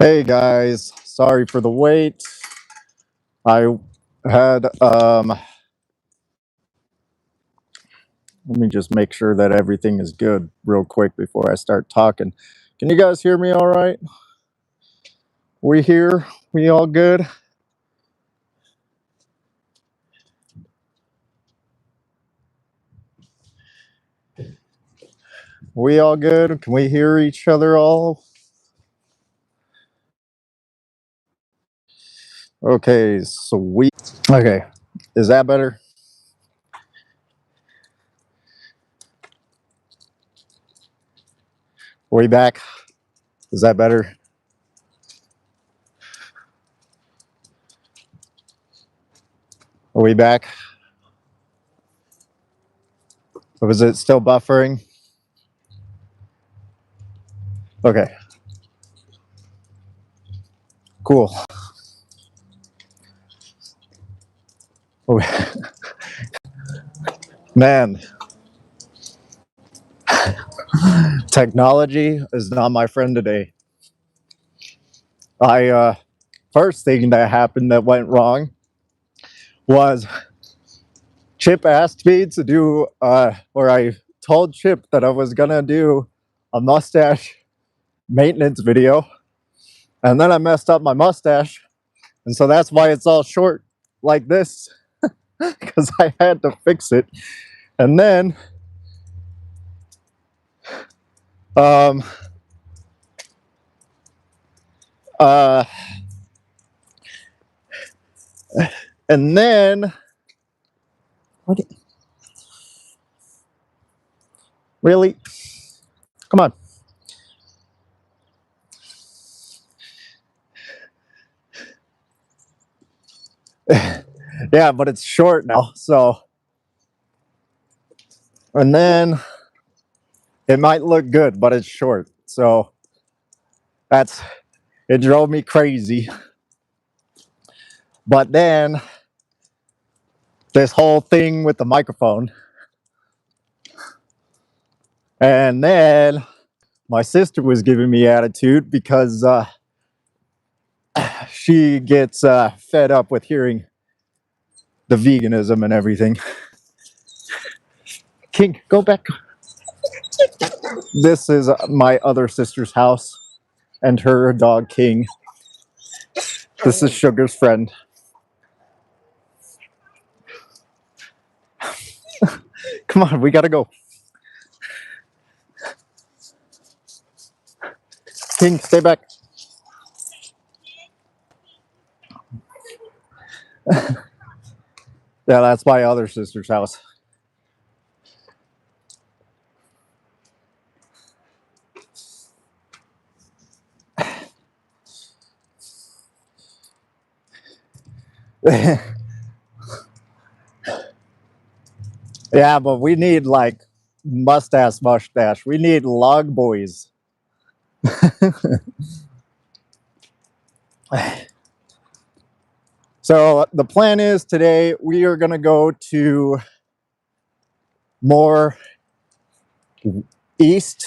Hey guys, sorry for the wait. I had let me just make sure that everything is good real quick before I start talking. Can you guys hear me all right? We here? We all good? We all good? Can we hear each other all? Okay, sweet. Okay. Is that better? Are we back? Is that better? Are we back? Or is it still buffering? Okay. Cool. Man, technology is not my friend today. First thing that happened that went wrong was Chip asked me to do, or I told Chip that I was gonna do a mustache maintenance video, and then I messed up my mustache, and so that's why it's all short like this, because I had to fix it. And then, um, uh, and then, what? Really? Come on. Yeah, but it's short now, so. And then it might look good, but it's short, so it drove me crazy. But then this whole thing with the microphone, and then my sister was giving me attitude because she gets fed up with hearing the veganism and everything. King, go back. This is my other sister's house and her dog King. This is Sugar's friend. Come on, we gotta go. King, stay back. Yeah, that's my other sister's house. Yeah, but we need like mustache. We need log boys. So the plan is today we are going to go to more east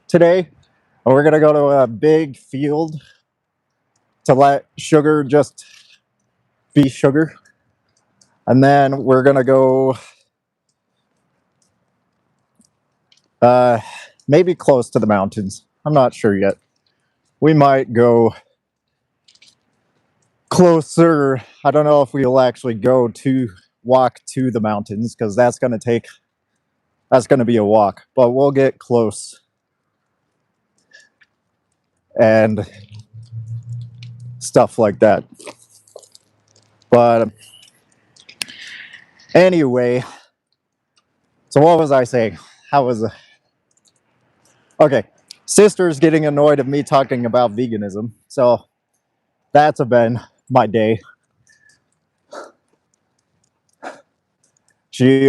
today. And we're going to go to a big field to let Sugar just be Sugar. And then we're going to go maybe close to the mountains. I'm not sure yet. We might go closer. I don't know if we'll actually walk to the mountains because that's going to be a walk, but we'll get close and stuff like that. But anyway, so what was I saying? How was it? Okay, sister's getting annoyed of me talking about veganism, so that's been my day. She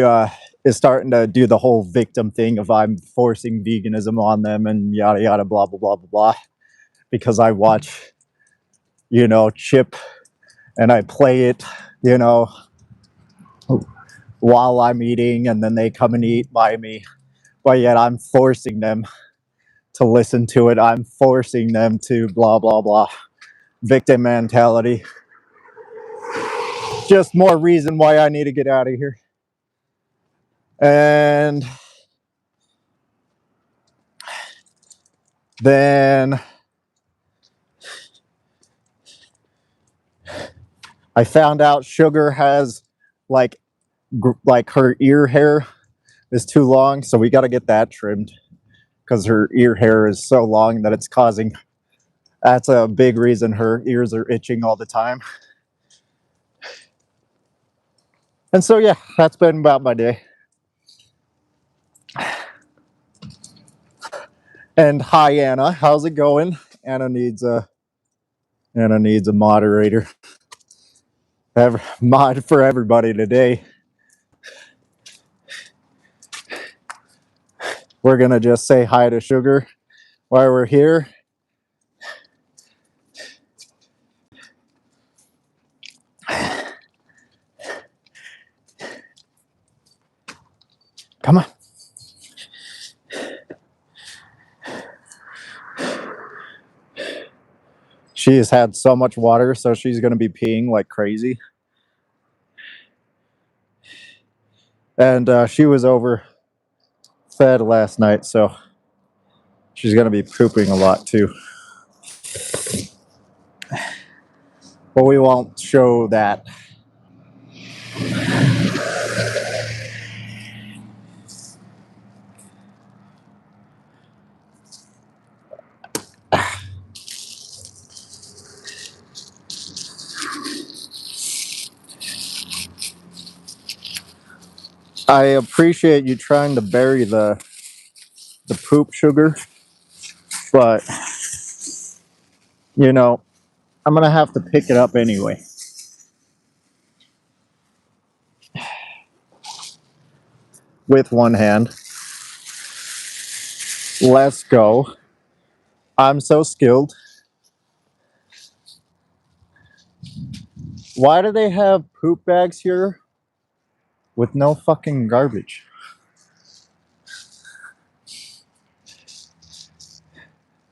is starting to do the whole victim thing of I'm forcing veganism on them and yada yada blah blah blah blah blah because I watch, Chip and I play it, while I'm eating, and then they come and eat by me, but yet I'm forcing them to listen to it. I'm forcing them to blah, blah, blah. Victim mentality. Just more reason why I need to get out of here. And then I found out Sugar has like her ear hair is too long, so we got to get that trimmed because her ear hair is so long that it's causing. That's a big reason her ears are itching all the time. And so yeah, that's been about my day. And hi Anna, how's it going? Anna needs a moderator. Mod for everybody today. We're gonna just say hi to Sugar while we're here. Come on. She has had so much water, so she's gonna be peeing like crazy. And she was overfed last night, so she's gonna be pooping a lot too. But we won't show that. I appreciate you trying to bury the poop, Sugar, but you know, I'm gonna have to pick it up anyway. With one hand. Let's go. I'm so skilled. Why do they have poop bags here with no fucking garbage?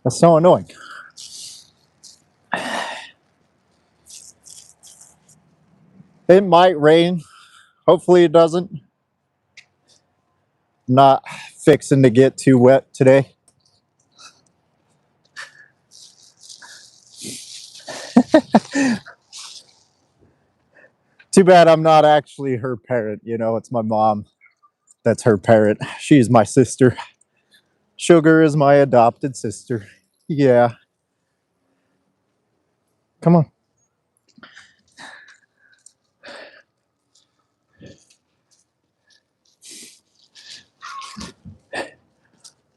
That's so annoying. It might rain. Hopefully it doesn't. Not fixing to get too wet today. Too bad I'm not actually her parent. You know, it's my mom that's her parent. She's my sister. Sugar is my adopted sister. Yeah. Come on.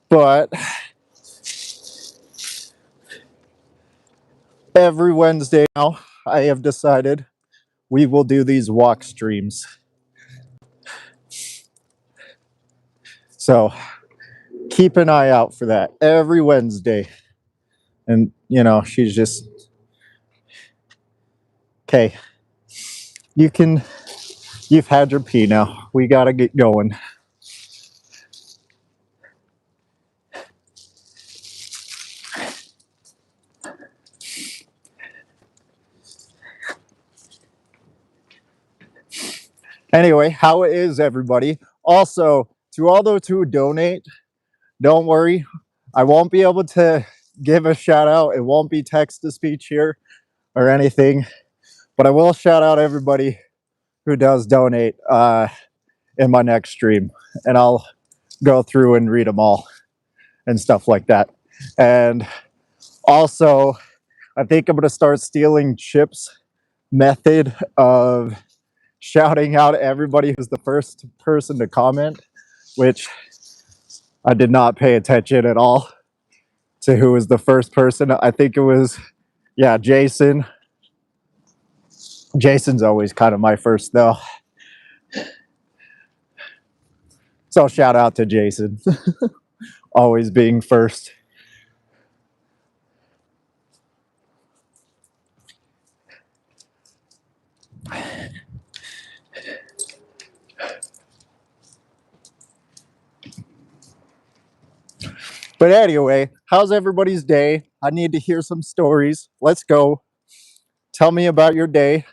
But every Wednesday now, I have decided we will do these walk streams. So keep an eye out for that every Wednesday. And, you know, she's just, okay, you've had your pee now. We got to get going. Anyway, how is everybody? Also, to all those who donate, don't worry. I won't be able to give a shout out. It won't be text to speech here or anything, but I will shout out everybody who does donate in my next stream, and I'll go through and read them all and stuff like that. And also, I think I'm going to start stealing Chip's method of shouting out everybody who's the first person to comment, which I did not pay attention at all to who was the first person. I think it was, yeah, Jason. Jason's always kind of my first, though. So shout out to Jason, always being first. But anyway, how's everybody's day? I need to hear some stories. Let's go. Tell me about your day.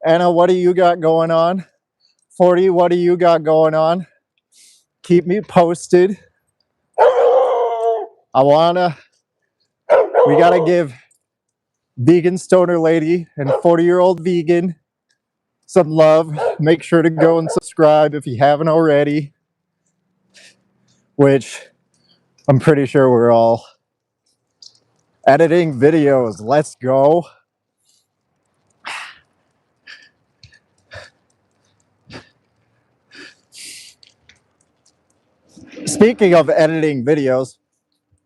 Anna, what do you got going on? 40, what do you got going on? Keep me posted. We gotta give Vegan Stoner Lady and 40-year-old vegan some love. Make sure to go and subscribe if you haven't already, which I'm pretty sure we're all editing videos. Let's go. Speaking of editing videos,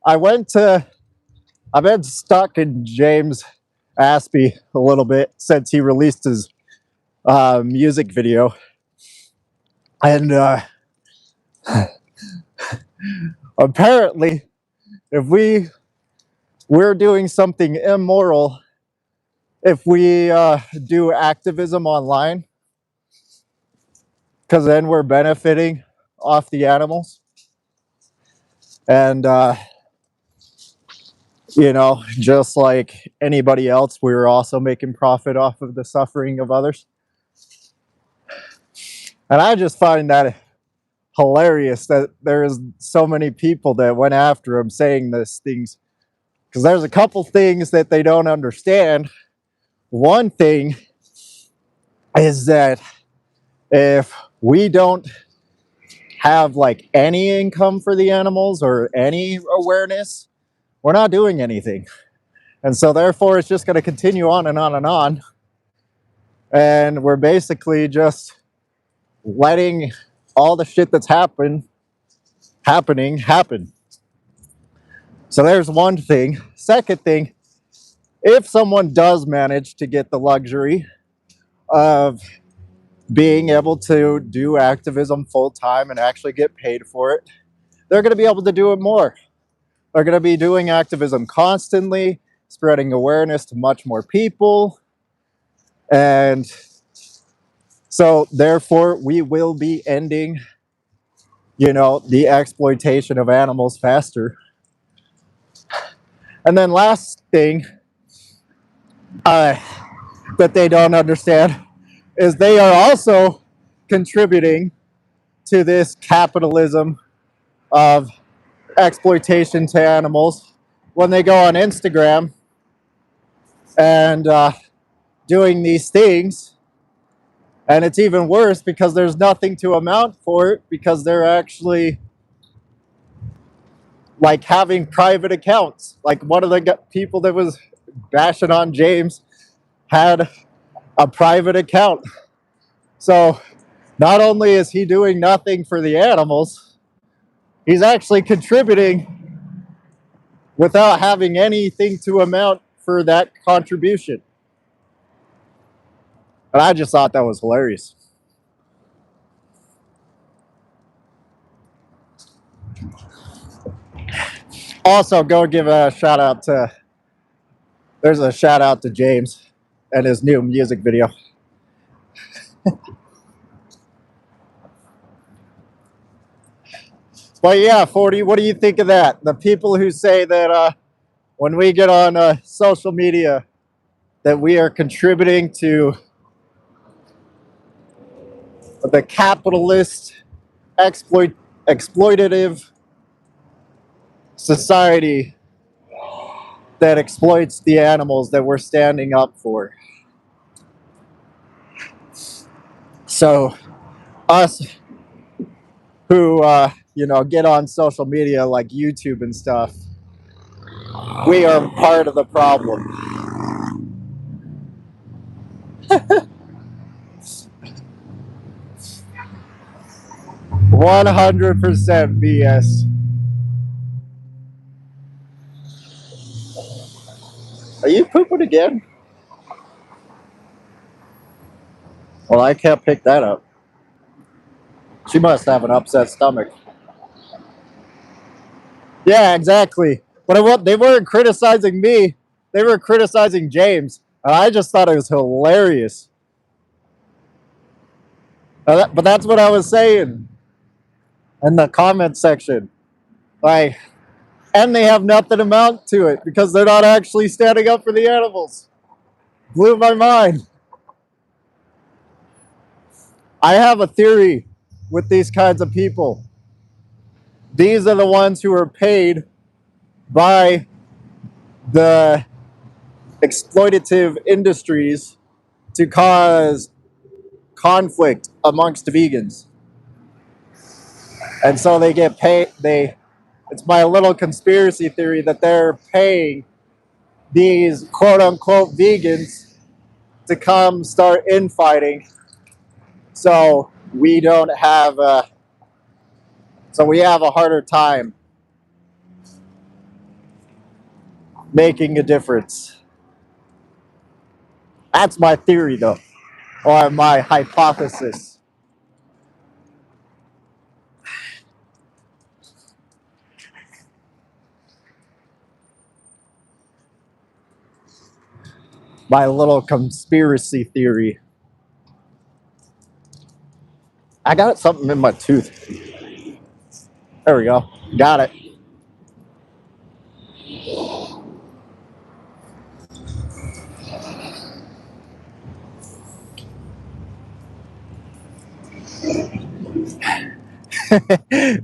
I've been stuck in James Aspie a little bit since he released his music video. And apparently, if we're doing something immoral, if we do activism online, because then we're benefiting off the animals. And, just like anybody else, we were also making profit off of the suffering of others. And I just find that hilarious that there's so many people that went after him saying these things, because there's a couple things that they don't understand. One thing is that if we don't have like any income for the animals or any awareness, we're not doing anything. And so therefore it's just going to continue on and on and on. And we're basically just letting all the shit that's happening happen. So there's one thing. Second thing, if someone does manage to get the luxury of being able to do activism full time and actually get paid for it, they're going to be able to do it more. They're going to be doing activism constantly, spreading awareness to much more people. And so therefore we will be ending, the exploitation of animals faster. And then last thing that they don't understand is they are also contributing to this capitalism of exploitation to animals when they go on Instagram and doing these things. And it's even worse because there's nothing to amount for it, because they're actually like having private accounts. Like one of the people that was bashing on James had a private account. So not only is he doing nothing for the animals, he's actually contributing without having anything to amount for that contribution. And I just thought that was hilarious. Also, go give a shout out to, there's a shout out to James and his new music video. But yeah, 40, what do you think of that? The people who say that when we get on social media that we are contributing to the capitalist exploitative society that exploits the animals that we're standing up for. So us who get on social media like YouTube and stuff, we are part of the problem. 100% BS. Are you pooping again? Well, I can't pick that up. She must have an upset stomach. Yeah, exactly. But they weren't criticizing me. They were criticizing James. And I just thought it was hilarious. But that's what I was saying in the comment section. Like, And they have nothing amount to it because they're not actually standing up for the animals. Blew my mind. I have a theory with these kinds of people. These are the ones who are paid by the exploitative industries to cause conflict amongst vegans. And so they get paid. It's my little conspiracy theory that they're paying these quote unquote vegans to come start infighting. So we don't have so we have a harder time making a difference. That's my theory though, or my hypothesis. My little conspiracy theory. I got something in my tooth. There we go. Got it.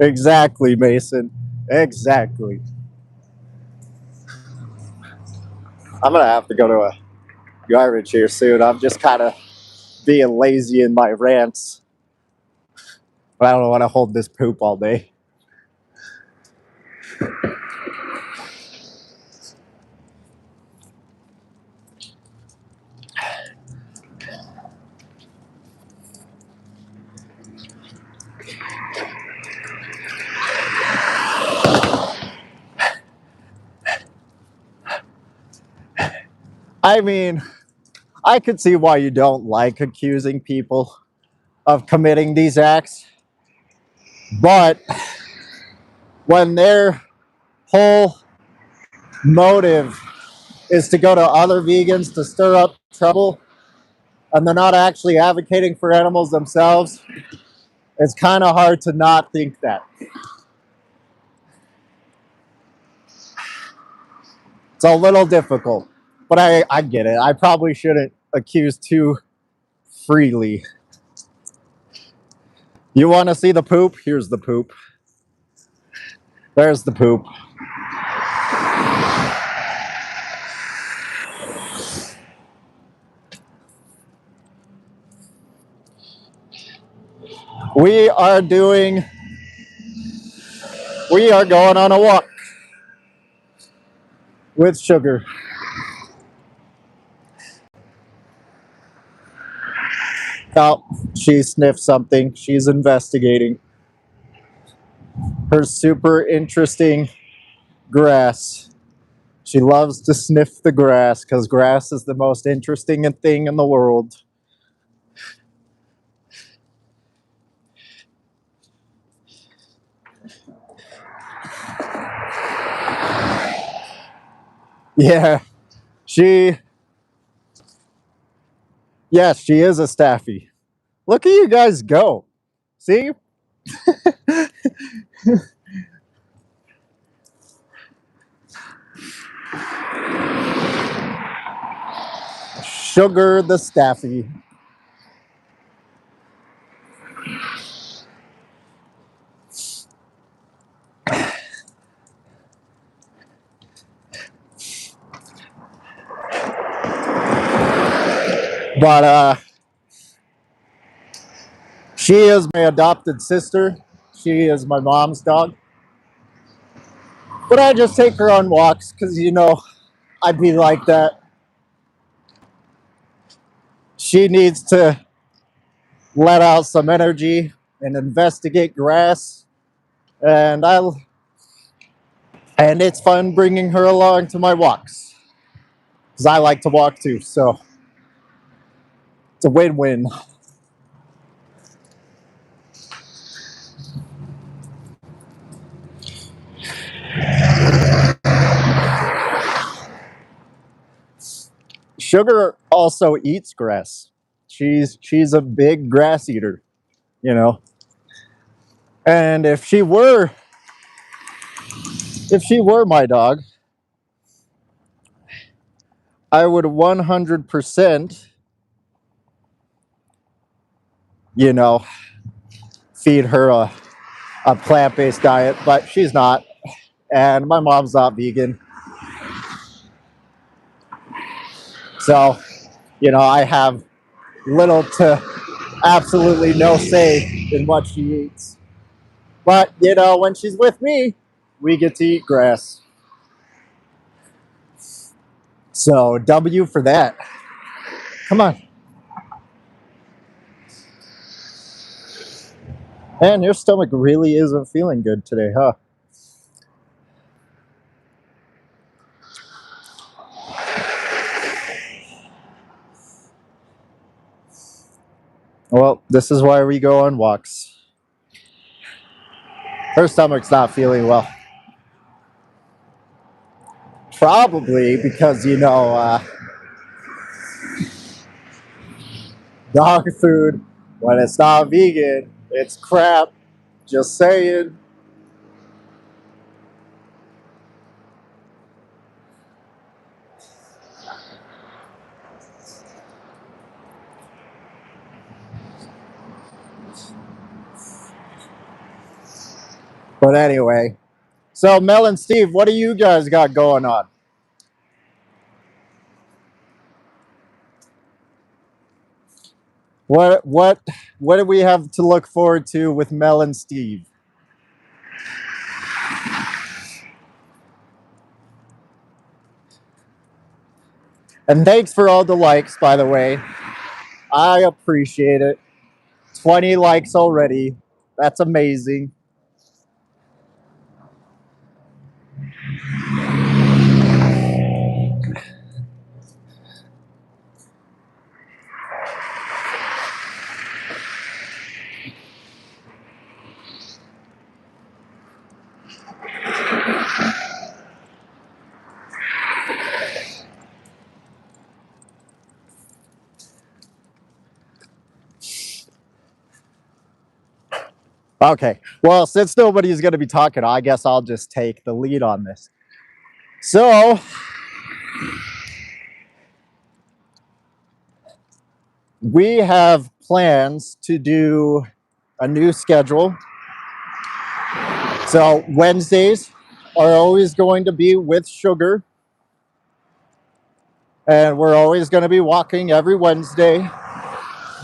Exactly, Mason. Exactly. I'm gonna have to go to a garbage here soon. I'm just kind of being lazy in my rants. But I don't want to hold this poop all day. I mean, I could see why you don't like accusing people of committing these acts, but when their whole motive is to go to other vegans to stir up trouble and they're not actually advocating for animals themselves, it's kind of hard to not think that. It's a little difficult, but I get it. I probably shouldn't accuse too freely. You want to see the poop? Here's the poop. There's the poop. We are going on a walk with Sugar. Oh, she sniffed something. She's investigating her super interesting grass. She loves to sniff the grass because grass is the most interesting thing in the world. Yeah, she. Yes, she is a staffy. Look at you guys go. See? Sugar the staffy. But she is my adopted sister. She is my mom's dog. But I just take her on walks because, I'd be like that. She needs to let out some energy and investigate grass. And and it's fun bringing her along to my walks because I like to walk too. So it's a win-win. Sugar also eats grass. She's a big grass eater, you know. And if she were if she were my dog, I would 100%, you know, feed her a plant-based diet, but she's not. And my mom's not vegan. So, I have little to absolutely no say in what she eats. But, when she's with me, we get to eat grass. So, W for that. Come on. Man, your stomach really isn't feeling good today, huh? Well, this is why we go on walks. Her stomach's not feeling well. Probably because, dog food, when it's not vegan, it's crap. Just saying. But anyway, so Mel and Steve, what do you guys got going on? What do we have to look forward to with Mel and Steve? And thanks for all the likes, by the way. I appreciate it. 20 likes already. That's amazing. Okay. Well, since nobody's going to be talking, I guess I'll just take the lead on this. So, we have plans to do a new schedule. So, Wednesdays are always going to be with Sugar. And we're always going to be walking every Wednesday.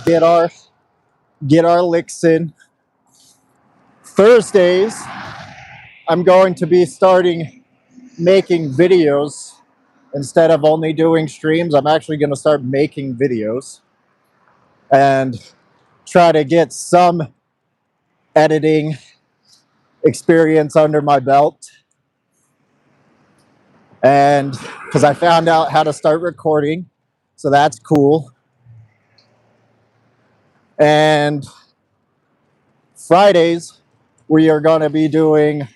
Get our licks in. Thursdays, I'm going to be starting making videos instead of only doing streams. I'm actually going to start making videos and try to get some editing experience under my belt. And because I found out how to start recording, so that's cool. And Fridays, we are going to be doing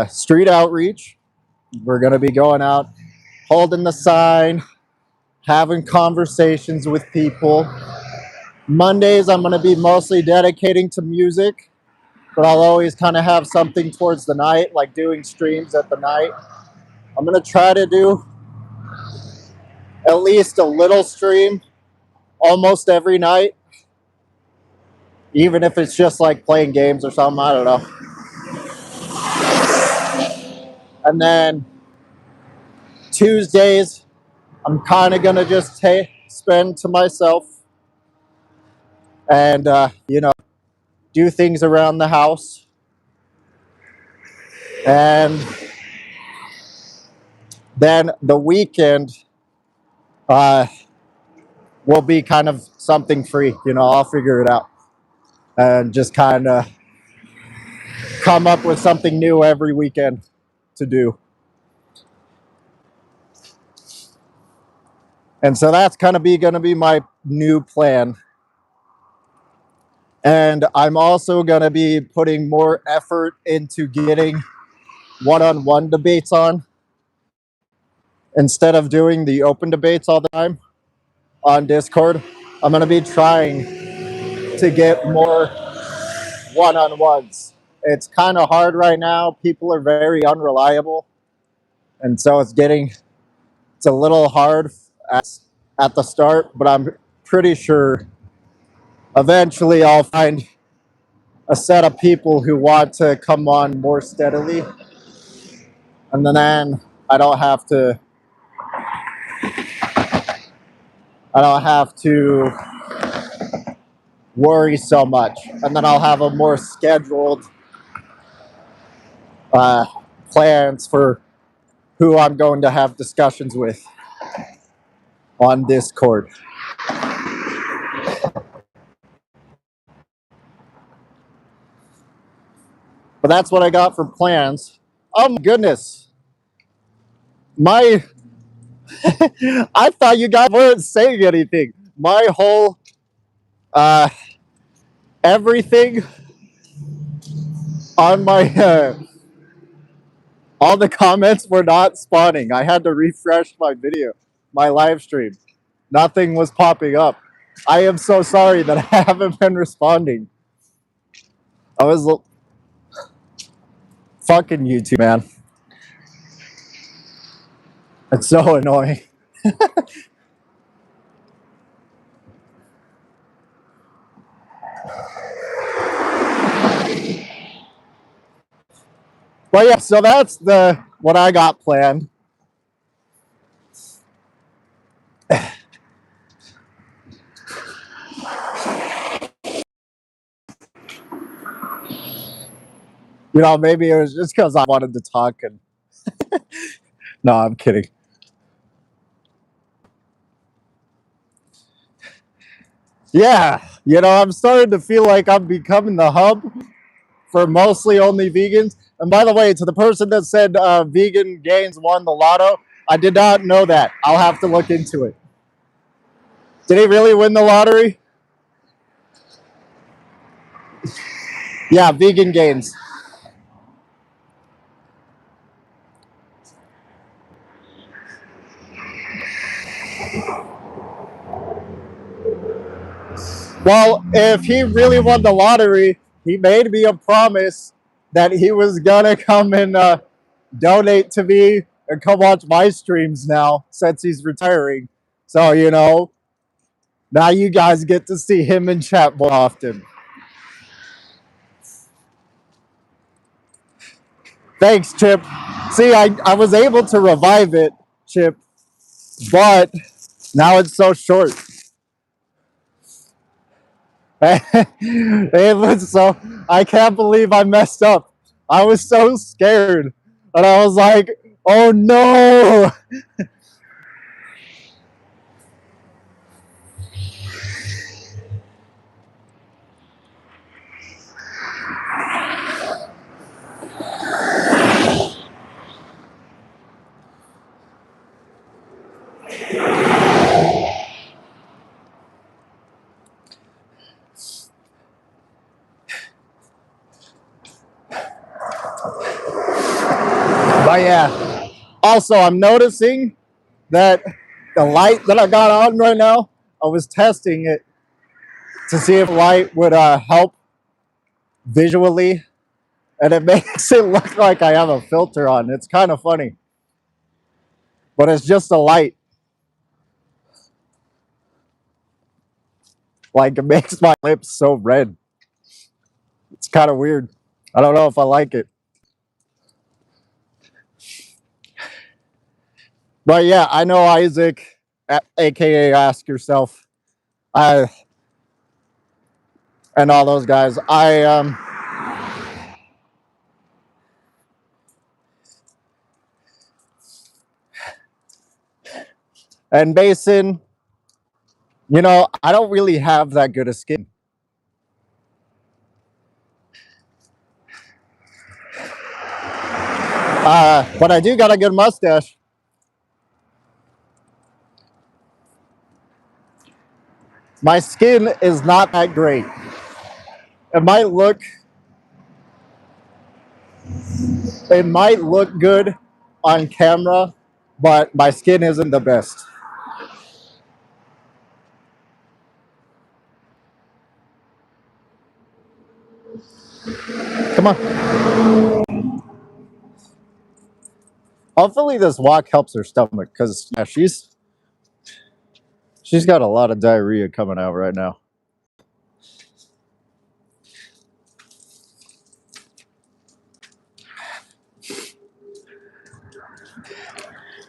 street outreach. We're going to be going out, holding the sign, having conversations with people. Mondays, I'm going to be mostly dedicating to music, but I'll always kind of have something towards the night, like doing streams at the night. I'm going to try to do at least a little stream almost every night, even if it's just like playing games or something. I don't know. And then Tuesdays, I'm kind of going to just spend to myself and, do things around the house. And then the weekend will be kind of something free. I'll figure it out and just kind of come up with something new every weekend to do. And so that's kind of going to be my new plan. And I'm also going to be putting more effort into getting one-on-one debates on instead of doing the open debates all the time on Discord. I'm going to be trying to get more one-on-ones it's kind of hard right now. People are very unreliable, and so it's a little hard at the start. But I'm pretty sure eventually I'll find a set of people who want to come on more steadily, and then I don't have to I don't have to worry so much, and then I'll have a more scheduled uh, plans for who I'm going to have discussions with on Discord. But that's what I got for plans. Oh my goodness, my I thought you guys weren't saying anything. My whole everything on my all the comments were not spawning. I had to refresh my video, my live stream. Nothing was popping up. I am so sorry that I haven't been responding. I was fucking YouTube, man. It's so annoying. But yeah, so that's the what I got planned. You know, maybe it was just because I wanted to talk and no, I'm kidding. Yeah, you know, I'm starting to feel like I'm becoming the hub for mostly only vegans. And by the way, to the person that said Vegan Gains won the lotto, I did not know that. I'll have to look into it. Did he really win the lottery? Yeah, Vegan Gains. Well, if he really won the lottery, he made me a promise that he was gonna come and donate to me and come watch my streams now since he's retiring. So, you know, now you guys get to see him in chat more often. Thanks, Chip. See, I was able to revive it, Chip, but now it's so short. It was so, I can't believe I messed up. I was so scared. And I was like, oh no. But yeah. Also, I'm noticing that the light that I got on right now, I was testing it to see if light would help visually, and it makes it look like I have a filter on. It's kind of funny, but it's just a light. Like it makes my lips so red. It's kind of weird. I don't know if I like it. But yeah, I know Isaac, aka Ask Yourself, I and all those guys. And Mason, you know, I don't really have that good a skin. But I do got a good mustache. My skin is not that great. It might look good on camera, but my skin isn't the best. Come on. Hopefully this walk helps her stomach, because yeah, she's got a lot of diarrhea coming out right now.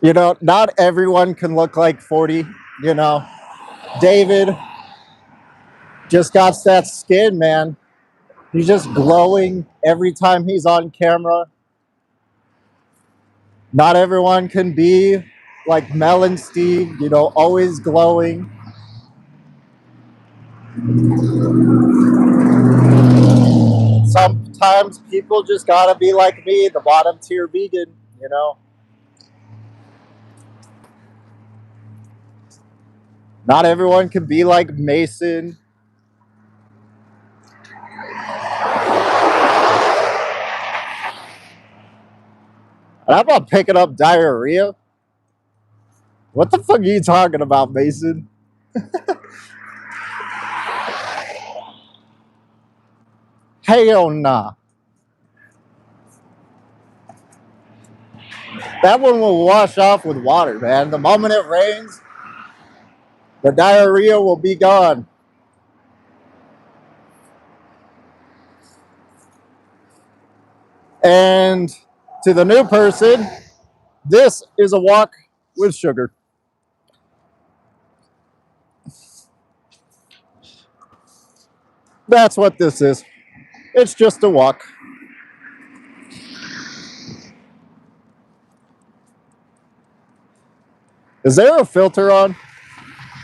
You know, not everyone can look like 40, you know. David just got that skin, man. He's just glowing every time he's on camera. Not everyone can be like Mel and Steve, you know, always glowing. Sometimes people just gotta be like me, the bottom tier vegan, you know. Not everyone can be like Mason. And I'm not picking up diarrhea. What the fuck are you talking about, Mason? Hell nah. That one will wash off with water, man. The moment it rains, the diarrhea will be gone. And to the new person, this is a walk with sugar. That's what this is. It's just a walk. Is there a filter on?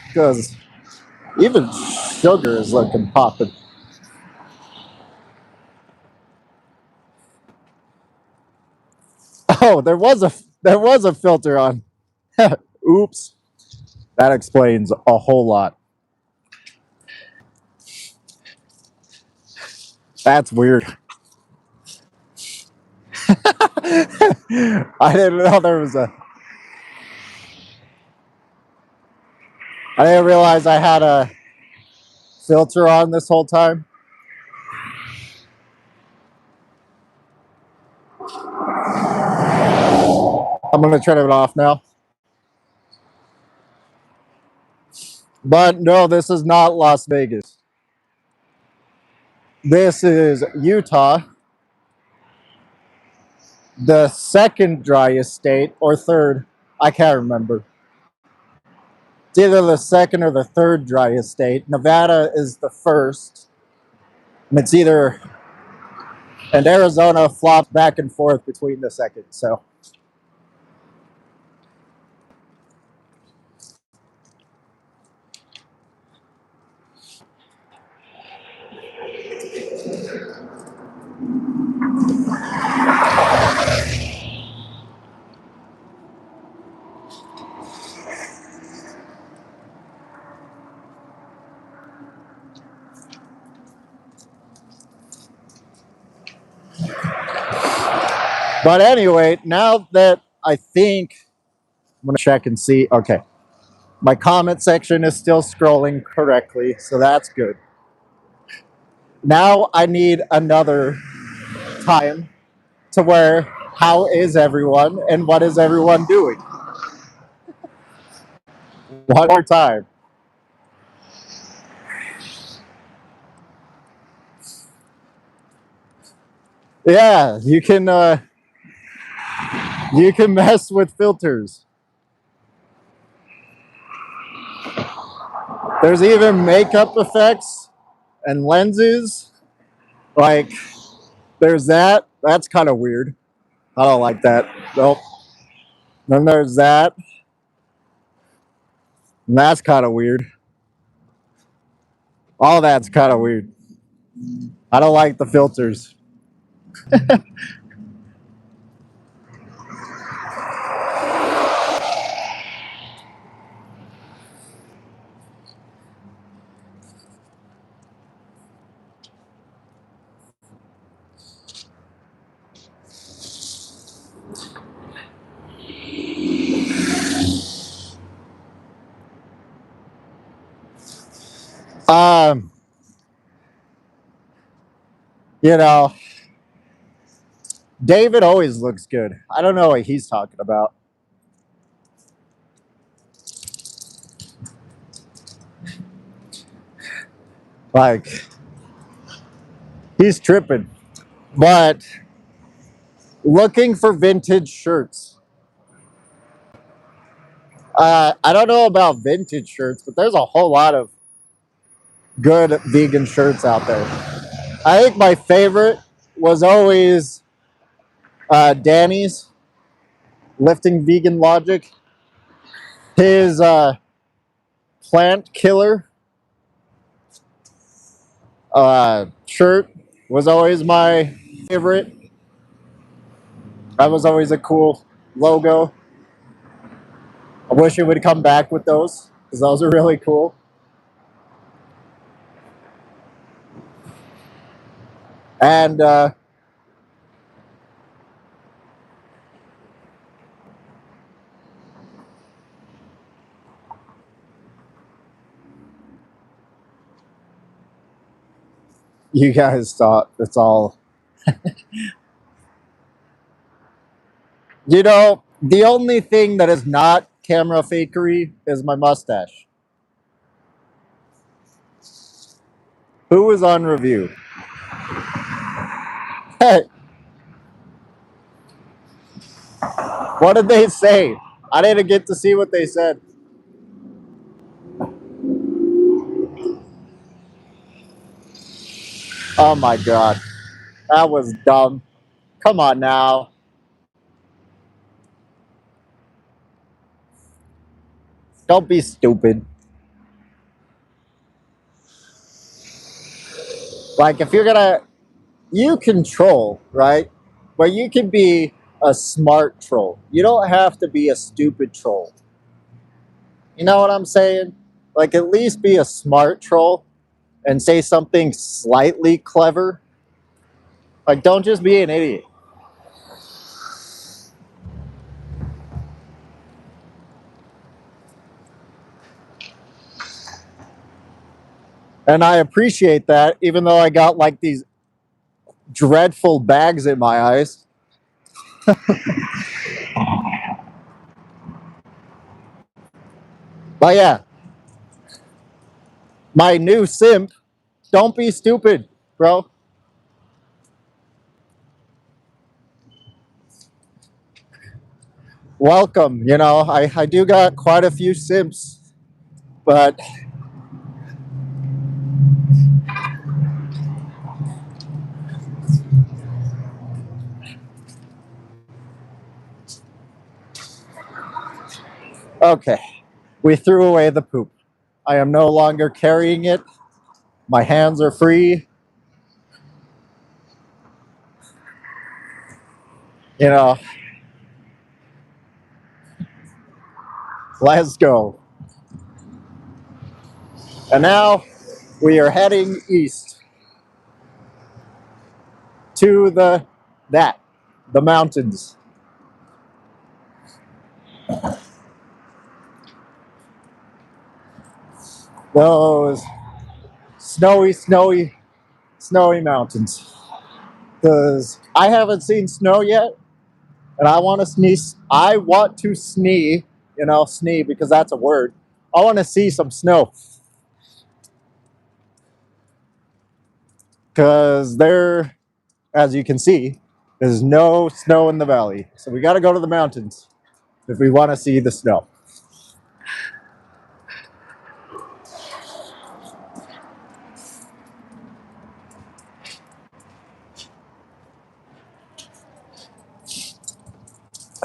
Because even sugar is looking popping. Oh, there was a filter on. Oops. That explains a whole lot. That's weird. I didn't know there was a. I didn't realize I had a filter on this whole time. I'm going to turn it off now. But no, this is not Las Vegas. This is Utah, the second driest state, or third. I can't remember. It's either the second or the third driest state. Nevada is the first. And it's either. And Arizona flops back and forth between the second. So. But anyway, now that I think I'm going to check and see. Okay. My comment section is still scrolling correctly, so that's good. Now I need another time to where how is everyone and what is everyone doing? One more time. Yeah, you can mess with filters. There's even makeup effects and lenses. Like there's that. That's kind of weird. I don't like that. Nope. Then there's that. And that's kind of weird. All that's kind of weird. I don't like the filters. Um, you know, David always looks good. I don't know what he's talking about. Like, he's tripping. But looking for vintage shirts. I don't know about vintage shirts, but there's a whole lot of good vegan shirts out there. I think my favorite was always Danny's Lifting Vegan Logic. His Plant Killer shirt was always my favorite. That was always a cool logo. I wish it would come back with those because those are really cool. And you guys thought it's all. You know, the only thing that is not camera fakery is my mustache. Who was on review? Hey, what did they say? I didn't get to see what they said. Oh my god. That was dumb. Come on now. Don't be stupid. Like, if you're gonna. You can troll, right? But you can be a smart troll. You don't have to be a stupid troll. You know what I'm saying? Like, at least be a smart troll and say something slightly clever. Like, don't just be an idiot. And I appreciate that, even though I got like these dreadful bags in my eyes. But yeah, my new simp, don't be stupid, bro. Welcome. You know, I do got quite a few simps, but okay. We threw away the poop. I am no longer carrying it. My hands are free. You know, let's go. And now we are heading east to the mountains. Those snowy mountains. Because I haven't seen snow yet, and I want to sneeze. I want to snee, snee because that's a word. I want to see some snow. Because there, as you can see, there's no snow in the valley. So we got to go to the mountains if we want to see the snow.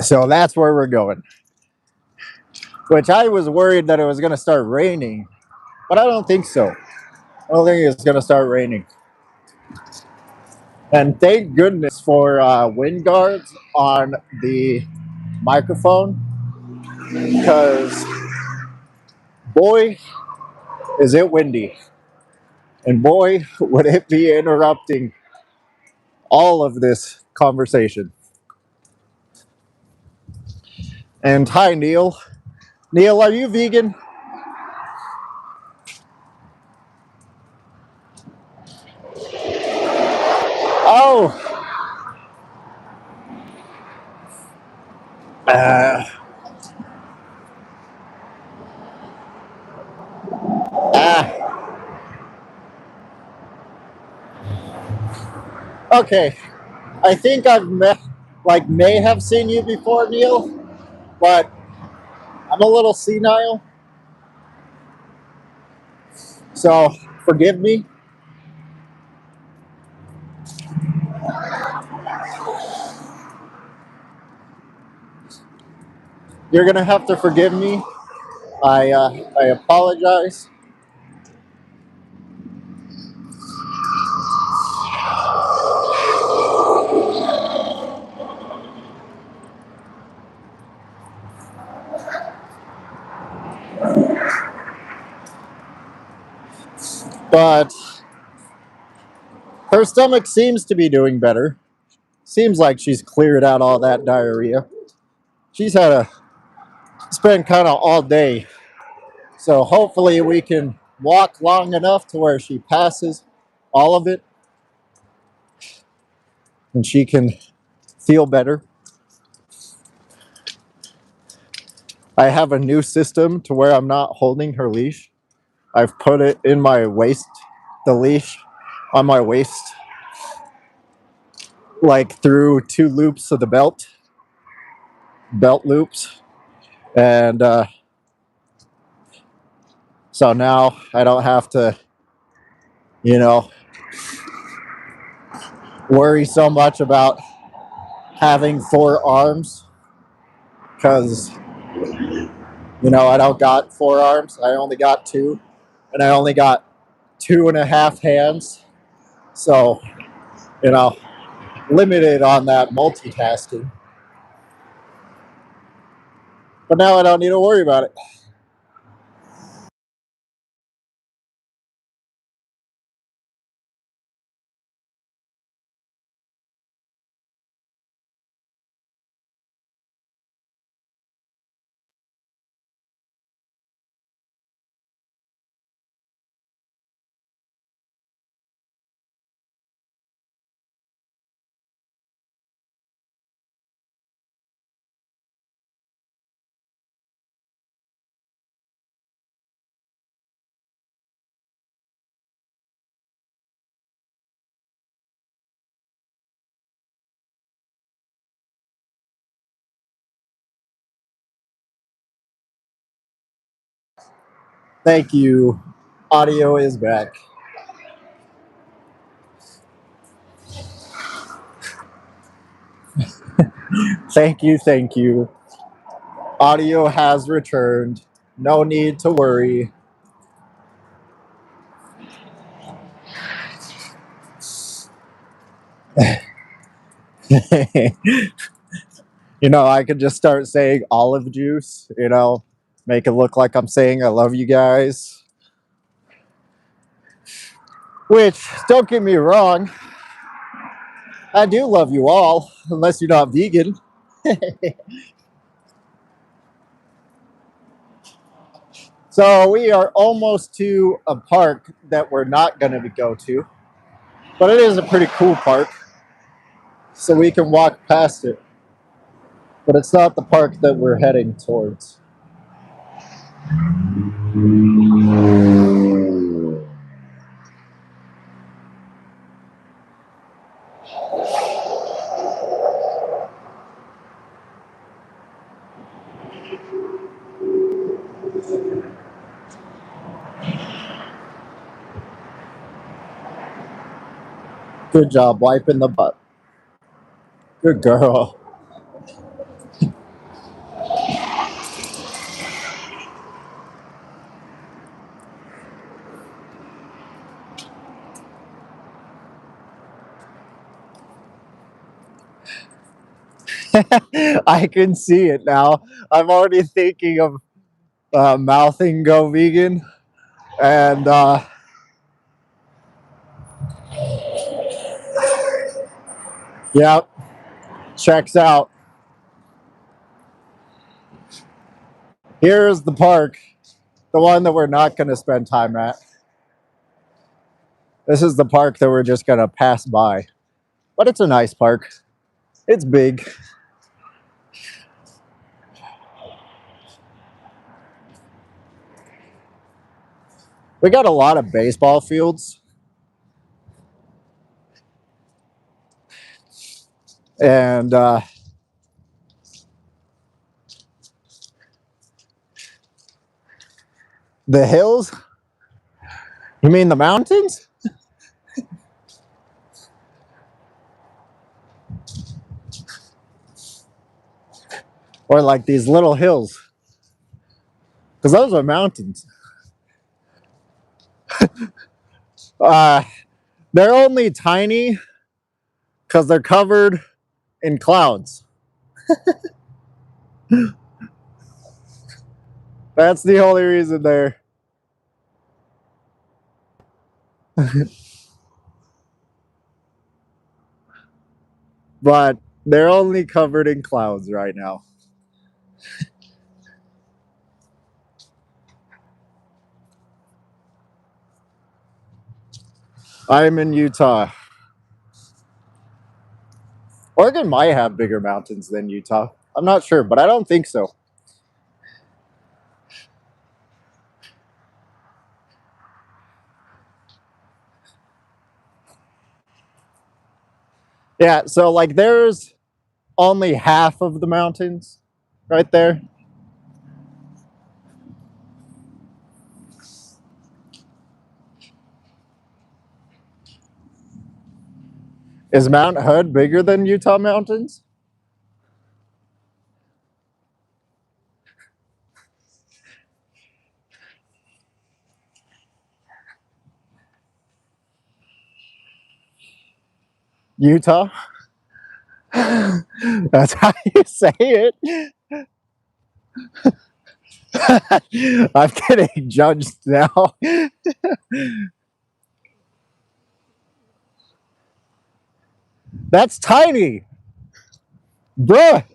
So that's where we're going. Which I was worried that it was going to start raining, but I don't think so. I don't think it's going to start raining. And thank goodness for wind guards on the microphone, because boy, is it windy. And boy, would it be interrupting all of this conversation. And hi, Neil. Neil, are you vegan? Oh, Uh, ah, okay. I think I've met, like, may have seen you before, Neil, but I'm a little senile, so forgive me. You're gonna have to forgive me. I apologize. But her stomach seems to be doing better. Seems like she's cleared out all that diarrhea. She's had a it's been kind of all day, so hopefully we can walk long enough to where she passes all of it and she can feel better. I have a new system to where I'm not holding her leash. I've put it in my waist, the leash on my waist, like through two loops of the belt loops. And so now I don't have to, you know, worry so much about having four arms because, I don't got four arms. I only got two, and I only got 2.5 hands. So, you know, limited on that multitasking. But now I don't need to worry about it. Thank you. Audio is back. Thank you. Thank you. Audio has returned. No need to worry. I could just start saying olive juice, make it look like I'm saying I love you guys. Which, don't get me wrong, I do love you all, unless you're not vegan. So we are almost to a park that we're not going to go to, but it is a pretty cool park, so we can walk past it. But it's not the park that we're heading towards. Good job wiping the butt. Good girl. I can see it now. I'm already thinking of mouthing Go Vegan, and yep, checks out. Here's the park, the one that we're not going to spend time at. This is the park that we're just going to pass by. But it's a nice park. It's big. We got a lot of baseball fields. And the hills? You mean the mountains? Or like these little hills? Because those are mountains. They're only tiny because they're covered in clouds. That's the only reason they're. But they're only covered in clouds right now. I'm in Utah. Oregon might have bigger mountains than Utah. I'm not sure, but I don't think so. Yeah, so like there's only half of the mountains right there. Is Mount Hood bigger than Utah mountains? Utah? That's how you say it. I'm getting judged now. That's tiny. Bruh.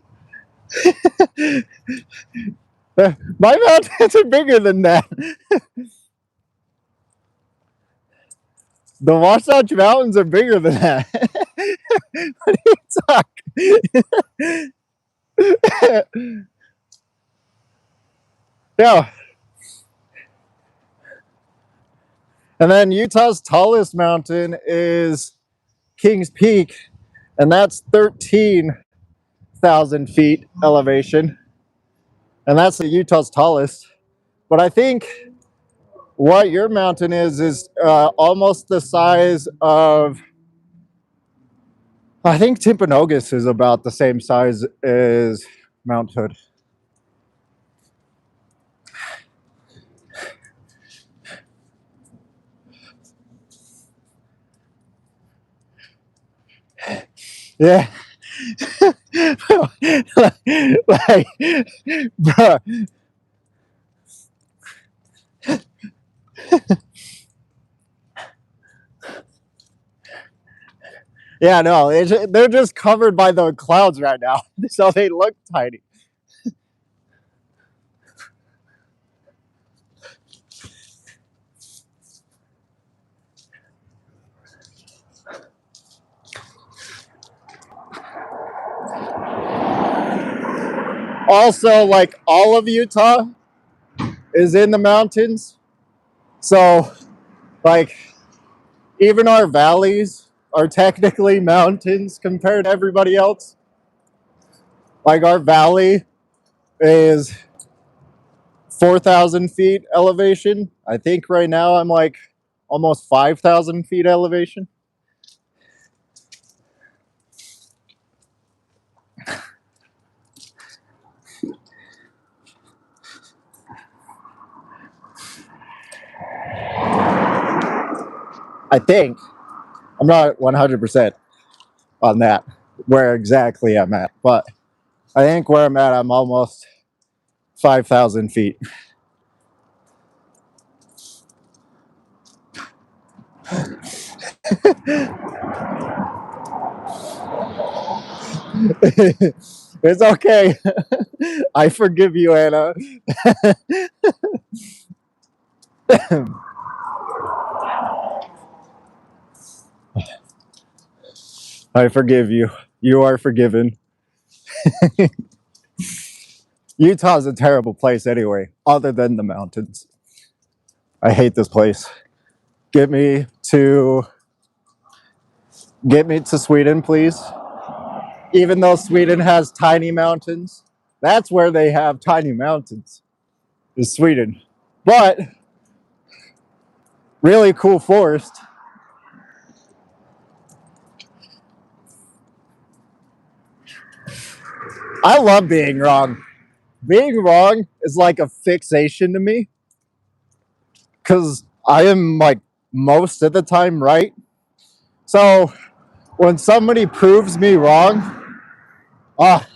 My mountains are bigger than that. The Wasatch Mountains are bigger than that. What do you talk? Yeah. And then Utah's tallest mountain is Kings Peak, and that's 13,000 feet elevation. And that's the Utah's tallest. But I think what your mountain is almost the size of. I think Timpanogos is about the same size as Mount Hood. Yeah. like, bro. Yeah, no, they're just covered by the clouds right now, so they look tiny. Also, like all of Utah is in the mountains, so like even our valleys are technically mountains compared to everybody else. Like our valley is 4,000 feet elevation. I think right now I'm like almost 5,000 feet elevation. I think. I'm not 100% on that, where exactly I'm at, but I think where I'm at, I'm almost 5,000 feet. It's okay. I forgive you, Anna. I forgive you. You are forgiven. Utah's a terrible place anyway, other than the mountains. I hate this place. Get me to Sweden, please. Even though Sweden has tiny mountains, that's where they have tiny mountains, is Sweden. But really cool forest. I love being wrong. Being wrong is like a fixation to me because I am like most of the time right. So when somebody proves me wrong, ah,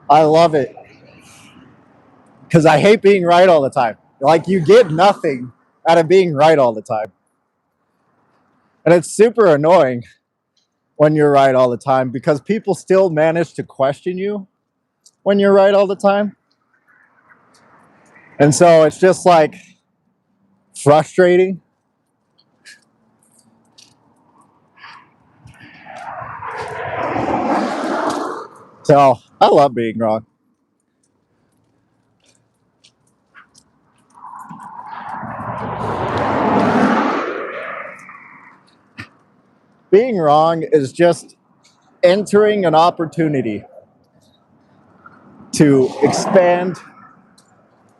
I love it because I hate being right all the time. Like you get nothing out of being right all the time. And it's super annoying when you're right all the time because people still manage to question you when you're right all the time. And so it's just like frustrating. So I love being wrong. Being wrong is just entering an opportunity to expand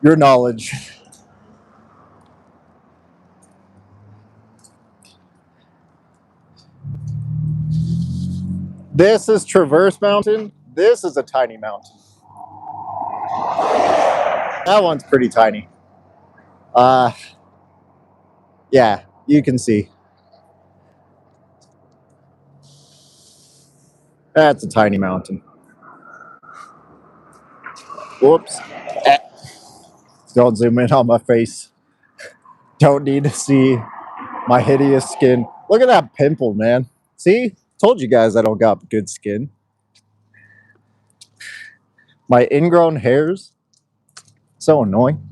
your knowledge. This is Traverse Mountain. This is a tiny mountain. That one's pretty tiny. Uh, yeah, you can see. That's a tiny mountain. Whoops. Don't zoom in on my face. Don't need to see my hideous skin. Look at that pimple, man. See? Told you guys I don't got good skin. My ingrown hairs. So annoying.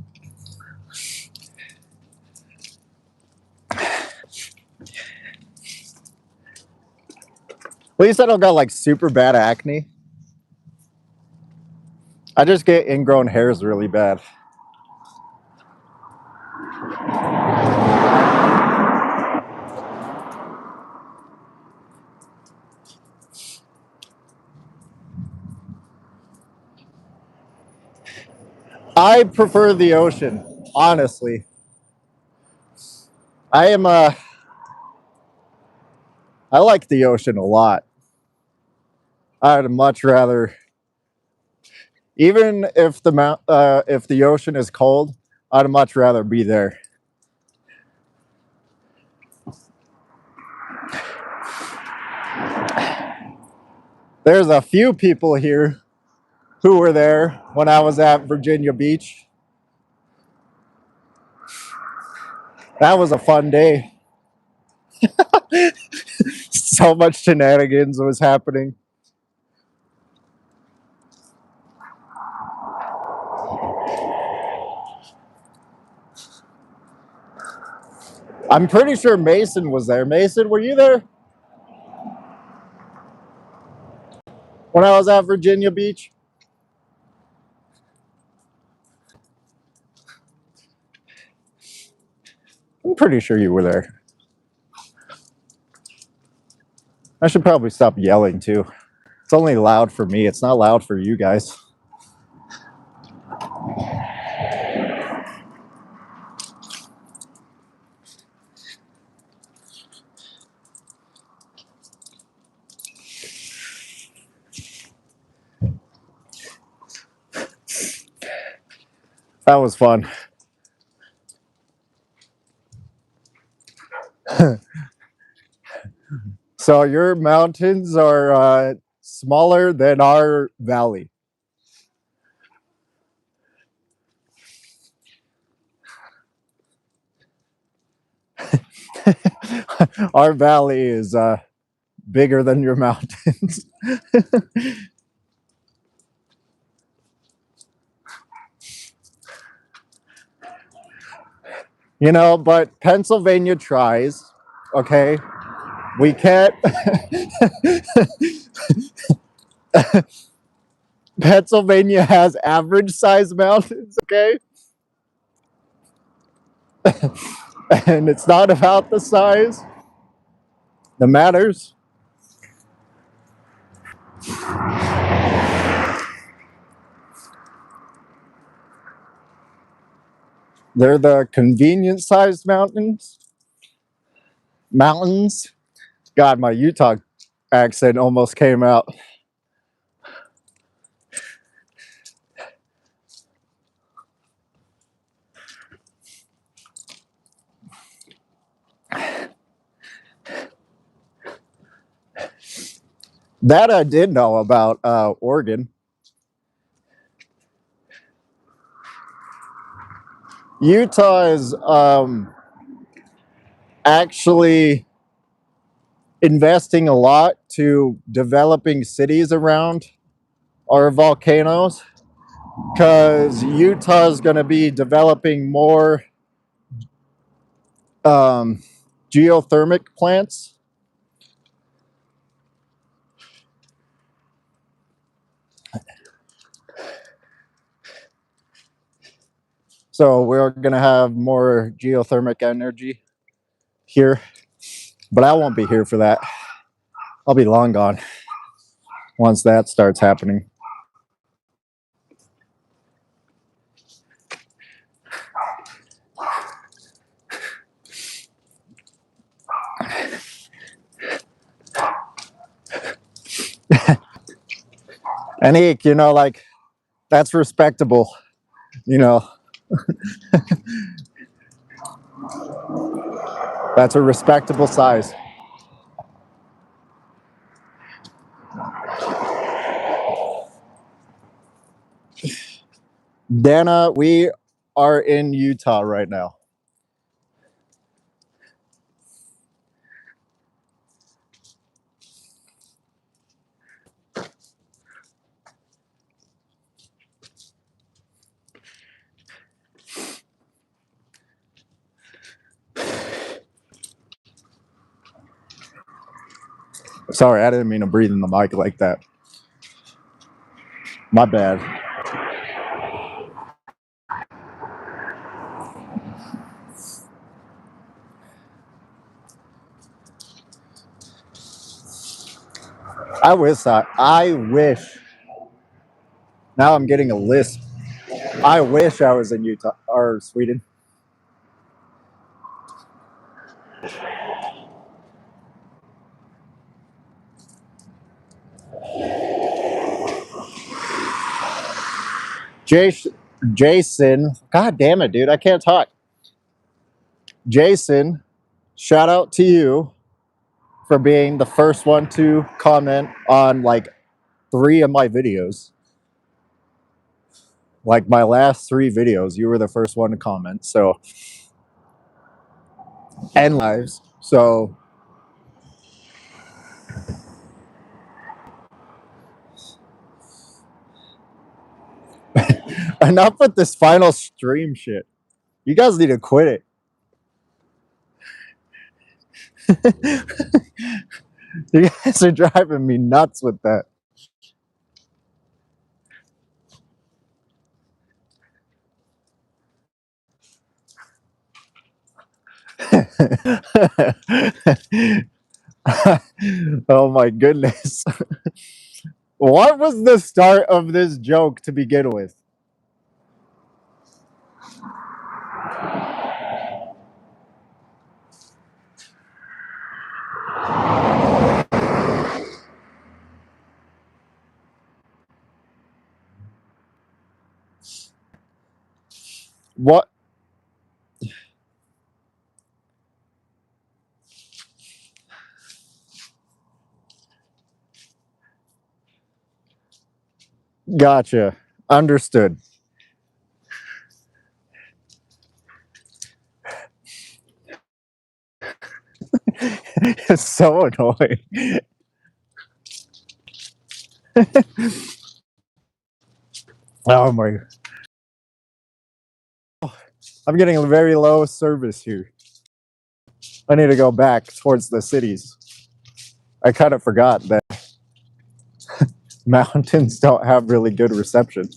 At least I don't got like super bad acne. I just get ingrown hairs really bad. I prefer the ocean, honestly. I am I like the ocean a lot. I'd much rather, even if if the ocean is cold, I'd much rather be there. There's a few people here who were there when I was at Virginia Beach. That was a fun day. So much shenanigans was happening. I'm pretty sure Mason was there. Mason, were you there when I was at Virginia Beach? I'm pretty sure you were there. I should probably stop yelling too. It's only loud for me. It's not loud for you guys. That was fun. So your mountains are smaller than our valley. Our valley is bigger than your mountains. You know, but Pennsylvania tries. Okay, we can't. Pennsylvania has average size mountains. Okay. And it's not about the size that matters. They're the convenient sized mountains. Mountains. God, my Utah accent almost came out. That I did know about Oregon. Utah is actually investing a lot to developing cities around our volcanoes because Utah is going to be developing more geothermic plants. So we're going to have more geothermic energy here, but I won't be here for that. I'll be long gone once that starts happening. And Eek, you know, like, that's respectable, you know. That's a respectable size. Dana, we are in Utah right now. Sorry, I didn't mean to breathe in the mic like that. My bad. I wish. Now I'm getting a lisp. I wish I was in Utah or Sweden. Jason, God damn it, dude, I can't talk. Jason, shout out to you for being the first one to comment on like 3 of my videos. Like my last 3 videos, you were the first one to comment. So, and lives. So, enough with this final stream shit. You guys need to quit it. You guys are driving me nuts with that. Oh my goodness. What was the start of this joke to begin with? What? Gotcha. Understood. It's so annoying. Oh my. I'm getting a very low service here. I need to go back towards the cities. I kind of forgot that mountains don't have really good reception.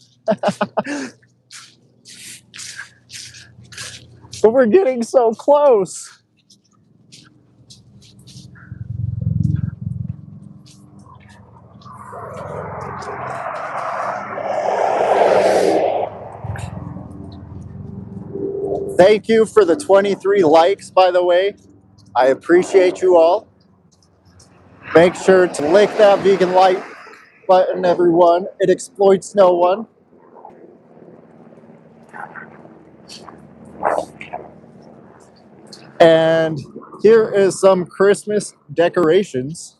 But we're getting so close. Thank you for the 23 likes, by the way. I appreciate you all. Make sure to lick that vegan like button, everyone. It exploits no one. And here is some Christmas decorations.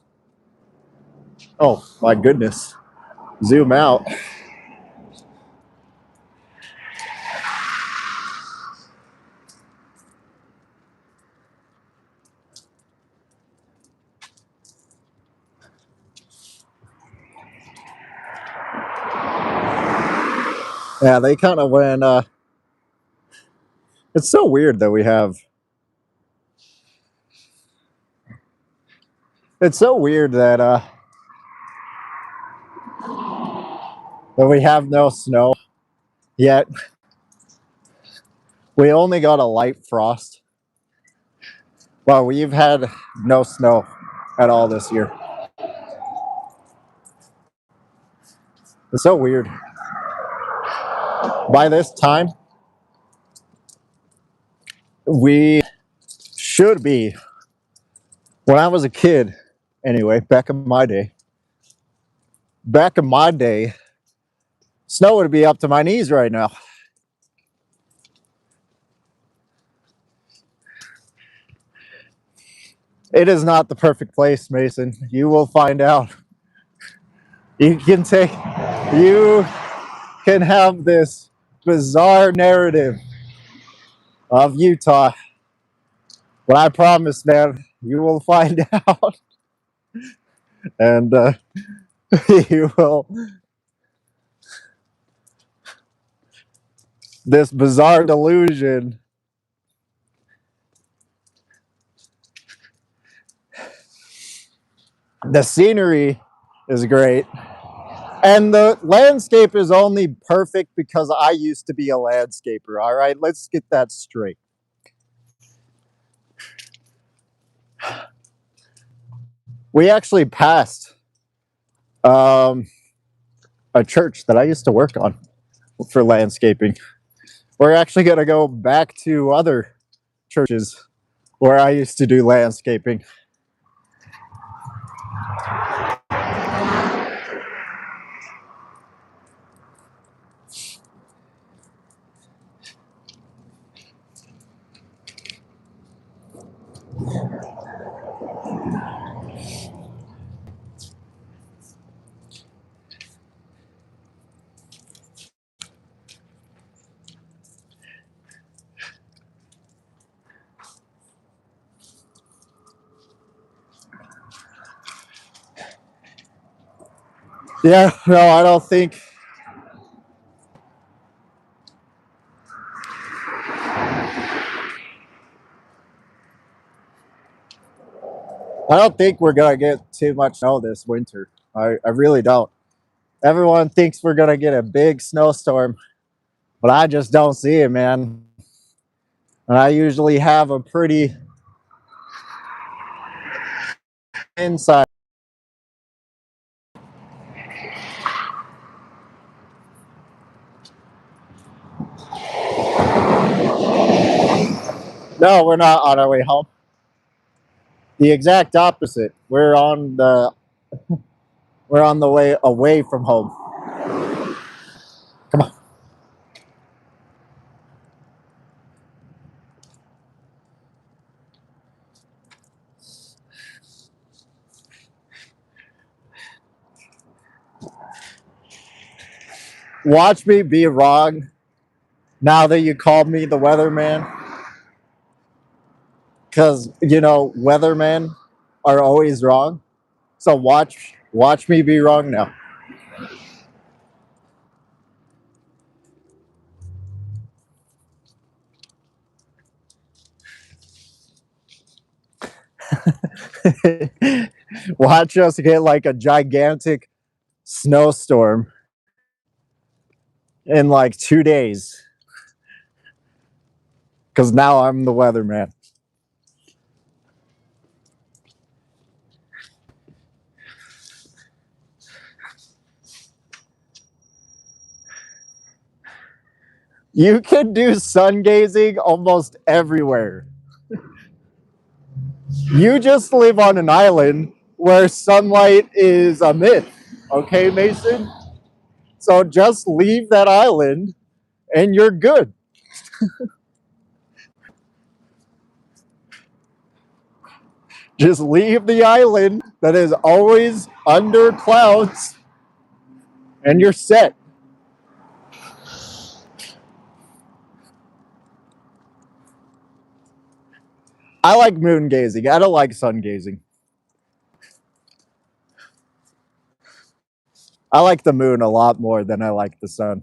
Oh my goodness. Zoom out. Yeah, they kind of went, it's so weird that we have, it's so weird that we have no snow yet. We only got a light frost. Well, we've had no snow at all this year. It's so weird. By this time, we should be, when I was a kid, anyway, back in my day, snow would be up to my knees right now. It is not the perfect place, Mason. You will find out. You can have this bizarre narrative of Utah, but I promise, man, you will find out, and you will. This bizarre delusion. The scenery is great. And the landscape is only perfect because I used to be a landscaper. All right, let's get that straight. We actually passed a church that I used to work on for landscaping. We're actually going to go back to other churches where I used to do landscaping. Yeah, no, I don't think. I don't think we're gonna get too much snow this winter. I really don't. Everyone thinks we're gonna get a big snowstorm, but I just don't see it, man. And I usually have a pretty inside. No, we're not on our way home. The exact opposite. We're on the way away from home. Come on. Watch me be wrong now that you called me the weatherman. Because, weathermen are always wrong. So watch me be wrong now. Watch us get like a gigantic snowstorm in like 2 days. Because now I'm the weatherman. You can do sun gazing almost everywhere. You just live on an island where sunlight is a myth. Okay, Mason? So just leave that island and you're good. Just leave the island that is always under clouds and you're set. I like moon gazing. I don't like sun gazing. I like the moon a lot more than I like the sun.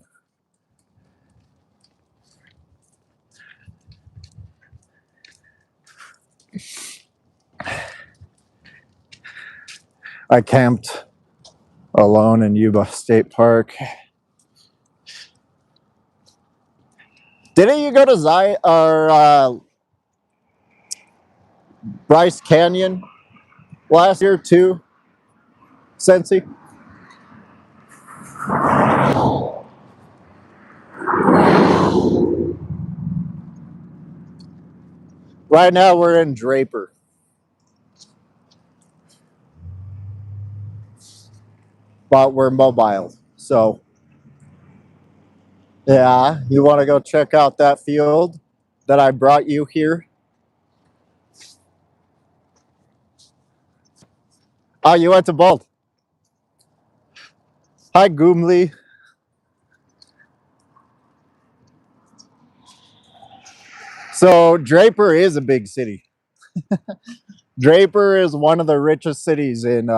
I camped alone in Yuba State Park. Didn't you go to Bryce Canyon last year too, Sensi? Right now we're in Draper. But we're mobile. So, yeah, you want to go check out that field that I brought you here? Oh, you went to Bolt. Hi, Goomley. So, Draper is a big city. Draper is one of the richest cities in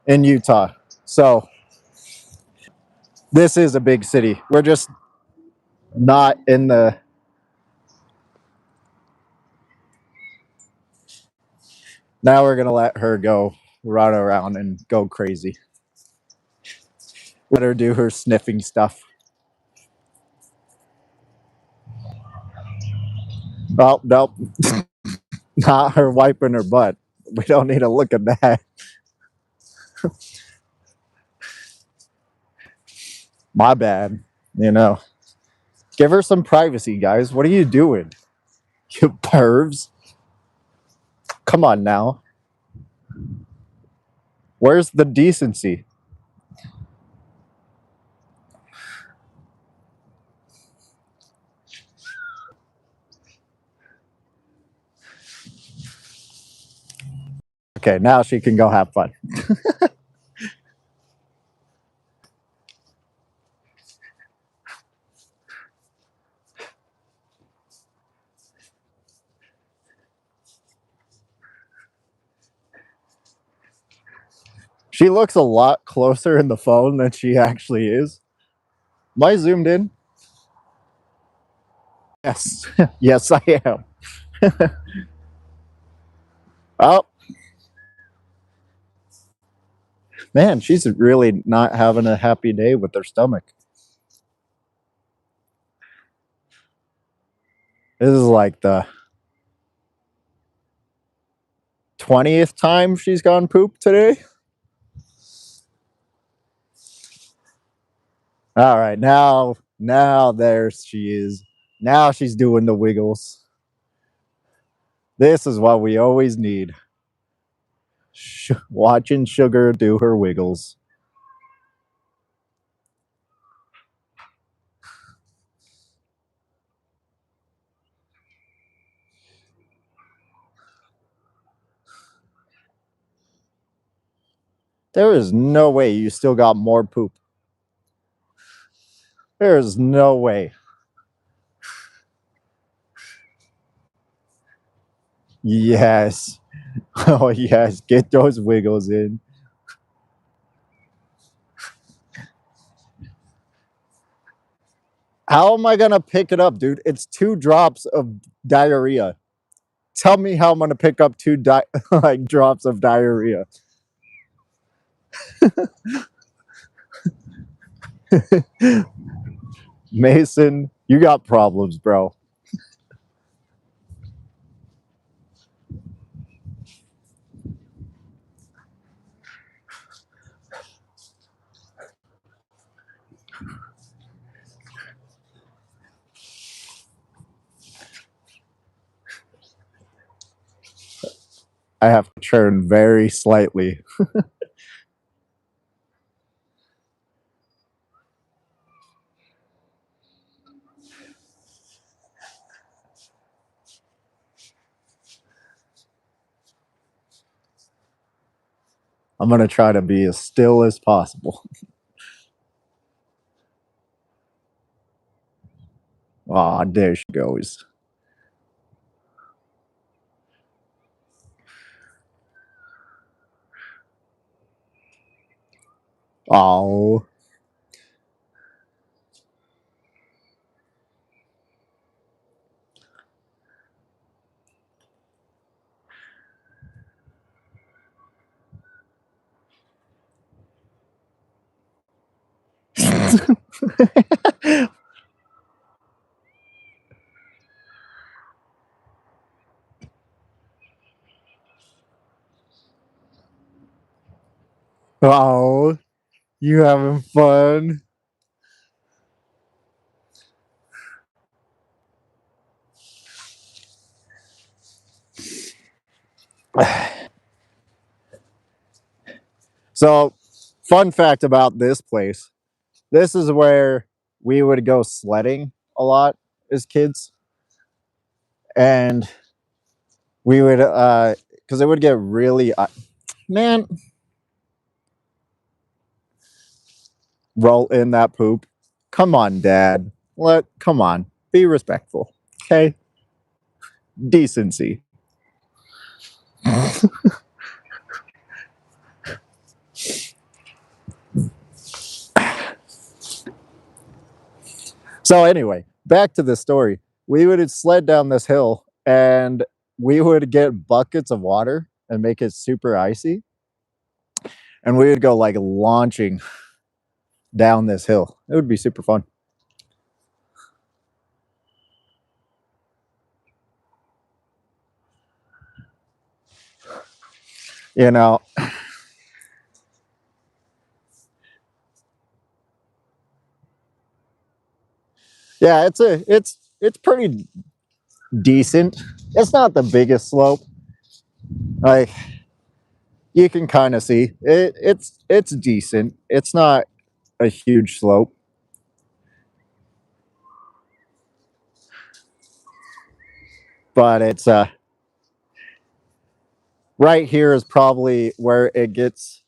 Utah. So, this is a big city. We're just not in the. Now we're gonna let her go run around and go crazy. Let her do her sniffing stuff. Oh, nope. Not her wiping her butt. We don't need to look at that. My bad. You know. Give her some privacy, guys. What are you doing? You pervs. Come on now. Where's the decency? Okay, now she can go have fun. She looks a lot closer in the phone than she actually is. Am I zoomed in? Yes. Yes, I am. Oh. Man, she's really not having a happy day with her stomach. This is like the 20th time she's gone poop today. All right, now there she is. Now she's doing the wiggles. This is what we always need. Watching Sugar do her wiggles. There is no way you still got more poop. There is no way. Yes. Oh, yes. Get those wiggles in. How am I going to pick it up, dude? It's 2 drops of diarrhea. Tell me how I'm going to pick up 2 like drops of diarrhea. Mason, you got problems, bro. I have to turn very slightly. I'm gonna try to be as still as possible. Ah, there she goes. Oh. Oh, you having fun? So, fun fact about this place, this is where we would go sledding a lot as kids. And we would, because it would get really, man, roll in that poop. Come on, Dad. Come on, be respectful. Okay? Decency. So anyway, back to the story. We would sled down this hill and we would get buckets of water and make it super icy. And we would go like launching down this hill. It would be super fun. You know, yeah, it's pretty decent. It's not the biggest slope. Like you can kind of see it. It's decent. It's not a huge slope, but it's right here is probably where it gets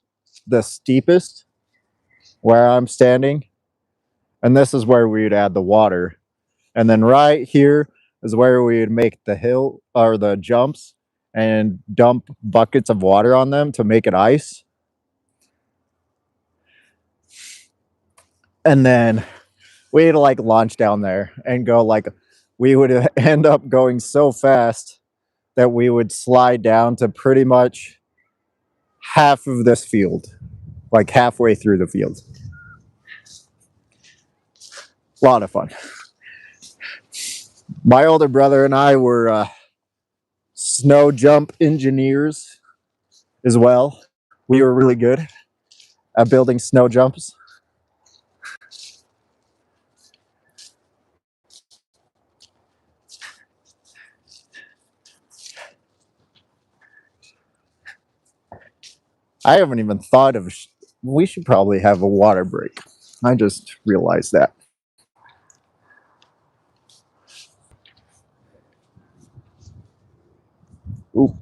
the steepest where I'm standing. And this is where we'd add the water. And then right here is where we would make the hill or the jumps and dump buckets of water on them to make it ice. And then we'd like launch down there and go like we would end up going so fast that we would slide down to pretty much half of this field, like halfway through the field. A lot of fun. My older brother and I were snow jump engineers as well. We were really good at building snow jumps. I haven't even thought of. We should probably have a water break. I just realized that. Ooh.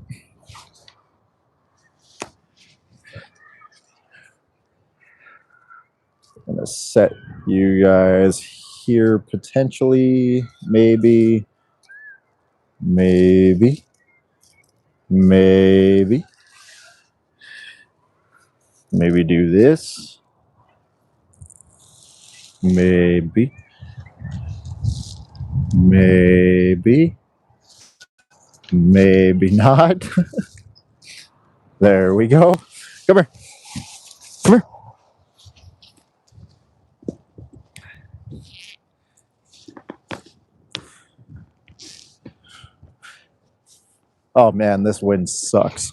I'm gonna set you guys here potentially, maybe, maybe, maybe, maybe do this, maybe, maybe, maybe not. There we go. Come here. Come here. Oh man, this wind sucks.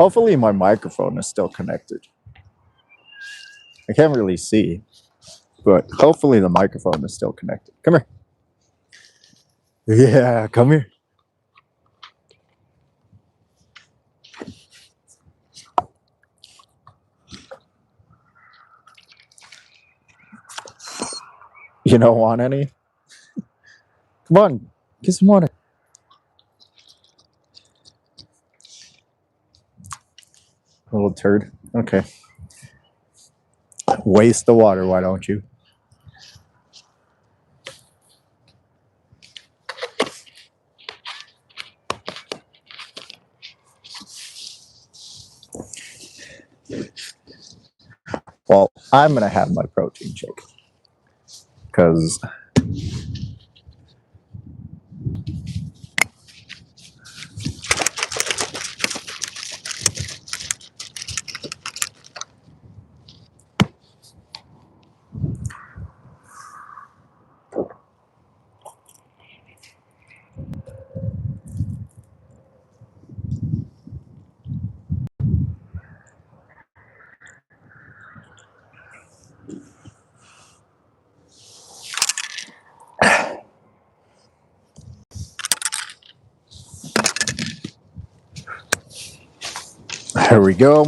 Hopefully my microphone is still connected. I can't really see, but hopefully the microphone is still connected. Come here. Yeah, come here. You don't want any? Come on, get some water. Little turd. Okay. Waste the water, why don't you? Well, I'm gonna have my protein shake because here we go.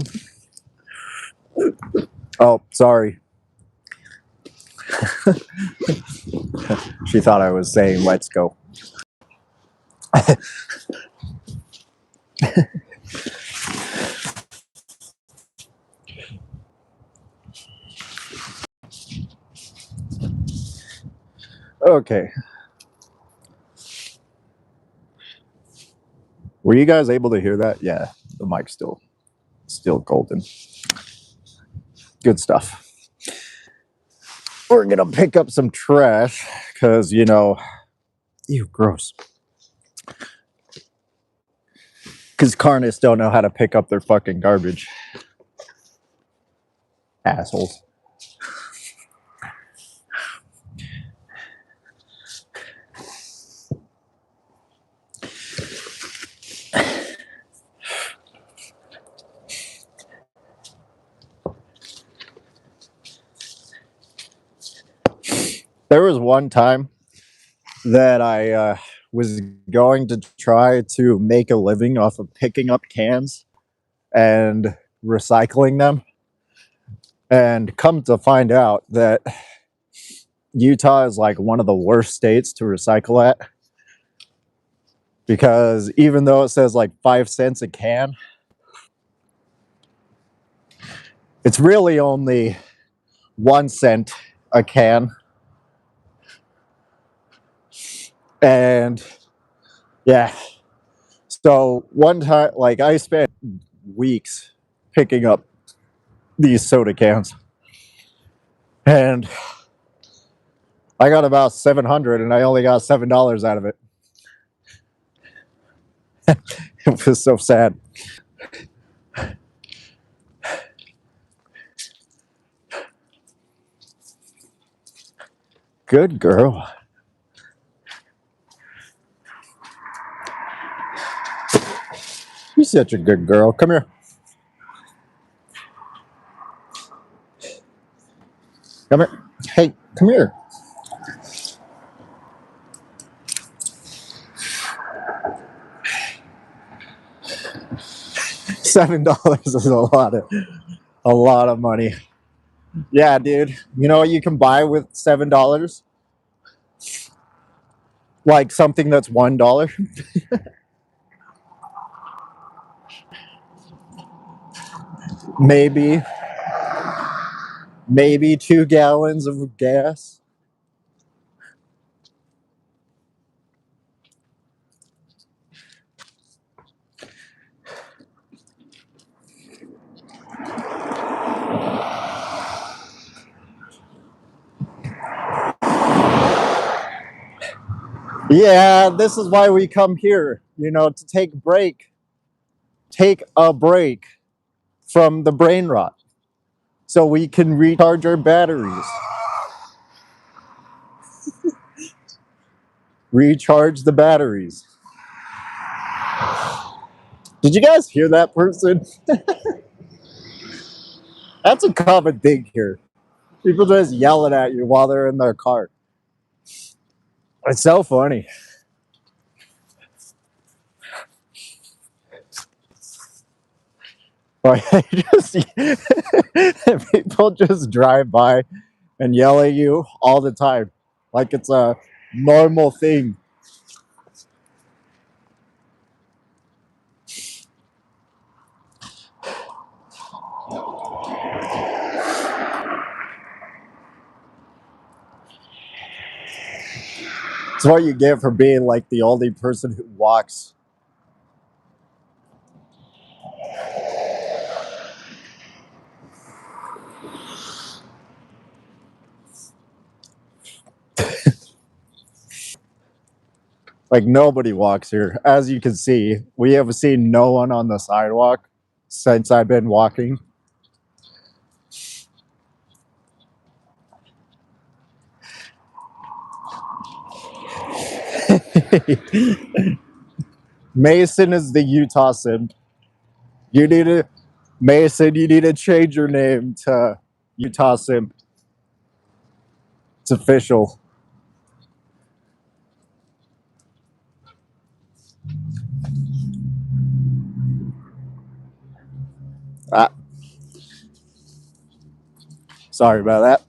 Oh, sorry. She thought I was saying let's go. Okay. Were you guys able to hear that? Yeah, the mic's still golden. Good stuff. We're gonna pick up some trash because ew, gross. Because carnists don't know how to pick up their fucking garbage. Assholes. There was one time that I was going to try to make a living off of picking up cans and recycling them. And come to find out that Utah is like one of the worst states to recycle at. Because even though it says like 5 cents a can, it's really only 1 cent a can. And yeah. So one time, like I spent weeks picking up these soda cans. And I got about 700 and I only got $7 out of it. It was so sad. Good girl. You're such a good girl. Come here. Come here. Hey, come here. $7 is a lot of money. Yeah, dude. You know what you can buy with $7? Like something that's $1. Maybe 2 gallons of gas. Yeah, this is why we come here, to take a break from the brain rot so we can recharge our batteries. Recharge the batteries. Did you guys hear that person? That's a common thing here. People just yelling at you while they're in their car. It's so funny. Like, just people just drive by and yell at you all the time, like it's a normal thing. It's what you get for being like the only person who walks. Like nobody walks here. As you can see, we have seen no one on the sidewalk since I've been walking. Mason is the Utah simp. You need to, Mason, you need to change your name to Utah simp. It's official. Ah, sorry about that.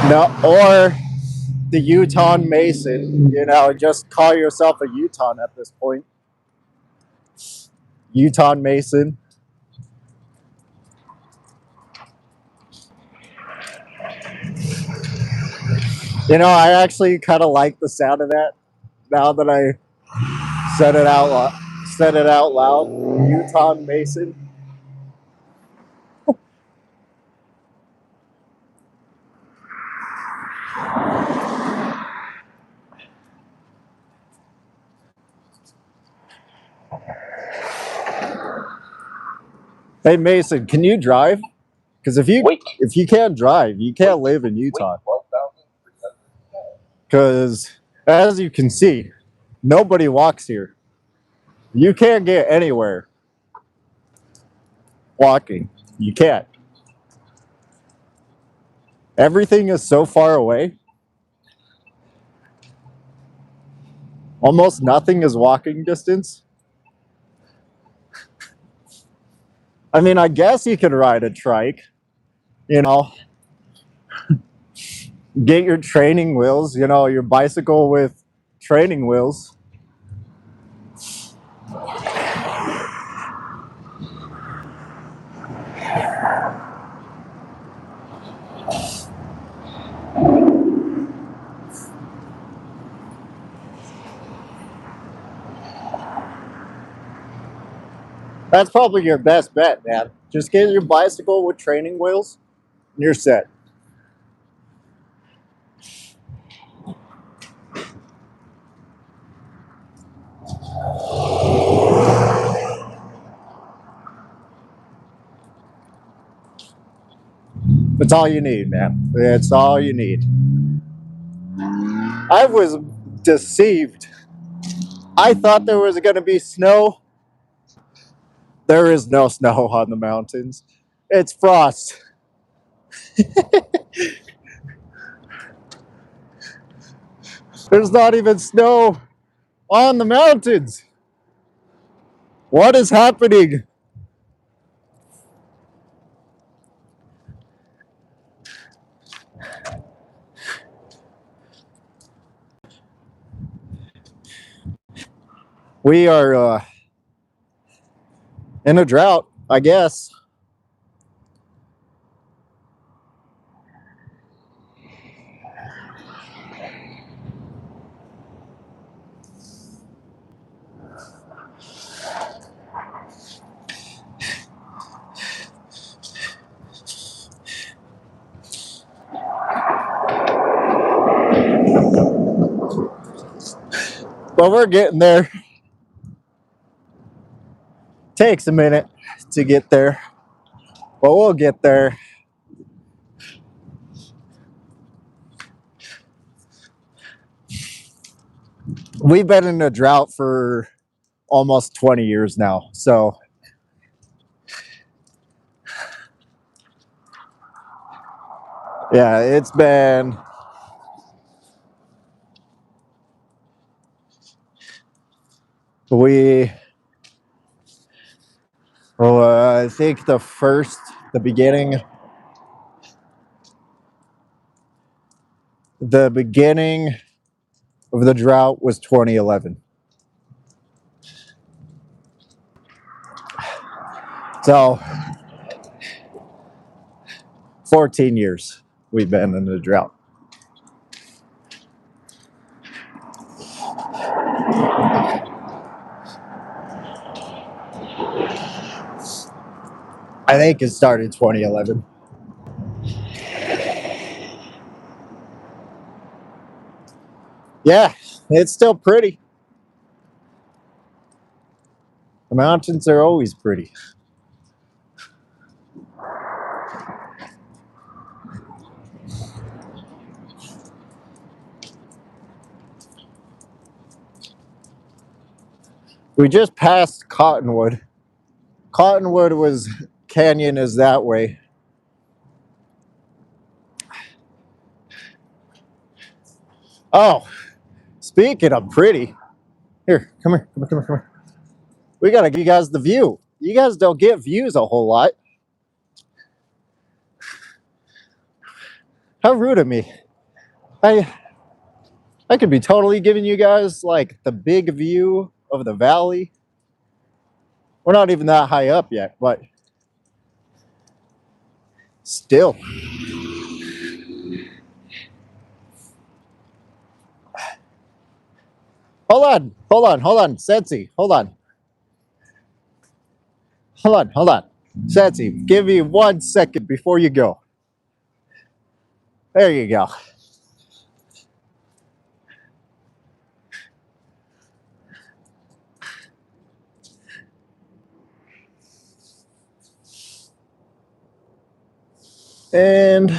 No, or the Utah Mason. You know, just call yourself a Utah at this point. Utah Mason. You know, I actually kind of like the sound of that now that I said it out loud. Said it out loud. Utah Mason. Hey Mason, can you drive? Because if you can't drive, you can't live in Utah. Because as you can see, nobody walks here. You can't get anywhere walking. You can't. Everything is so far away. Almost nothing is walking distance. I mean, I guess you could ride a trike, you know, get your training wheels, you know, your bicycle with training wheels. That's probably your best bet, man. Just get your bicycle with training wheels and you're set. That's all you need, man. It's all you need. I was deceived. I thought there was going to be snow. There is no snow on the mountains. It's frost. There's not even snow on the mountains. What is happening? We are in a drought, I guess. But we're getting there. Takes a minute to get there, but we'll get there. We've been in a drought for almost 20 years now, so yeah, it's been I think the beginning of the drought was 2011. So 14 years we've been in a drought. I think it started 2011. Yeah, it's still pretty. The mountains are always pretty. We just passed Cottonwood. Cottonwood was canyon is that way. Oh, speaking of pretty, here, come here, come here, come here, come here. We gotta give you guys the view. You guys don't get views a whole lot. How rude of me. I could be totally giving you guys like the big view of the valley. We're not even that high up yet, but still. Hold on, Sensi, hold on. Sensi, give me 1 second before you go. There you go. And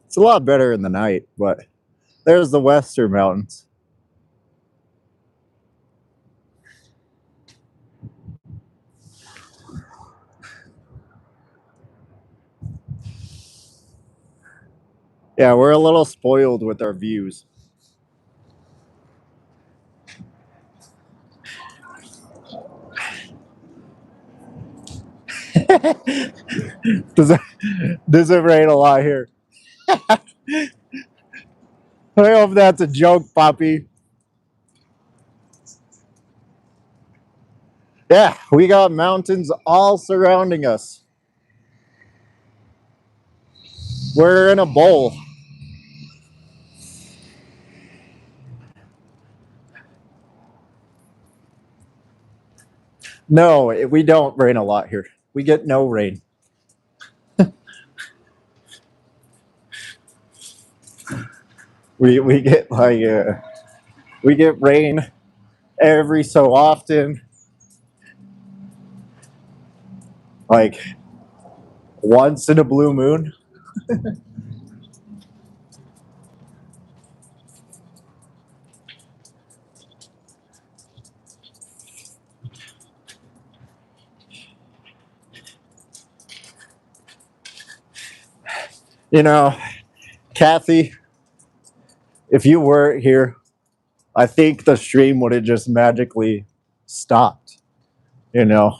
it's a lot better in the night, but there's the Western Mountains. Yeah, we're a little spoiled with our views. Does it rain a lot here? I hope that's a joke, Poppy. Yeah, we got mountains all surrounding us. We're in a bowl. No, we don't rain a lot here. We get no rain. We get we get rain every so often, like once in a blue moon. You know, Kathy, if you weren't here, I think the stream would have just magically stopped. You know,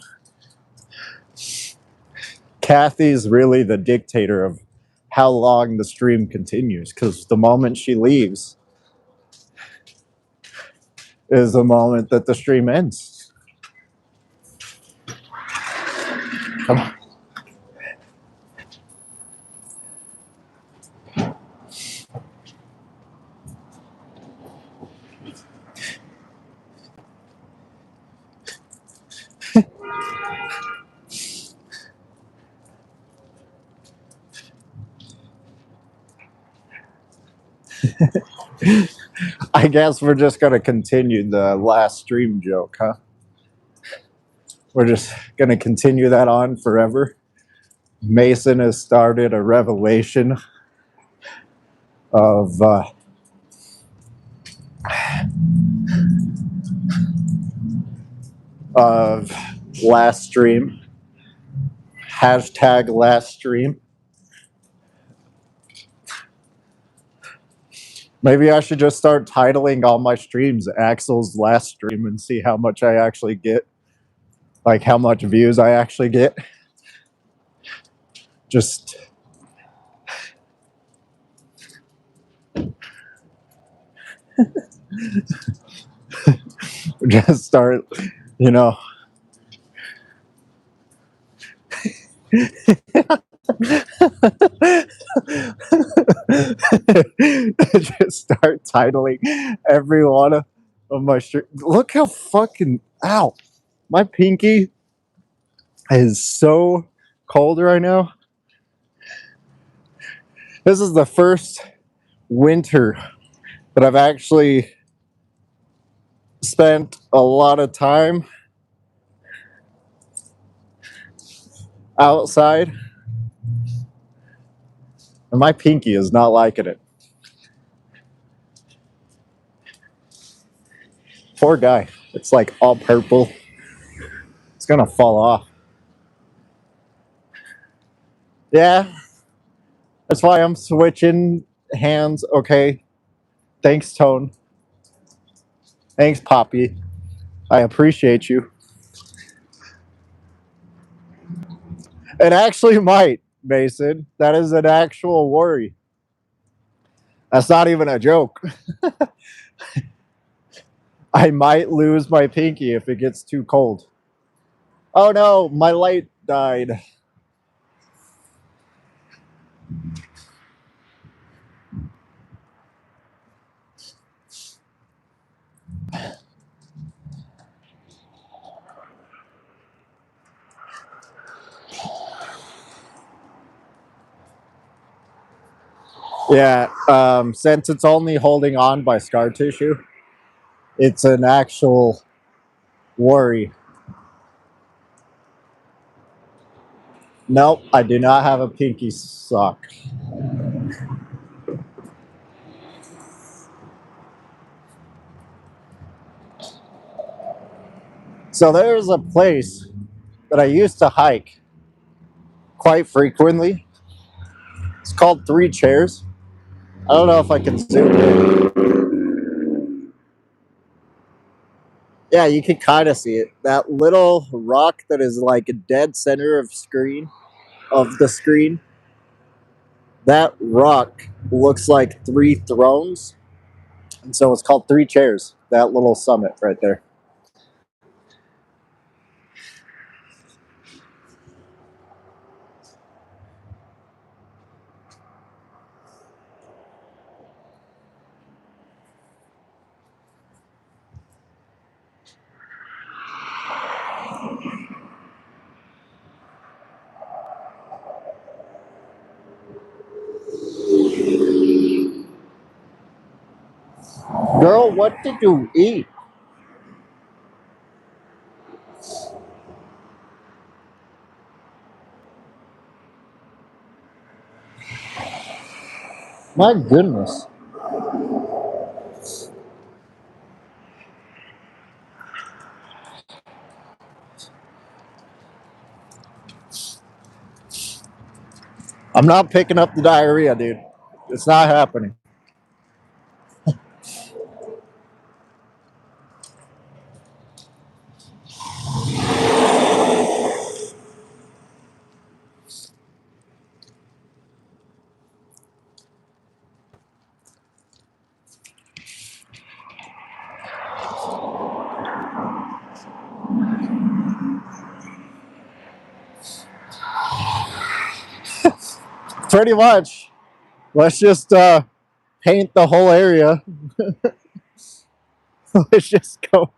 Kathy's really the dictator of how long the stream continues because the moment she leaves is the moment that the stream ends. Come on. I guess we're just gonna continue the last stream joke, huh? We're just gonna continue that on forever. Mason has started a revelation of of last stream. Hashtag last stream. Maybe I should just start titling all my streams Axel's last stream and see how much I actually get. Like how much views I actually get. Just just start, you know. Just start titling every one of my streams. Look how fucking ow. My pinky is so cold right now. This is the first winter that I've actually spent a lot of time outside. And my pinky is not liking it. Poor guy. It's like all purple. It's gonna fall off. Yeah. That's why I'm switching hands. Okay. Thanks, Tone. Thanks, Poppy. I appreciate you. It actually might, Mason. That is an actual worry. That's not even a joke. I might lose my pinky if it gets too cold. Oh no, my light died. Yeah, since it's only holding on by scar tissue, it's an actual worry. Nope, I do not have a pinky sock. So there's a place that I used to hike quite frequently. It's called Three Chairs. I don't know if I can zoom in. Yeah, you can kind of see it. That little rock that is like a dead center of the screen. That rock looks like three thrones, and so it's called Three Chairs. That little summit right there. Girl, what did you eat? My goodness. I'm not picking up the diarrhea, dude. It's not happening. Pretty much. Let's just paint the whole area. Let's just go.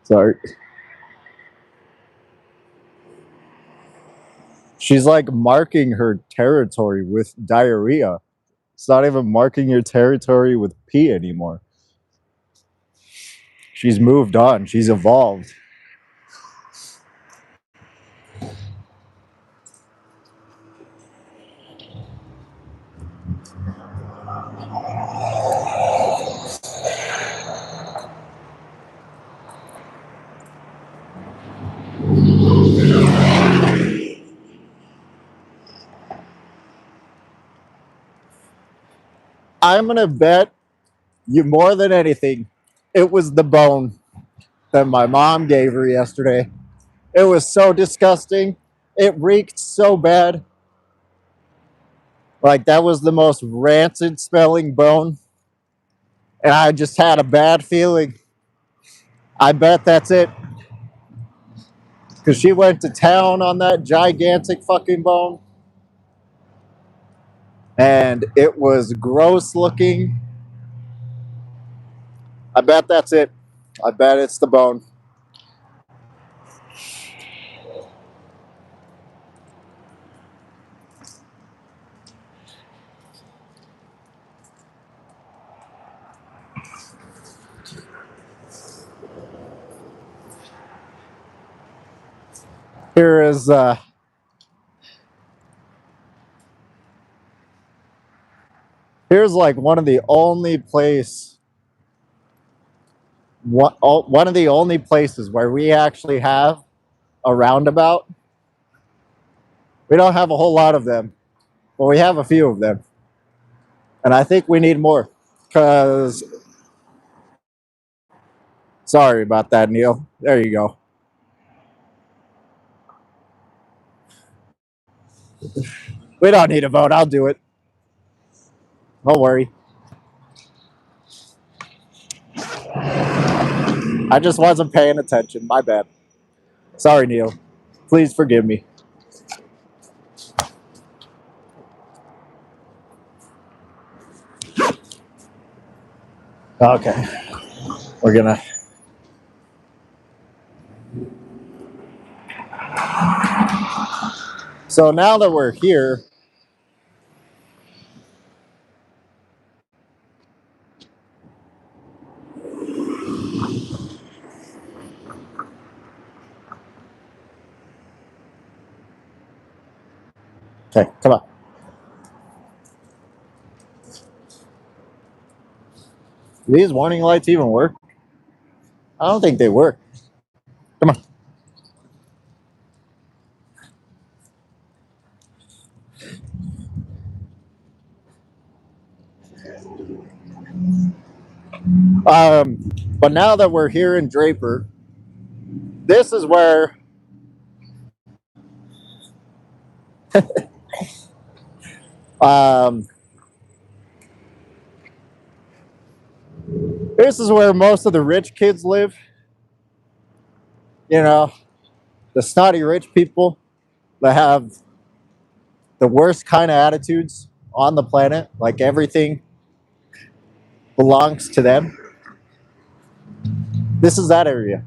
Sorry. She's like marking her territory with diarrhea. It's not even marking your territory with pee anymore. She's moved on. She's evolved. I'm going to bet you more than anything, it was the bone that my mom gave her yesterday. It was so disgusting. It reeked so bad. Like, that was the most rancid smelling bone. And I just had a bad feeling. I bet that's it. Because she went to town on that gigantic fucking bone. And it was gross looking. I bet that's it. I bet it's the bone. Here is here's like one of the only places where we actually have a roundabout. We don't have a whole lot of them, but we have a few of them. And I think we need more. Because, sorry about that, Neil. There you go. We don't need a vote. I'll do it. Don't worry. I just wasn't paying attention. My bad. Sorry, Neil. Please forgive me. Okay. We're gonna. So now that we're here, okay, come on. Do these warning lights even work? I don't think they work. Come on. But now that we're here in Draper, this is where um, this is where most of the rich kids live. You know, the snotty rich people that have the worst kind of attitudes on the planet. Like everything belongs to them. This is that area.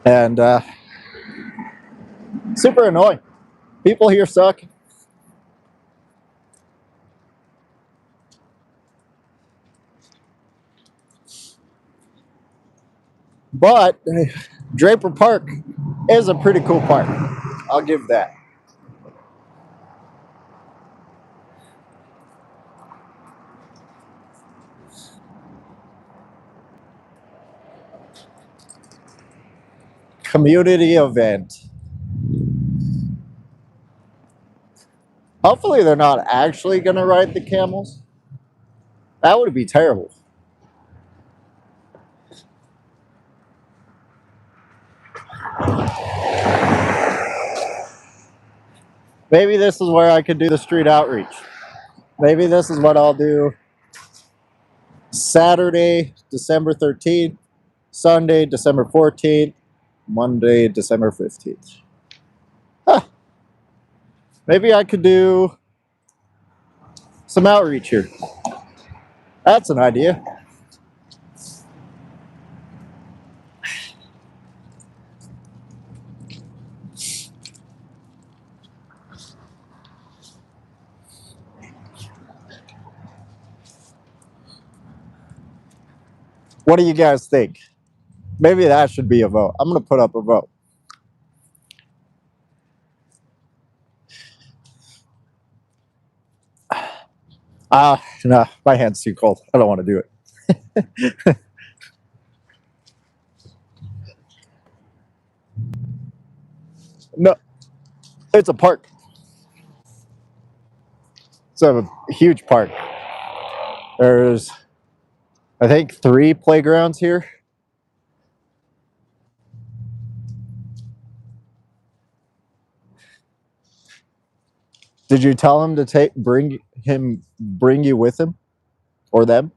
And super annoying. People here suck. But Draper Park is a pretty cool park. I'll give that. Community event. Hopefully they're not actually going to ride the camels. That would be terrible. Maybe this is where I could do the street outreach. Maybe this is what I'll do Saturday, December 13th, Sunday, December 14th, Monday, December 15th. Huh. Maybe I could do some outreach here. That's an idea. What do you guys think? Maybe that should be a vote. I'm going to put up a vote. No, my hand's too cold. I don't want to do it. No, it's a park. It's a huge park. There's, I think, 3 playgrounds here. Did you tell him to bring you with him or them?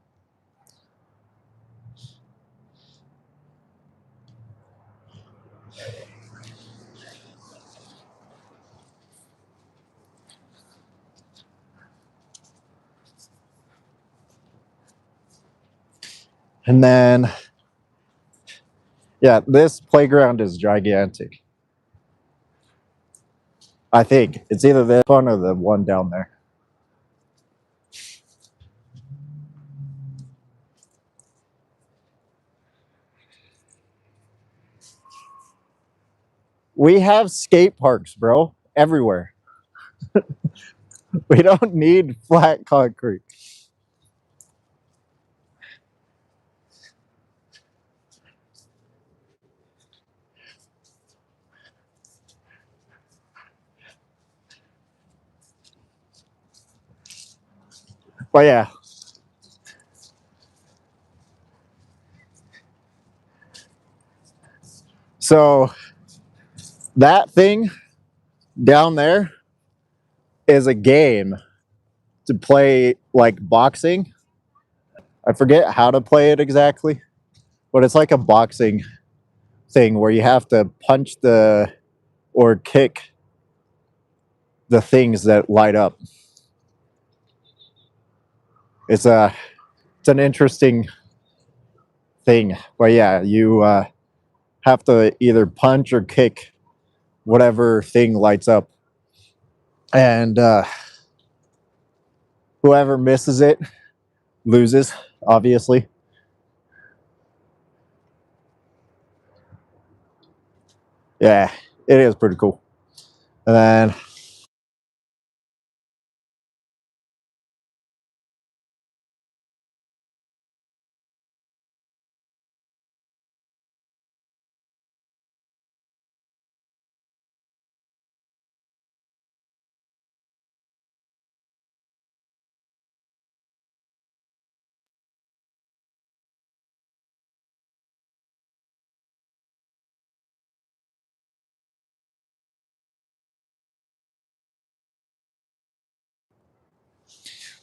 And then, yeah, this playground is gigantic. I think it's either this one or the one down there. We have skate parks, bro, everywhere. We don't need flat concrete. But yeah. So that thing down there is a game to play like boxing. I forget how to play it exactly, but it's like a boxing thing where you have to punch the or kick the things that light up. It's an interesting thing, but yeah, you have to either punch or kick whatever thing lights up, and whoever misses it loses, obviously. Yeah, it is pretty cool. And then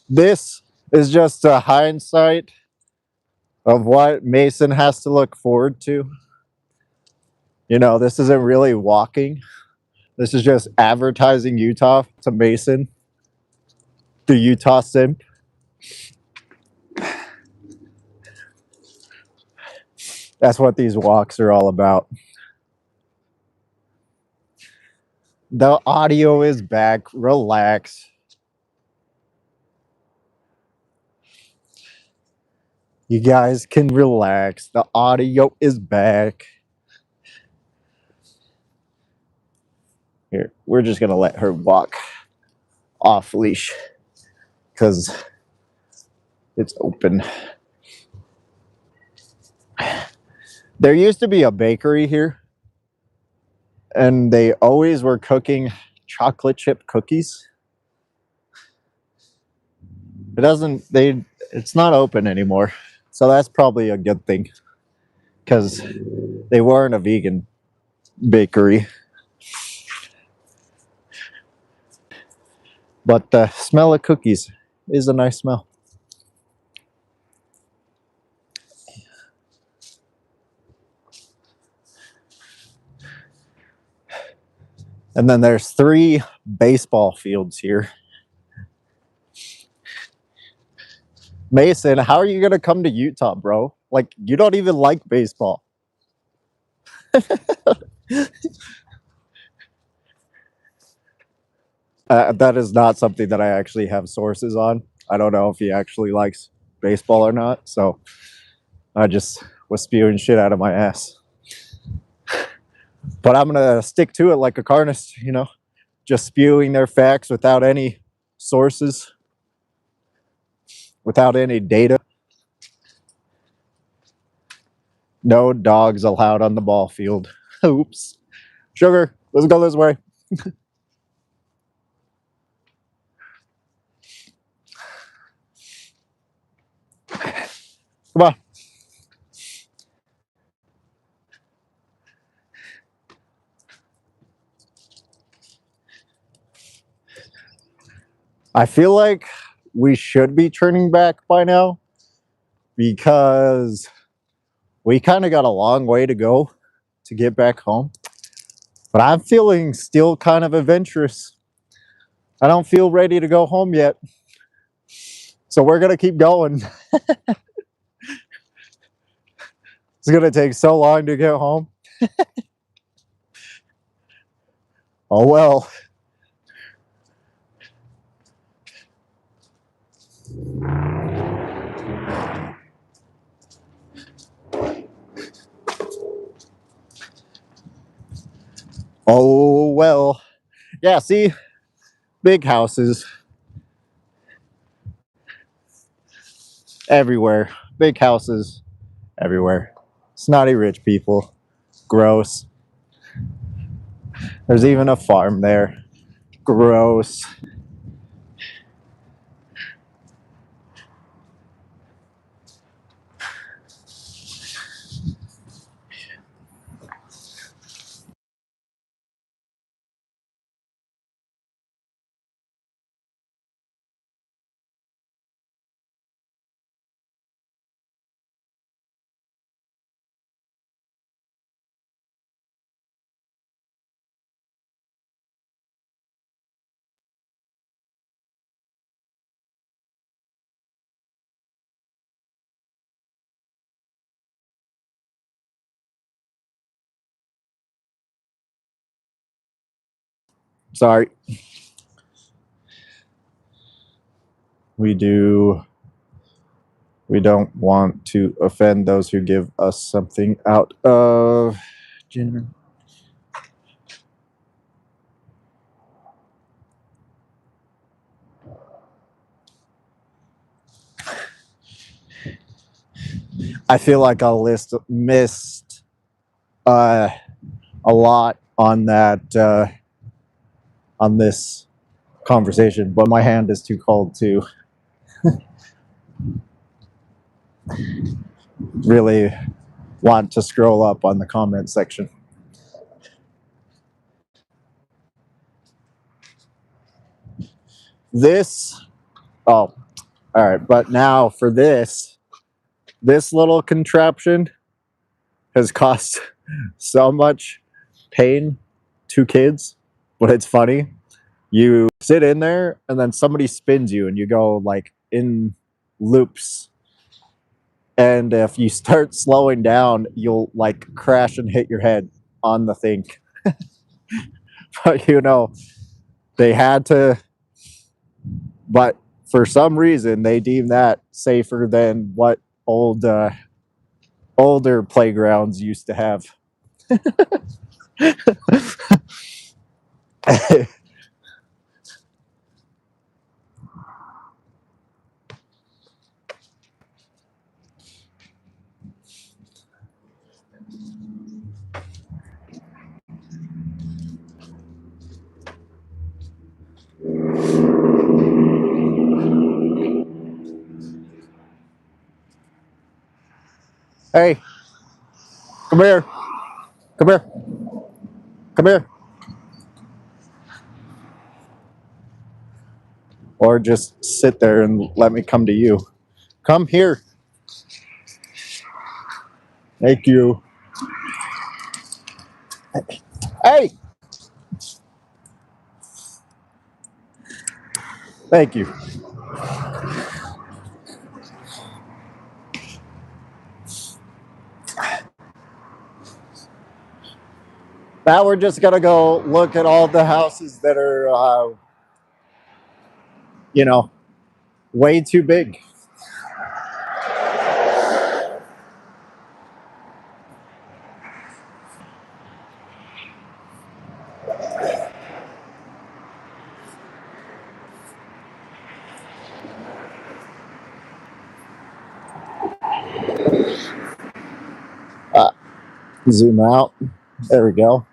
this is just a hindsight of what Mason has to look forward to. You know, this isn't really walking. This is just advertising Utah to Mason, the Utah simp. That's what these walks are all about. The audio is back. Relax. You guys can relax. The audio is back. Here, we're just going to let her walk off leash because it's open. There used to be a bakery here, and they always were cooking chocolate chip cookies. It's not open anymore. So that's probably a good thing because they weren't a vegan bakery. But the smell of cookies is a nice smell. And then there's 3 baseball fields here. Mason, how are you going to come to Utah, bro? Like, you don't even like baseball. That is not something that I actually have sources on. I don't know if he actually likes baseball or not. So I just was spewing shit out of my ass. But I'm going to stick to it like a carnist, you know, just spewing their facts without any sources, without any data. No dogs allowed on the ball field. Oops. Sugar, let's go this way. Come on. I feel like we should be turning back by now because we kind of got a long way to go to get back home. But I'm feeling still kind of adventurous. I don't feel ready to go home yet. So we're going to keep going. It's going to take so long to get home. Oh, well. Oh, well. Yeah, see? Big houses. Everywhere. Big houses. Everywhere. Snotty rich people. Gross. There's even a farm there. Gross. Sorry. We don't want to offend those who give us something out of gender. I feel like I missed a lot on that on this conversation, but my hand is too cold to really want to scroll up on the comment section. This, oh, all right, but now for this little contraption has cost so much pain to kids, but it's funny. You sit in there and then somebody spins you and you go like in loops. And if you start slowing down, you'll like crash and hit your head on the thing. But you know, they had to, but for some reason they deem that safer than what older playgrounds used to have. Hey, come here. Come here. Come here. Or just sit there and let me come to you. Come here. Thank you. Hey! Thank you. Now we're just gonna go look at all the houses that are, you know, way too big. Uh, Zoom out. There we go.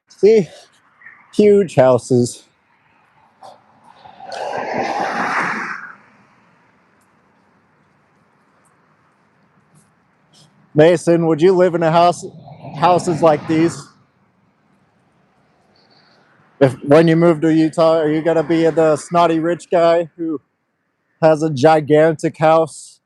See, huge houses. Mason, would you live in a houses like these? If when you move to Utah, are you gonna be the snotty rich guy who has a gigantic house?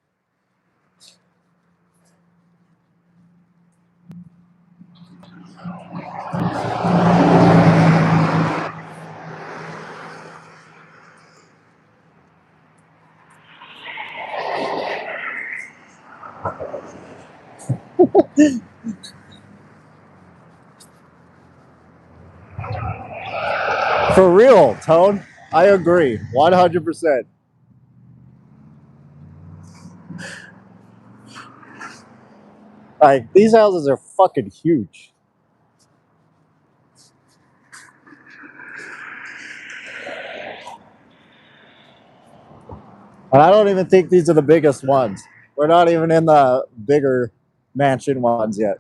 For real, Tone. I agree, 100%. Like these houses are fucking huge. And I don't even think these are the biggest ones. We're not even in the bigger mansion ones yet.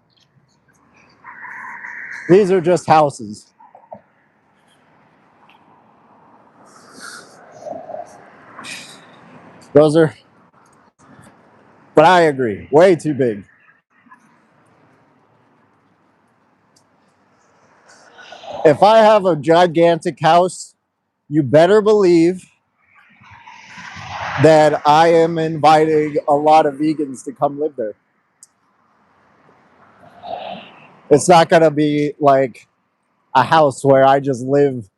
These are just houses. Those are, but I agree, way too big. If I have a gigantic house, you better believe that I am inviting a lot of vegans to come live there. It's not going to be like a house where I just live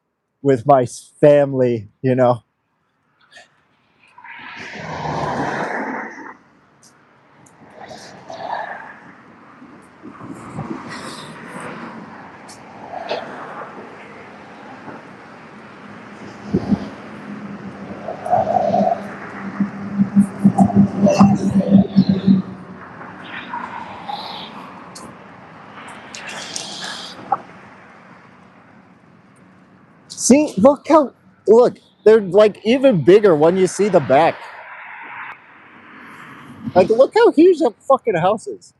with my family, you know. See, look, they're like even bigger when you see the back. Like, look how huge that fucking house is.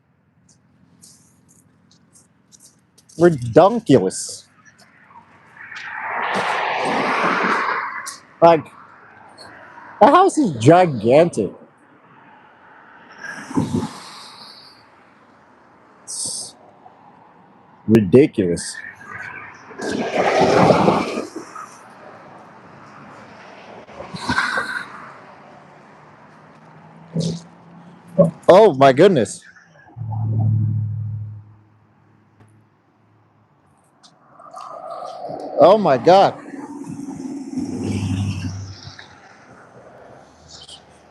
Redunculous. Like, the house is gigantic. It's ridiculous. Oh my goodness. Oh my god.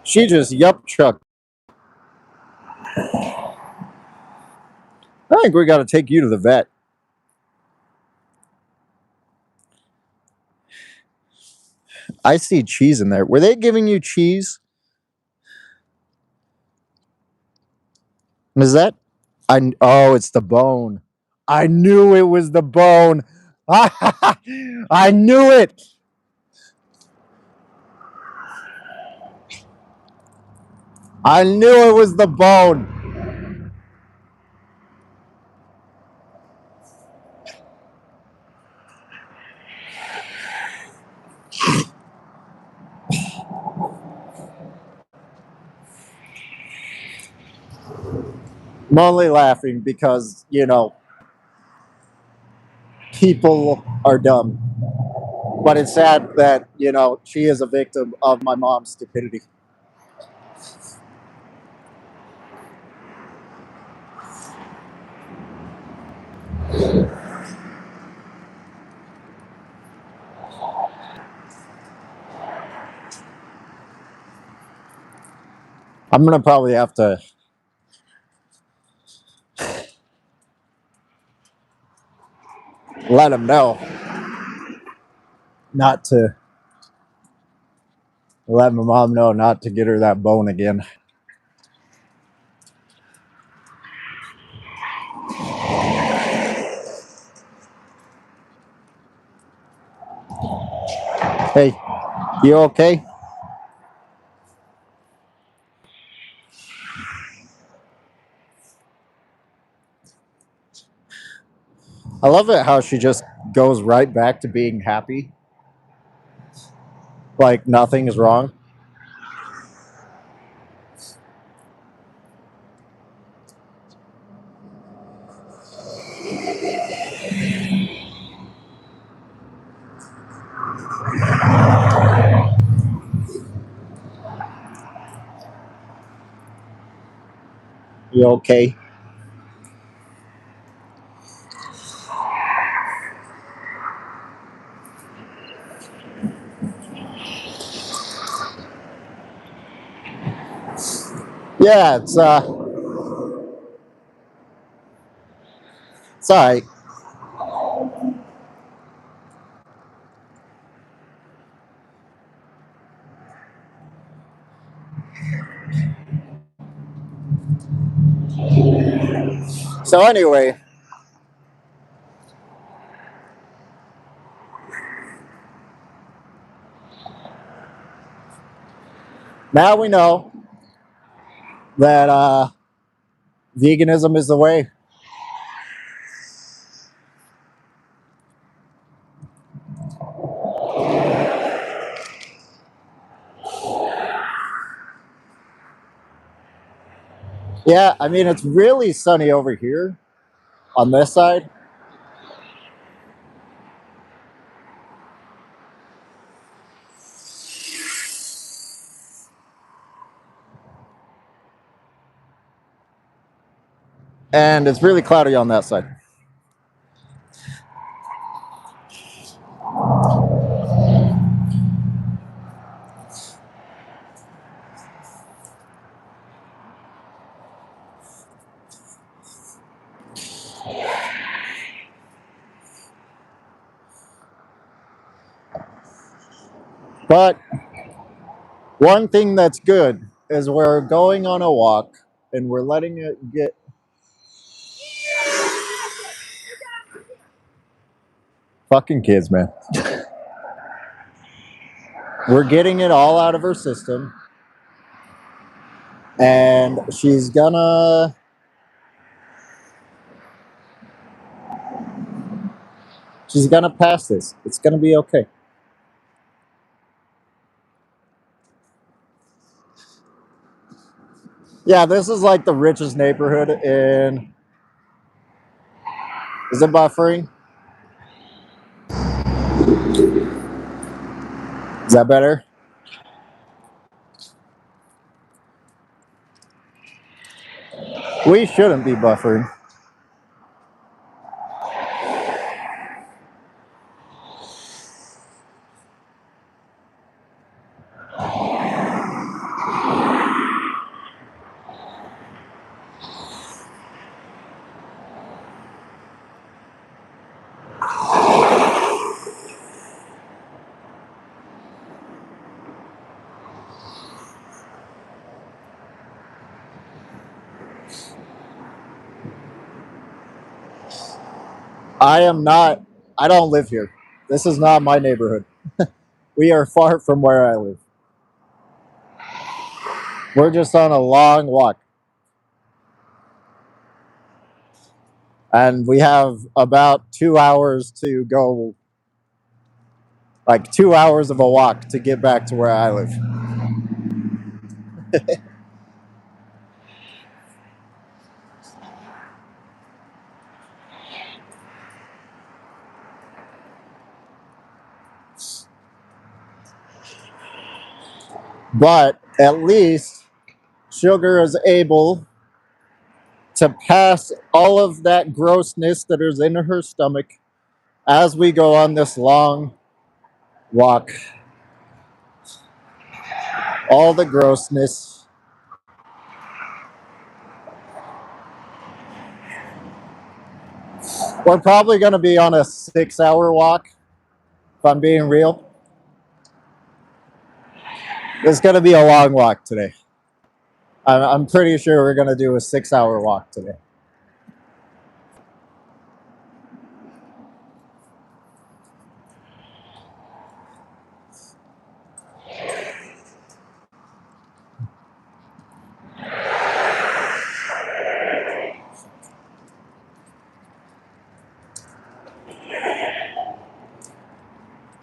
She just yup trucked. I think we got to take you to the vet. I see cheese in there. Were they giving you cheese? Is that? Oh, it's the bone. I knew it was the bone. I knew it. I knew it was the bone. I'm only laughing because, you know, people are dumb. But it's sad that, you know, she is a victim of my mom's stupidity. I'm gonna probably have to let him know not to let my mom know not to get her that bone again. Hey, you okay? I love it how she just goes right back to being happy, like nothing is wrong. You okay? Yeah, it's all right. So anyway, now we know that veganism is the way. Yeah, I mean it's really sunny over here on this side. And it's really cloudy on that side. But one thing that's good is we're going on a walk and we're letting it get fucking kids, man. We're getting it all out of her system and she's gonna pass this. It's gonna be okay. Yeah, this is like the richest neighborhood in. Is it buffering? Is that better? We shouldn't be buffering. I am not. I don't live here. This is not my neighborhood. We are far from where I live. We're just on a long walk. And we have about 2 hours to go, like 2 hours of a walk to get back to where I live. But at least Sugar is able to pass all of that grossness that is in her stomach as we go on this long walk. All the grossness. We're probably going to be on a 6-hour walk, if I'm being real. It's going to be a long walk today. I'm pretty sure we're going to do a 6-hour walk today.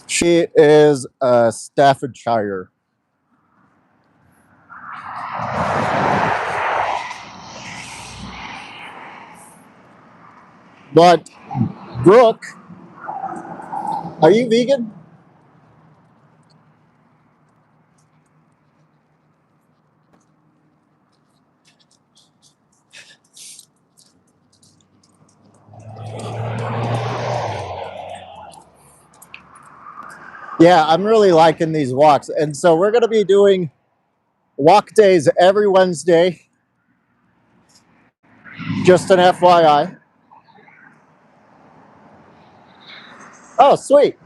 She is a Staffordshire. But, Brooke, are you vegan? Yeah, I'm really liking these walks. And so we're going to be doing walk days every Wednesday. Just an FYI. Oh, sweet.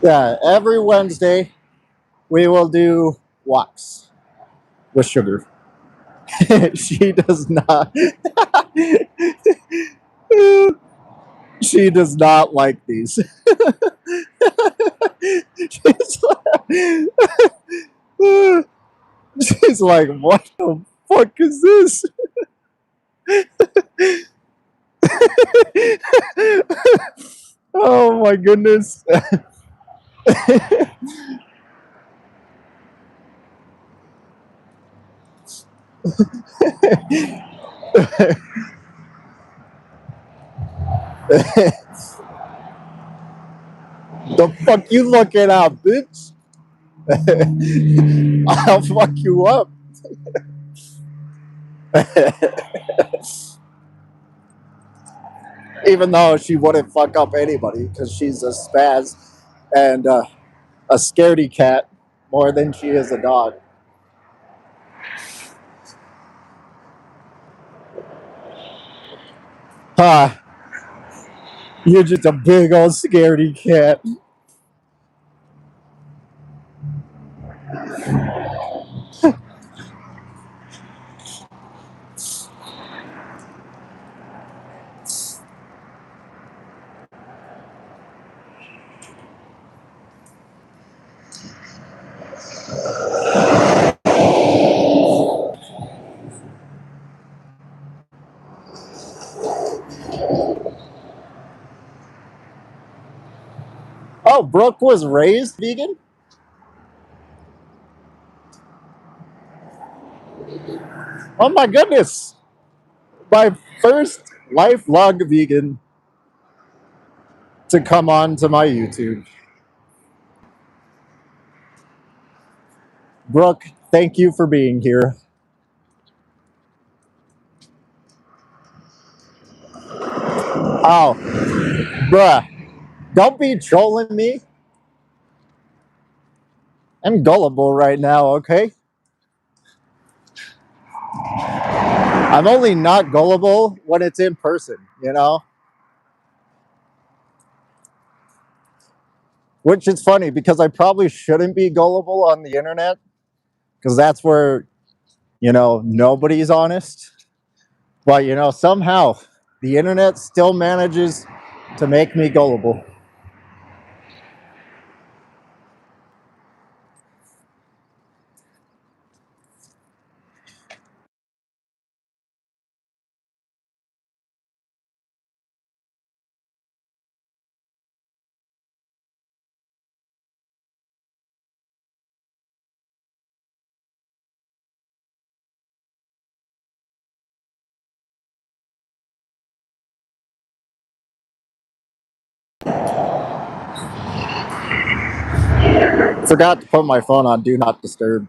Yeah, every Wednesday we will do walks with sugar. She does not. She does not like these. She's like, she's like, what the fuck is this? Oh my goodness. The fuck you looking at, bitch? I'll fuck you up. Even though she wouldn't fuck up anybody because she's a spaz and a scaredy cat more than she is a dog. Ah, you're just a big old scaredy cat. Oh, Brooke was raised vegan? Oh my goodness. My first lifelong vegan to come on to my YouTube. Brooke, thank you for being here. Oh, bruh, don't be trolling me. I'm gullible right now, okay? I'm only not gullible when it's in person, you know? Which is funny because I probably shouldn't be gullible on the internet because that's where, nobody's honest. But, somehow the internet still manages to make me gullible. Forgot to put my phone on Do Not Disturb.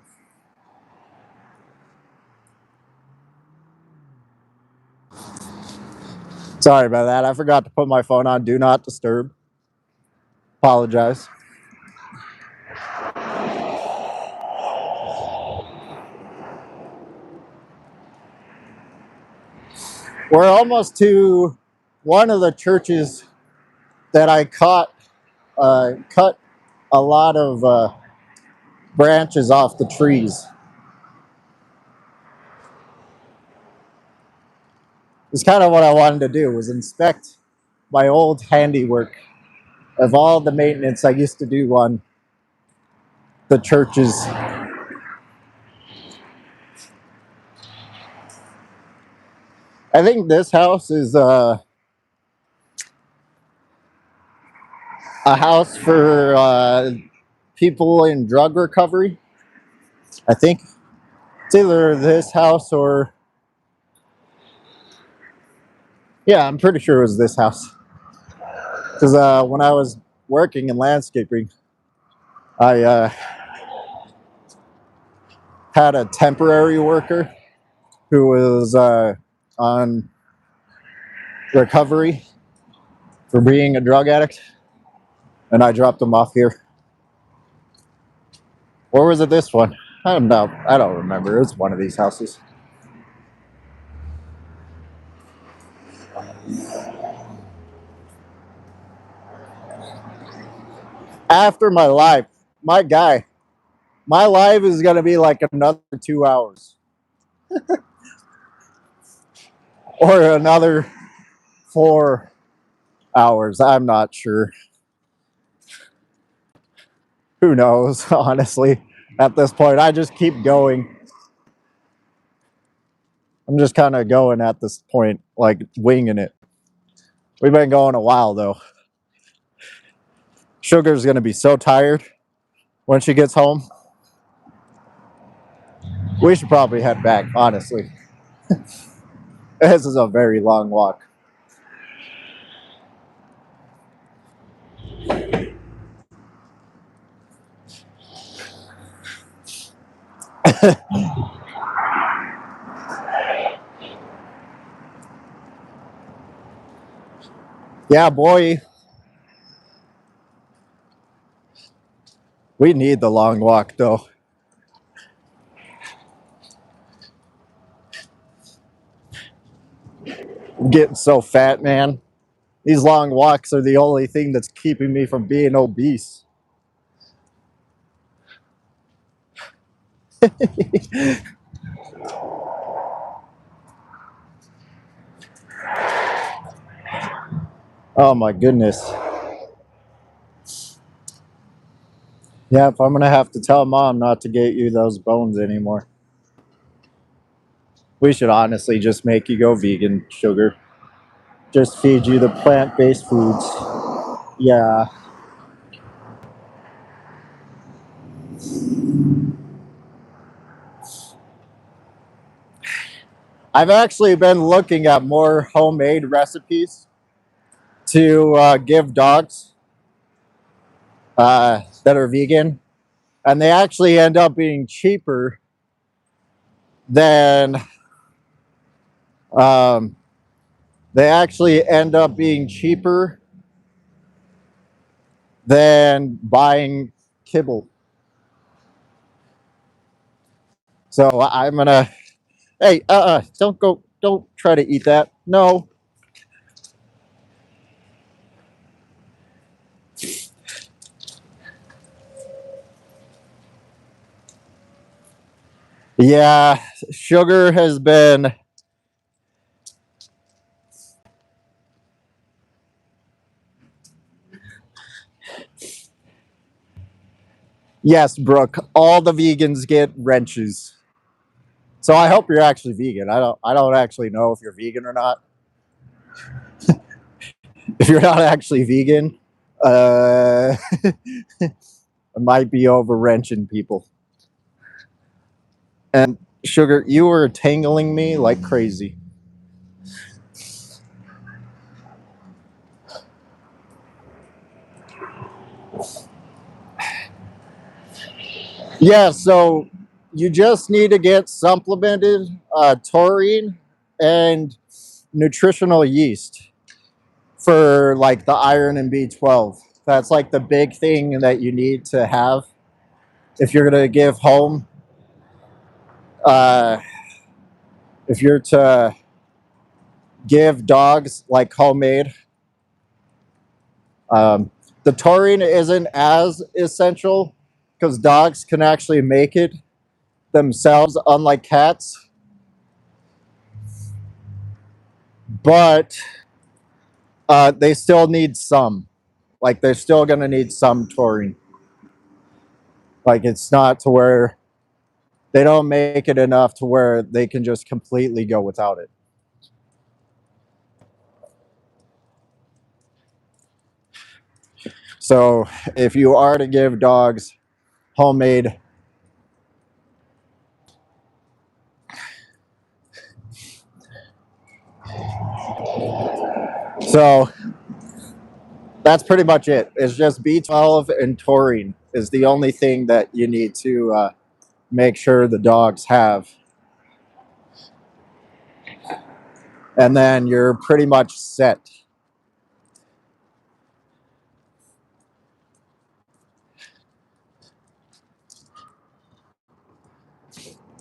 Sorry about that. I forgot to put my phone on Do Not Disturb. Apologize. We're almost to one of the churches that I cut a lot of branches off the trees. It's kind of what I wanted to do, was inspect my old handiwork of all the maintenance I used to do on the churches. I think this house is a house for people in drug recovery. I think it's either this house or, yeah, I'm pretty sure it was this house. Because when I was working in landscaping, I had a temporary worker who was on recovery for being a drug addict, and I dropped him off here. Or was it this one? I don't know. I don't remember. It was one of these houses. After my life, my guy, my life is going to be like another 2 hours or another 4 hours. I'm not sure. Who knows, honestly, at this point. I just keep going. I'm just kind of going at this point, like winging it. We've been going a while, though. Sugar's going to be so tired when she gets home. We should probably head back, honestly. This is a very long walk. Yeah, boy. We need the long walk, though. I'm getting so fat, man. These long walks are the only thing that's keeping me from being obese. Oh my goodness. Yep, I'm gonna have to tell mom not to get you those bones anymore. We should honestly just make you go vegan, Sugar. Just feed you the plant-based foods. Yeah. I've actually been looking at more homemade recipes to give dogs that are vegan, and they actually end up being cheaper than um, they actually end up being cheaper than buying kibble. So I'm gonna, hey, don't try to eat that. No. Yeah, Sugar has been. Yes, Brooke. All the vegans get wrenches. So I hope you're actually vegan. I don't actually know if you're vegan or not. If you're not actually vegan, I might be over wrenching people. And Sugar, you were tangling me like crazy. Yeah, so you just need to get supplemented taurine and nutritional yeast for like the iron and B12. That's like the big thing that you need to have if you're going to give home. Uh, if you're to give dogs like homemade. The taurine isn't as essential because dogs can actually make it themselves, unlike cats. But they still need some. Like they're still gonna need some taurine. Like it's not to where they don't make it enough to where they can just completely go without it. So if you are to give dogs homemade, so that's pretty much it. It's just B12 and taurine is the only thing that you need to make sure the dogs have. And then you're pretty much set.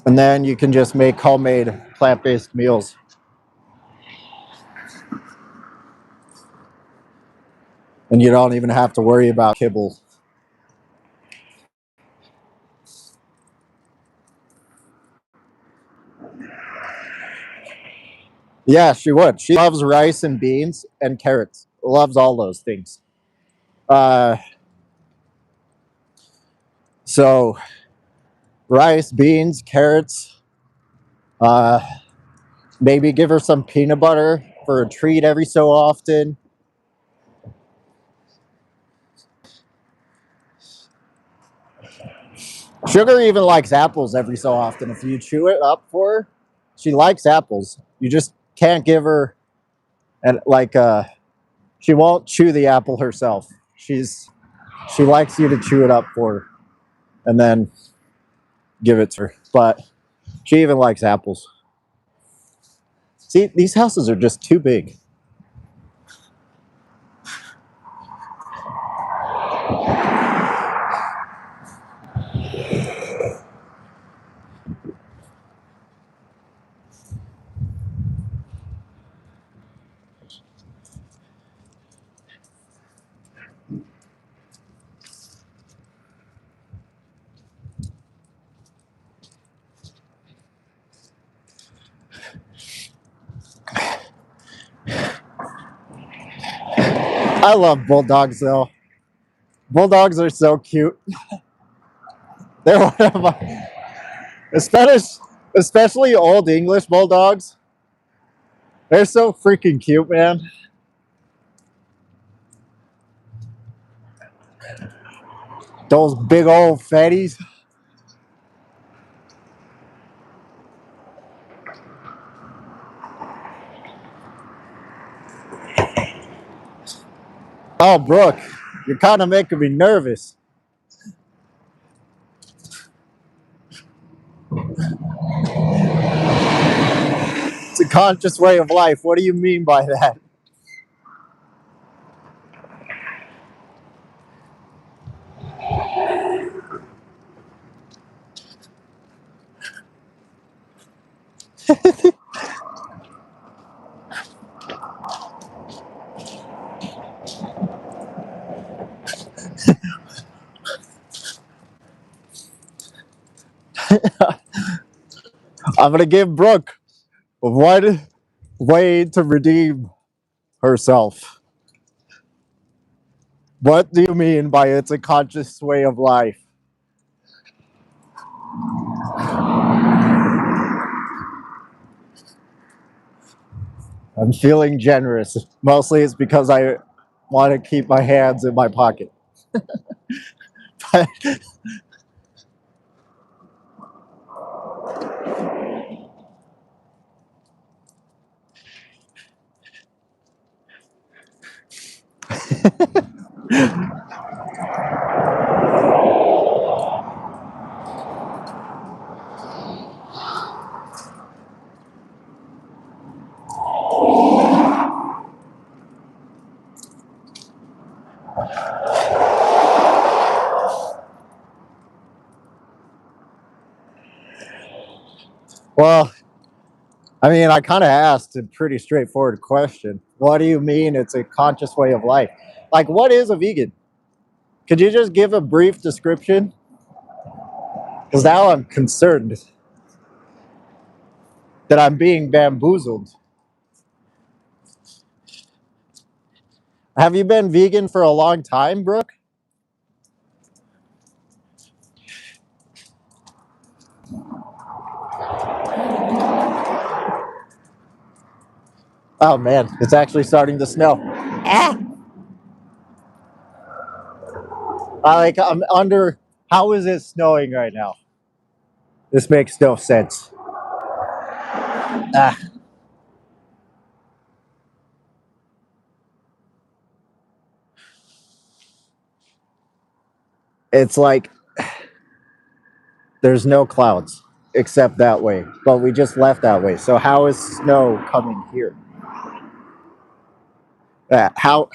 And then you can just make homemade plant-based meals. And you don't even have to worry about kibble. Yeah, she would. She loves rice and beans and carrots. Loves all those things. Uh, so rice, beans, carrots. Uh, maybe give her some peanut butter for a treat every so often. Sugar even likes apples every so often. If you chew it up for her, she likes apples. You just can't give her and she won't chew the apple herself. She likes you to chew it up for her and then give it to her. But she even likes apples. See, these houses are just too big. I love bulldogs though. Bulldogs are so cute. They're one of my, especially old English bulldogs. They're so freaking cute, man. Those big old fatties. Oh, Brooke, you're kind of making me nervous. It's a conscious way of life. What do you mean by that? I'm gonna give Brooke one way to redeem herself. What do you mean by it's a conscious way of life? I'm feeling generous. Mostly it's because I want to keep my hands in my pocket. But well, I mean, I kind of asked a pretty straightforward question. What do you mean it's a conscious way of life? Like, what is a vegan? Could you just give a brief description? Because now I'm concerned that I'm being bamboozled. Have you been vegan for a long time, Brooke? Oh man, it's actually starting to snow. Ah! I'm under. How is it snowing right now? This makes no sense. Ah, it's like there's no clouds except that way, but we just left that way. So how is snow coming here? How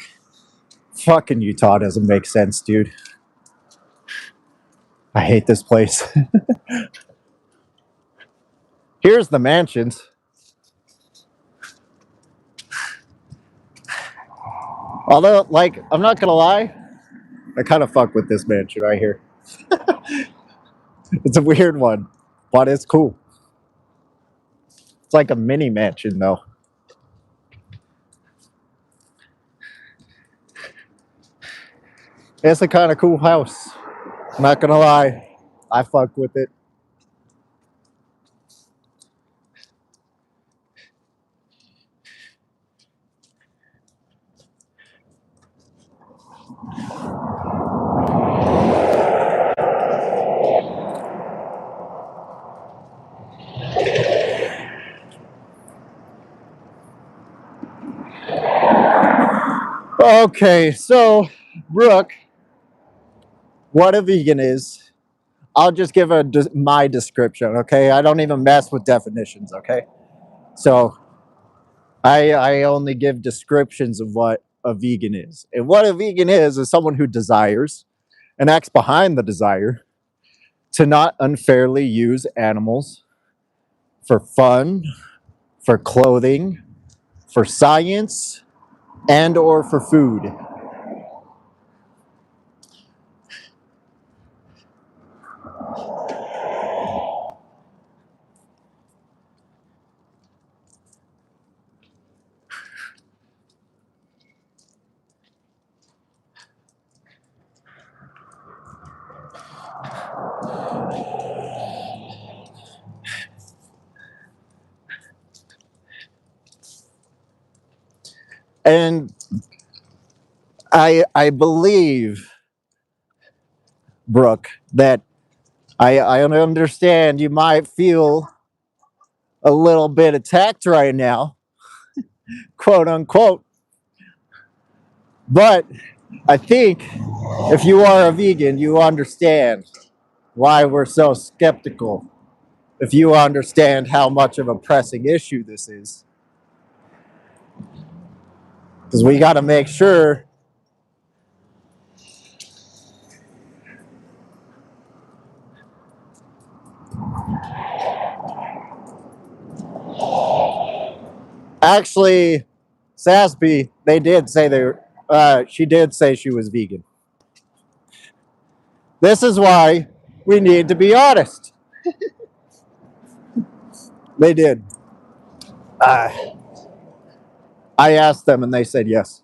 fucking Utah doesn't make sense, dude. I hate this place. Here's the mansions. Although, like, I'm not gonna lie, I kind of fuck with this mansion right here. It's a weird one, but it's cool. It's like a mini mansion, though. It's a kind of cool house. I'm not gonna lie, I fuck with it. Okay, so Brooke, what a vegan is. I'll just give my description, okay? I don't even mess with definitions, okay? So I only give descriptions of what a vegan is. And what a vegan is someone who desires and acts behind the desire to not unfairly use animals for fun, for clothing, for science, and or for food. And I believe, Brooke, that I understand you might feel a little bit attacked right now, quote unquote. But I think if you are a vegan, you understand why we're so skeptical. If you understand how much of a pressing issue this is, because we got to make sure. Actually, Sassby, they did say they were, she did say she was vegan. This is why we need to be honest. They did. Uh, I asked them and they said yes.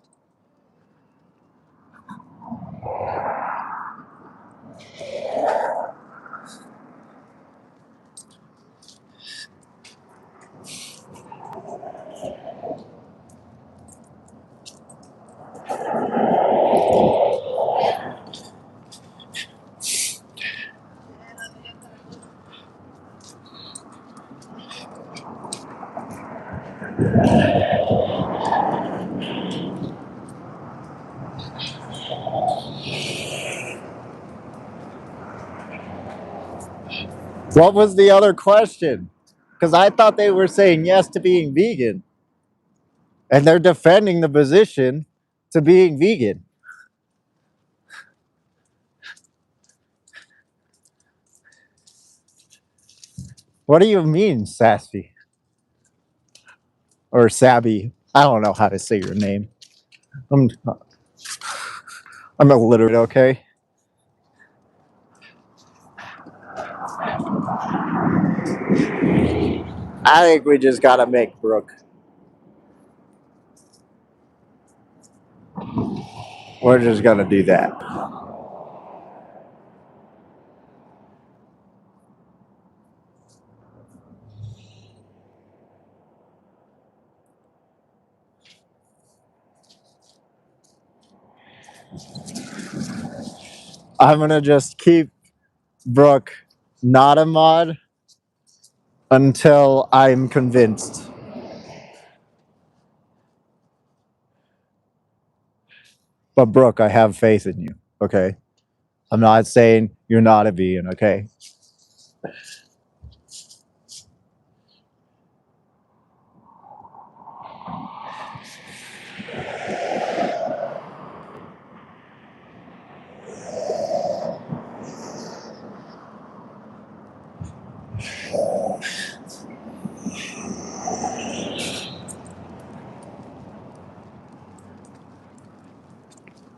What was the other question? Because I thought they were saying yes to being vegan and they're defending the position to being vegan. What do you mean, Sassy? or Sabby. I don't know how to say your name. I'm I'm illiterate, okay? I think we just gotta make Brooke. We're just gonna do that. I'm gonna just keep Brooke not a mod until I'm convinced. But Brooke, I have faith in you, okay? I'm not saying you're not a vegan, okay?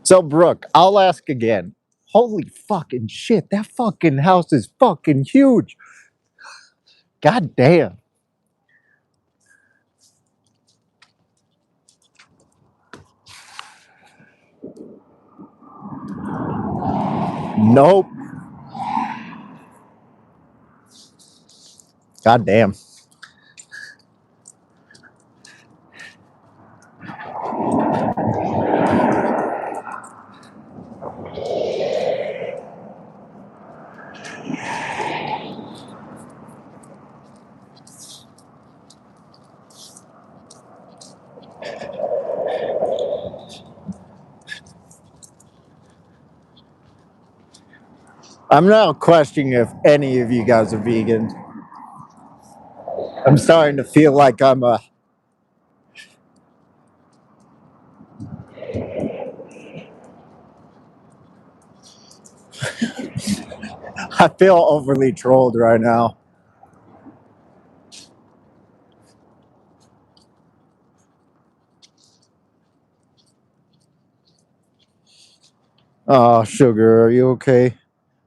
So, Brooke, I'll ask again. Holy fucking shit, that fucking house is fucking huge. God damn. Nope. God damn. I'm now questioning if any of you guys are vegan. I'm starting to feel like I'm a. I feel overly trolled right now. Oh, sugar, are you okay?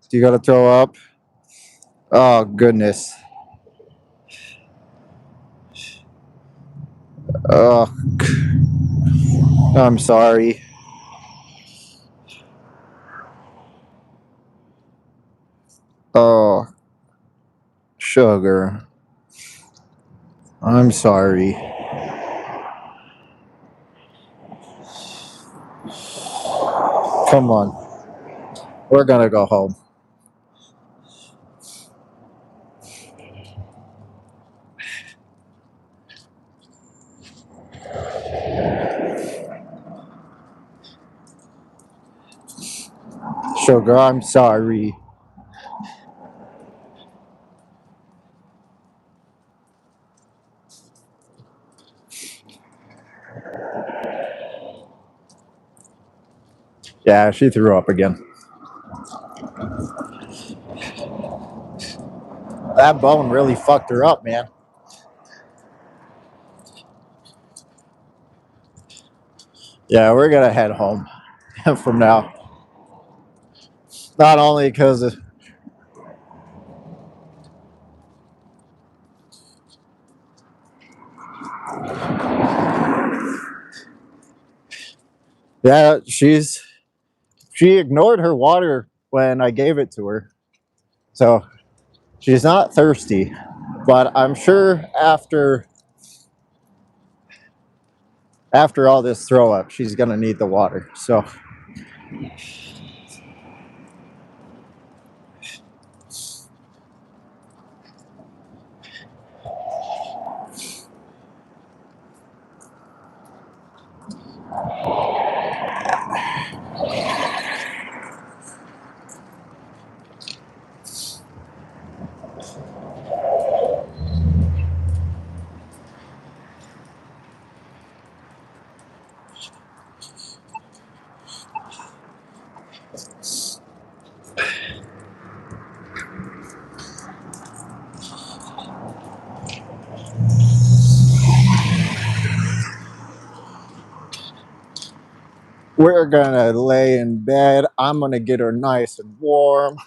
Do you gotta throw up? Oh, goodness. Oh, I'm sorry. Oh, sugar. I'm sorry. Come on. We're gonna go home. Sugar, I'm sorry. Yeah, she threw up again. That bone really fucked her up, man. Yeah, we're gonna head home from now. Not only because yeah, she ignored her water when I gave it to her, so she's not thirsty. But I'm sure after all this throw up, she's gonna need the water. So We're gonna lay in bed. I'm gonna get her nice and warm.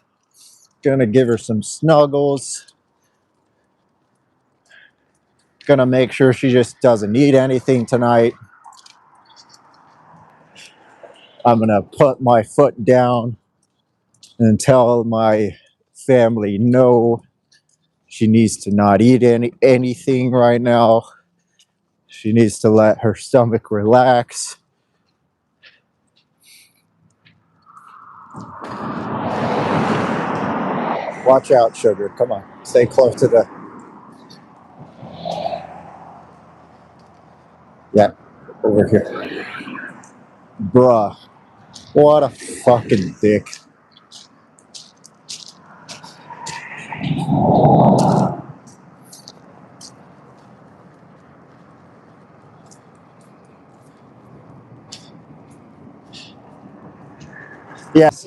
Gonna give her some snuggles. Gonna make sure she just doesn't eat anything tonight. I'm gonna put my foot down and tell my family no. She needs to not eat anything right now. She needs to let her stomach relax. Watch out, sugar. Come on. Stay close to the... Yeah, over here. Bruh. What a fucking dick. Yes,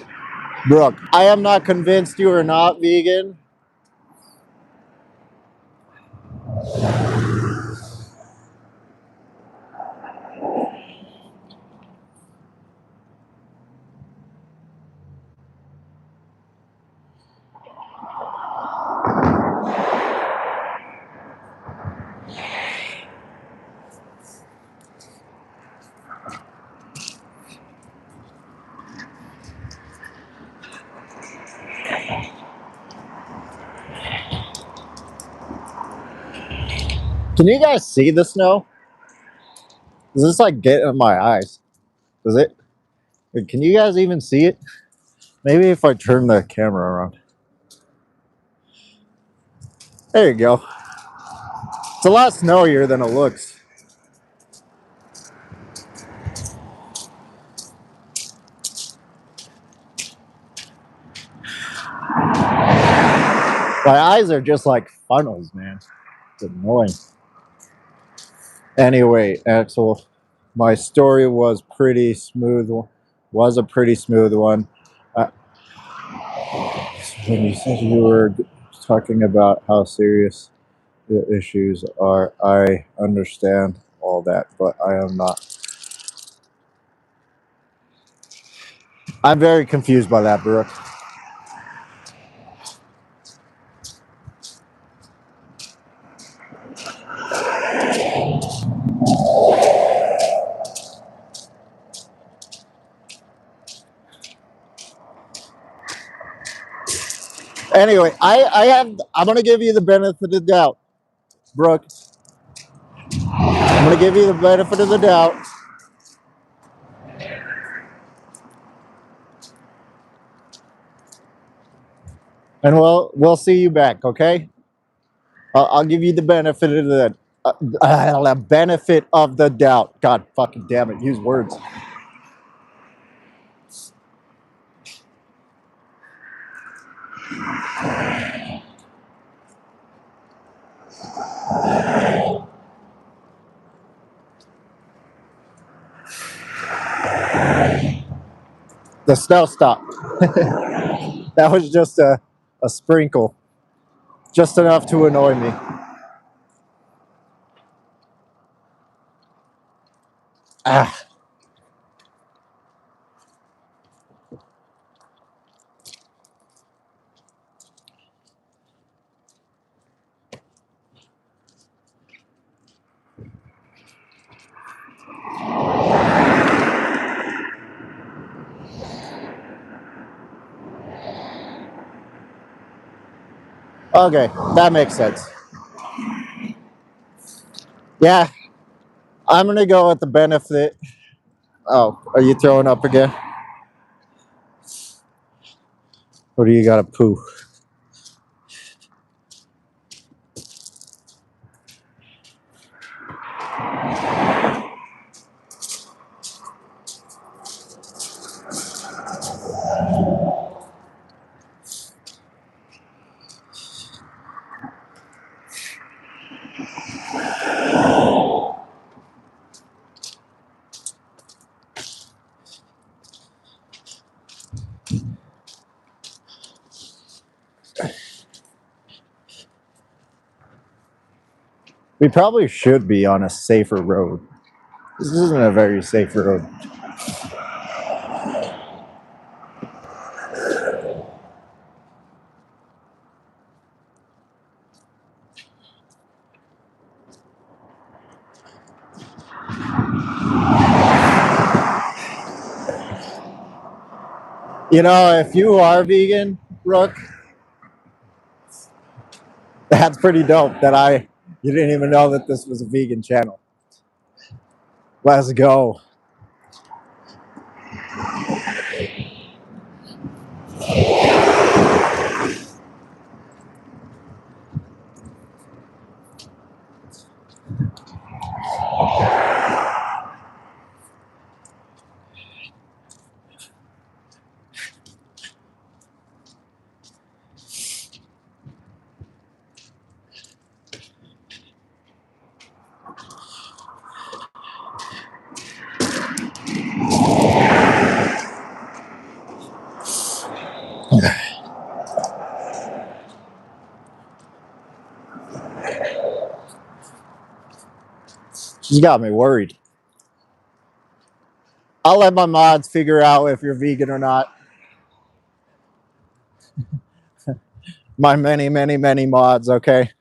Brooke, I am not convinced you are not vegan. Can you guys see the snow? Does this like get in my eyes? Does it? Can you guys even see it? Maybe if I turn the camera around. There you go. It's a lot snowier than it looks. My eyes are just like funnels, man. It's annoying. Anyway, Axel, my story was pretty smooth. Was a pretty smooth one. When you said you were talking about how serious the issues are, I understand all that, but I am not. I'm very confused by that, Brooke. Anyway, I'm gonna give you the benefit of the doubt, Brooke. I'm gonna give you the benefit of the doubt. And we'll see you back, okay? I'll give you the benefit of the benefit of the doubt. God fucking damn it, use words. The snow stopped. That was just a sprinkle, just enough to annoy me. Ah. Okay, that makes sense. Yeah, I'm gonna go with the benefit. Oh, are you throwing up again? Or do you gotta poo? We probably should be on a safer road. This isn't a very safe road. You know, if you are vegan, Brooke, that's pretty dope that you didn't even know that this was a vegan channel. Let's go. She's got me worried. I'll let my mods figure out if you're vegan or not. My many, many, many mods, okay?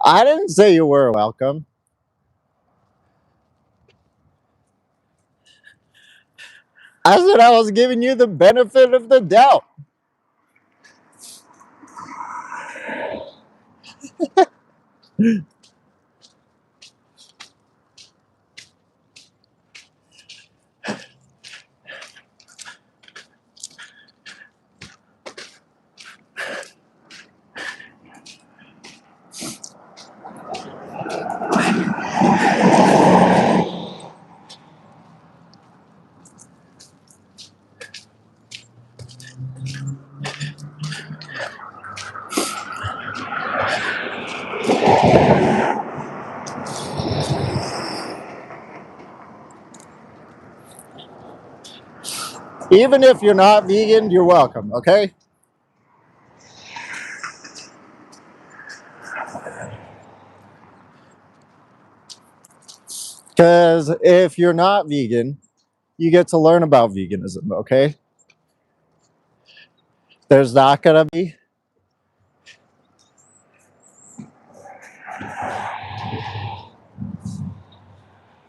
I didn't say you were welcome. I said I was giving you the benefit of the doubt. Even if you're not vegan, you're welcome, okay? Because if you're not vegan, you get to learn about veganism, okay? There's not going to be.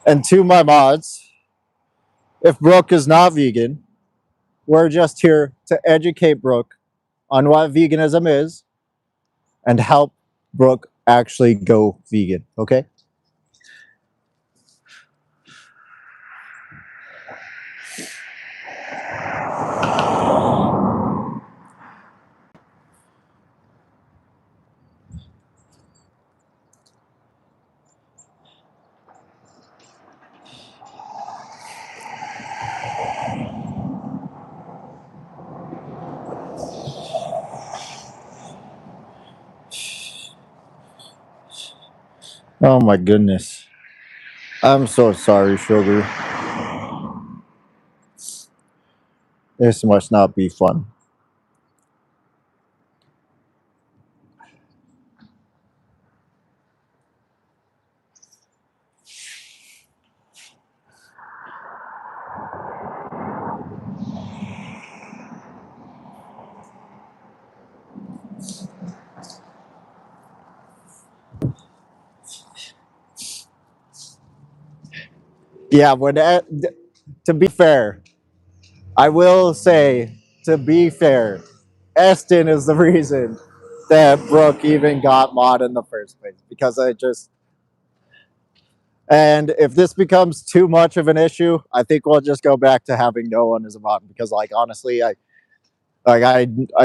And to my mods, if Brooke is not vegan, we're just here to educate Brooke on what veganism is and help Brooke actually go vegan, okay? Oh my goodness. I'm so sorry, sugar. This must not be fun. Yeah, but to be fair, I will say, to be fair, Eston is the reason that Brooke even got mod in the first place because I just. And if this becomes too much of an issue, I think we'll just go back to having no one as a mod because, like, honestly, I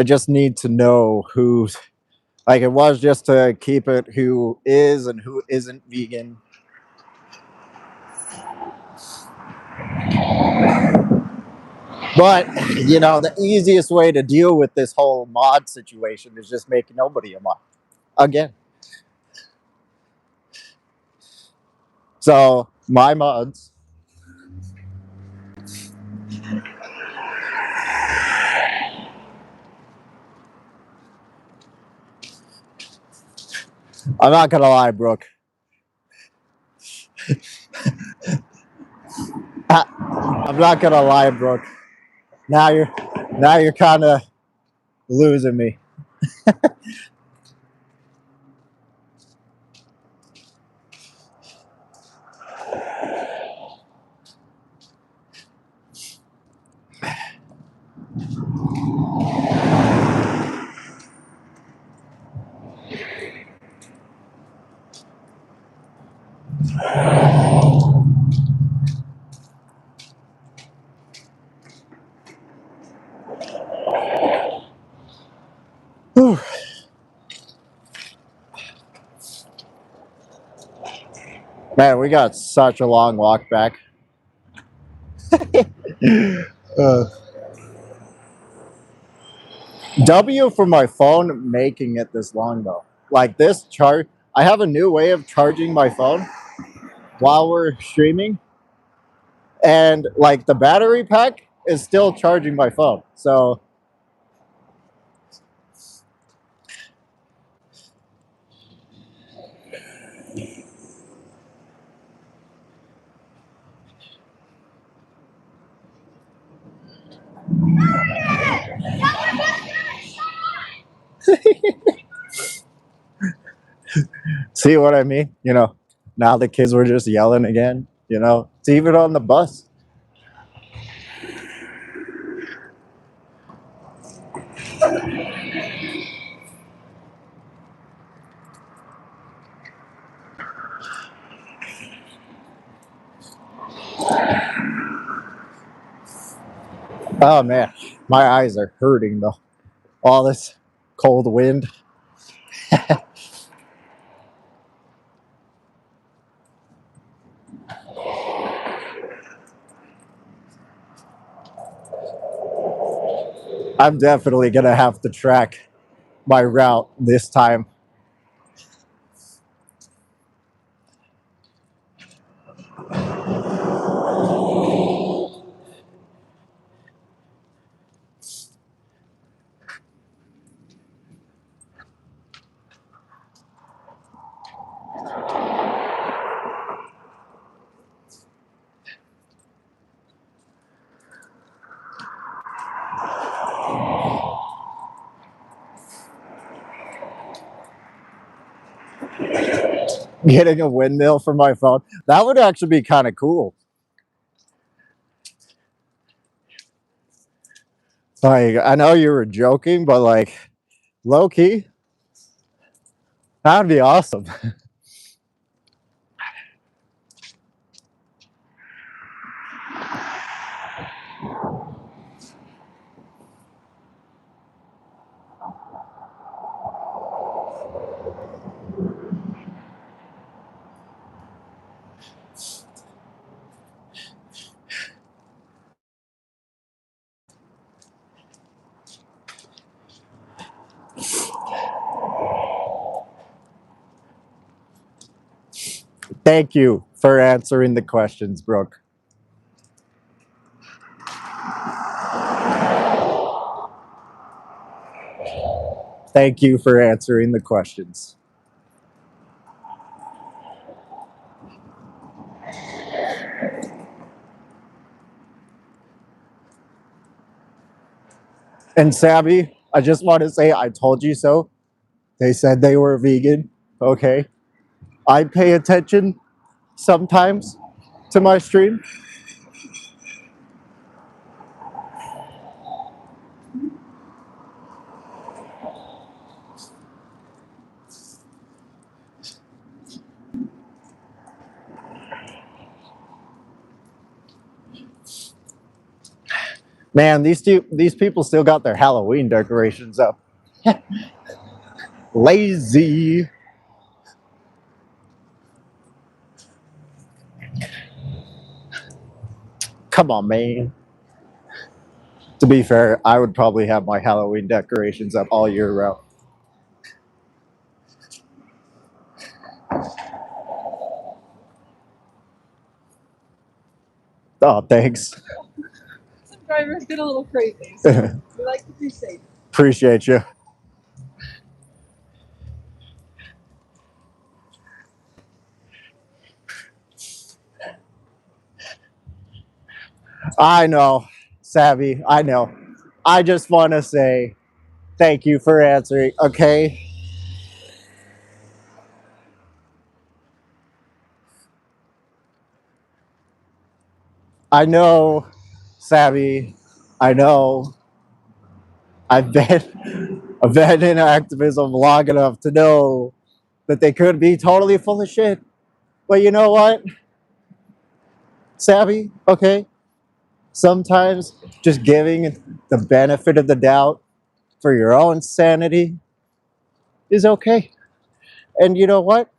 just need to know who's like it was just to keep it who is and who isn't vegan. But you know, the easiest way to deal with this whole mod situation is just make nobody a mod again. So my mods. I'm not gonna lie, Brooke. I'm not gonna lie, Brooke. Now you're kind of losing me. Whew. Man, we got such a long walk back. uh, W for my phone making it this long though. Like this charge, I have a new way of charging my phone while we're streaming, and like the battery pack is still charging my phone. So see what I mean? You know, now the kids were just yelling again. You know, it's even on the bus. Oh man, my eyes are hurting though. All this cold wind. I'm definitely gonna have to track my route this time. Getting a windmill for my phone. That would actually be kind of cool. Like, I know you were joking, but like, low key, that'd be awesome. Thank you for answering the questions, Brooke. Thank you for answering the questions. And Sabby, I just want to say I told you so. They said they were vegan. Okay. I pay attention sometimes to my stream. Man, these people still got their Halloween decorations up. Lazy. Come on, man. To be fair, I would probably have my Halloween decorations up all year round. Oh, thanks. Some drivers get a little crazy, so we like to be safe. Appreciate you. I know, Savvy. I know. I just want to say thank you for answering. Okay. I know, Savvy. I know. I've been in activism long enough to know that they could be totally full of shit. But you know what? Savvy, okay? Sometimes just giving the benefit of the doubt for your own sanity is okay. And you know what?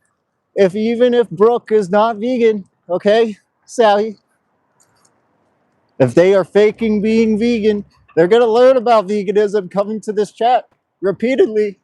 Even if Brooke is not vegan, okay, Sally, if they are faking being vegan, they're gonna learn about veganism coming to this chat repeatedly.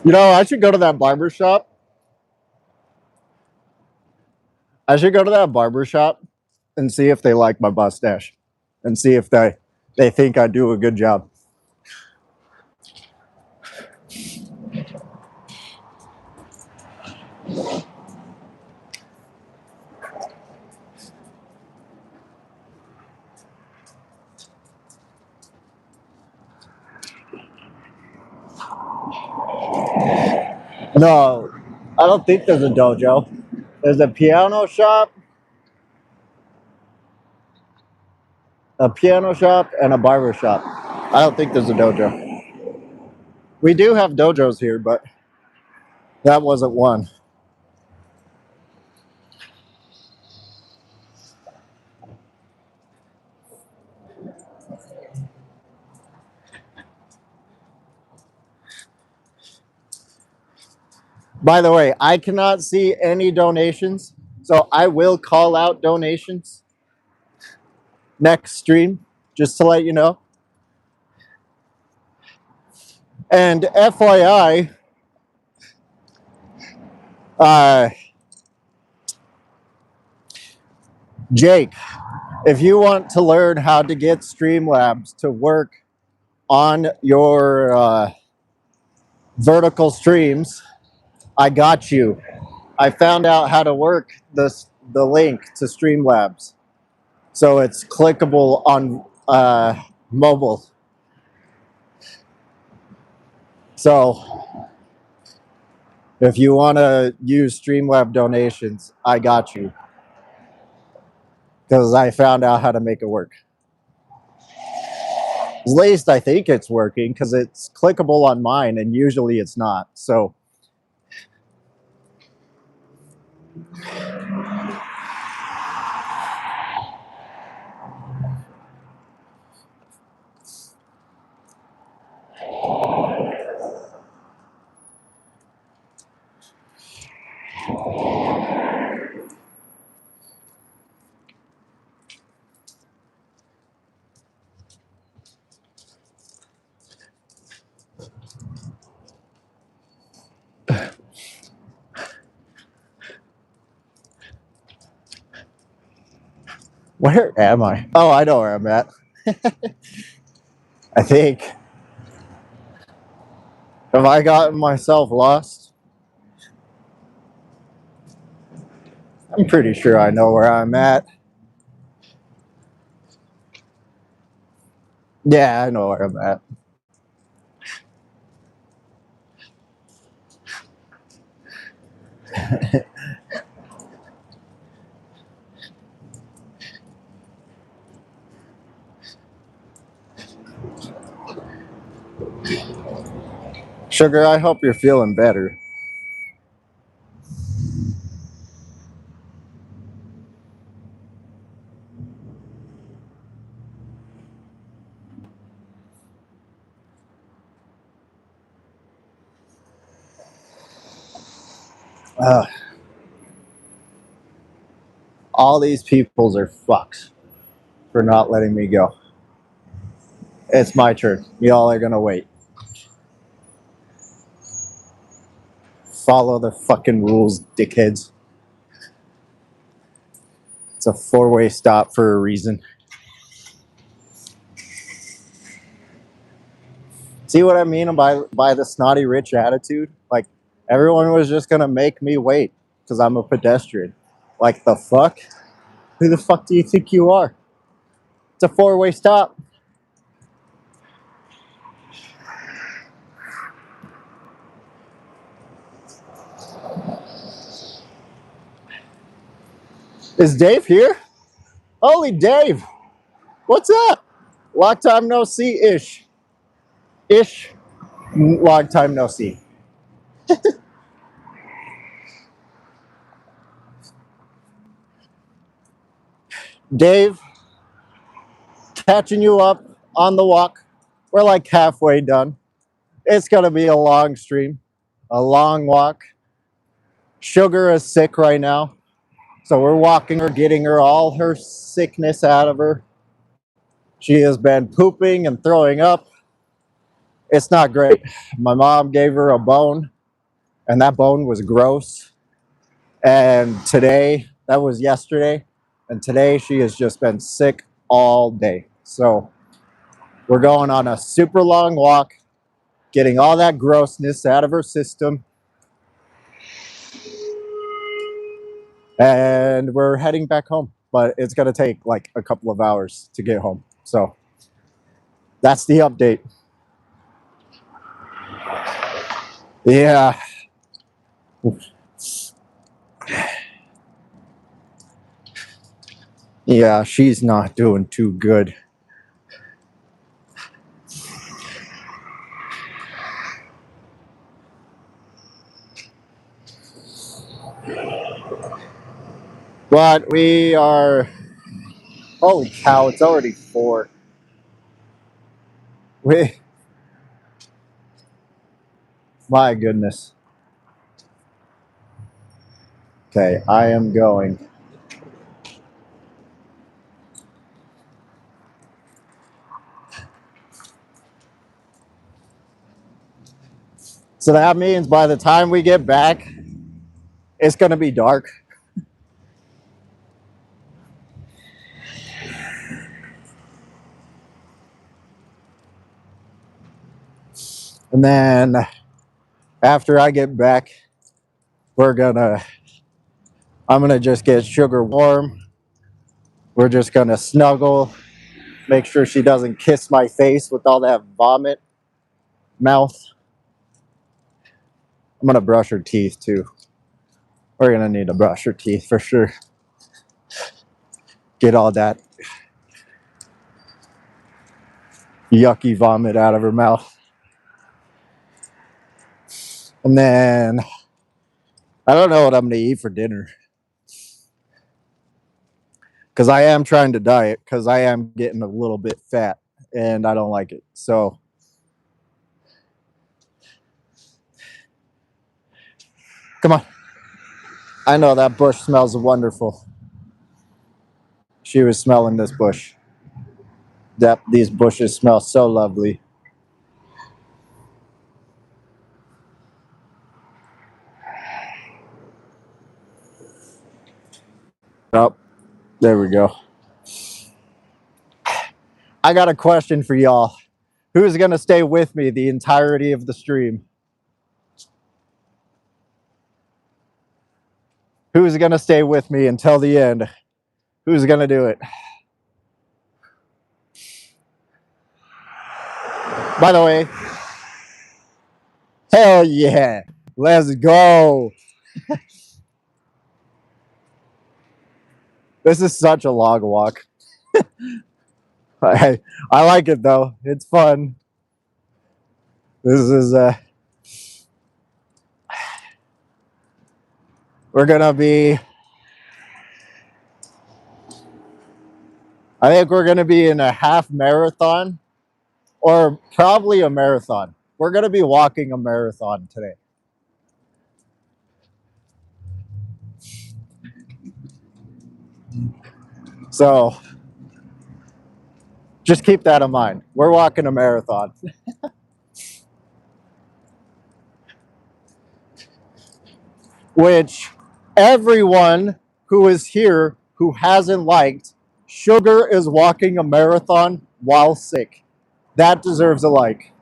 You know, I should go to that barber shop. I should go to that barber shop and see if they like my mustache and see if they think I do a good job. No, I don't think there's a dojo. There's a piano shop, and a barber shop. I don't think there's a dojo. We do have dojos here, but that wasn't one. By the way, I cannot see any donations, so I will call out donations next stream, just to let you know. And FYI, Jake, if you want to learn how to get Streamlabs to work on your vertical streams, I got you. I found out how to work the link to Streamlabs, so it's clickable on mobile. So if you want to use Streamlab donations, I got you, because I found out how to make it work. At least I think it's working, because it's clickable on mine, and usually it's not. So where am I? Oh, I know where I'm at. I think. Have I gotten myself lost? I'm pretty sure I know where I'm at. Yeah, I know where I'm at. Sugar, I hope you're feeling better. All these peoples are fucks for not letting me go. It's my turn. Y'all are gonna wait. Follow the fucking rules, dickheads. It's a four-way stop for a reason. See what I mean by the snotty rich attitude? Like, everyone was just gonna make me wait because I'm a pedestrian. Like, the fuck? Who the fuck do you think you are? It's a four-way stop. Is Dave here? Holy Dave! What's up? Long time no see ish. Ish. Long time no see. Dave, catching you up on the walk. We're like halfway done. It's gonna be a long stream, a long walk. Sugar is sick right now, so we're walking her, getting her all her sickness out of her. She has been pooping and throwing up. It's not great. My mom gave her a bone, and that bone was gross. And today, that was yesterday, and today she has just been sick all day. So we're going on a super long walk, getting all that grossness out of her system. And we're heading back home, but it's going to take like a couple of hours to get home. So that's the update. Yeah. Yeah, she's not doing too good. But we are, holy cow, it's already 4. My goodness. Okay, I am going. So that means by the time we get back, it's going to be dark. And then after I get back, I'm gonna just get Sugar warm. We're just gonna snuggle, make sure she doesn't kiss my face with all that vomit mouth. I'm gonna brush her teeth too. We're gonna need to brush her teeth for sure. Get all that yucky vomit out of her mouth. And then I don't know what I'm gonna eat for dinner. Because I am trying to diet, because I am getting a little bit fat and I don't like it. So come on. I know that bush smells wonderful. She was smelling this bush. These bushes smell so lovely. Oh, there we go. I got a question for y'all. Who's going to stay with me the entirety of the stream? Who's going to stay with me until the end? Who's going to do it? By the way, hell yeah. Let's go. This is such a log walk. I like it though. It's fun. This is we're gonna be, I think we're gonna be in a half marathon or probably a marathon. We're gonna be walking a marathon today. So just keep that in mind. We're walking a marathon. Which everyone who is here who hasn't liked, Sugar is walking a marathon while sick. That deserves a like.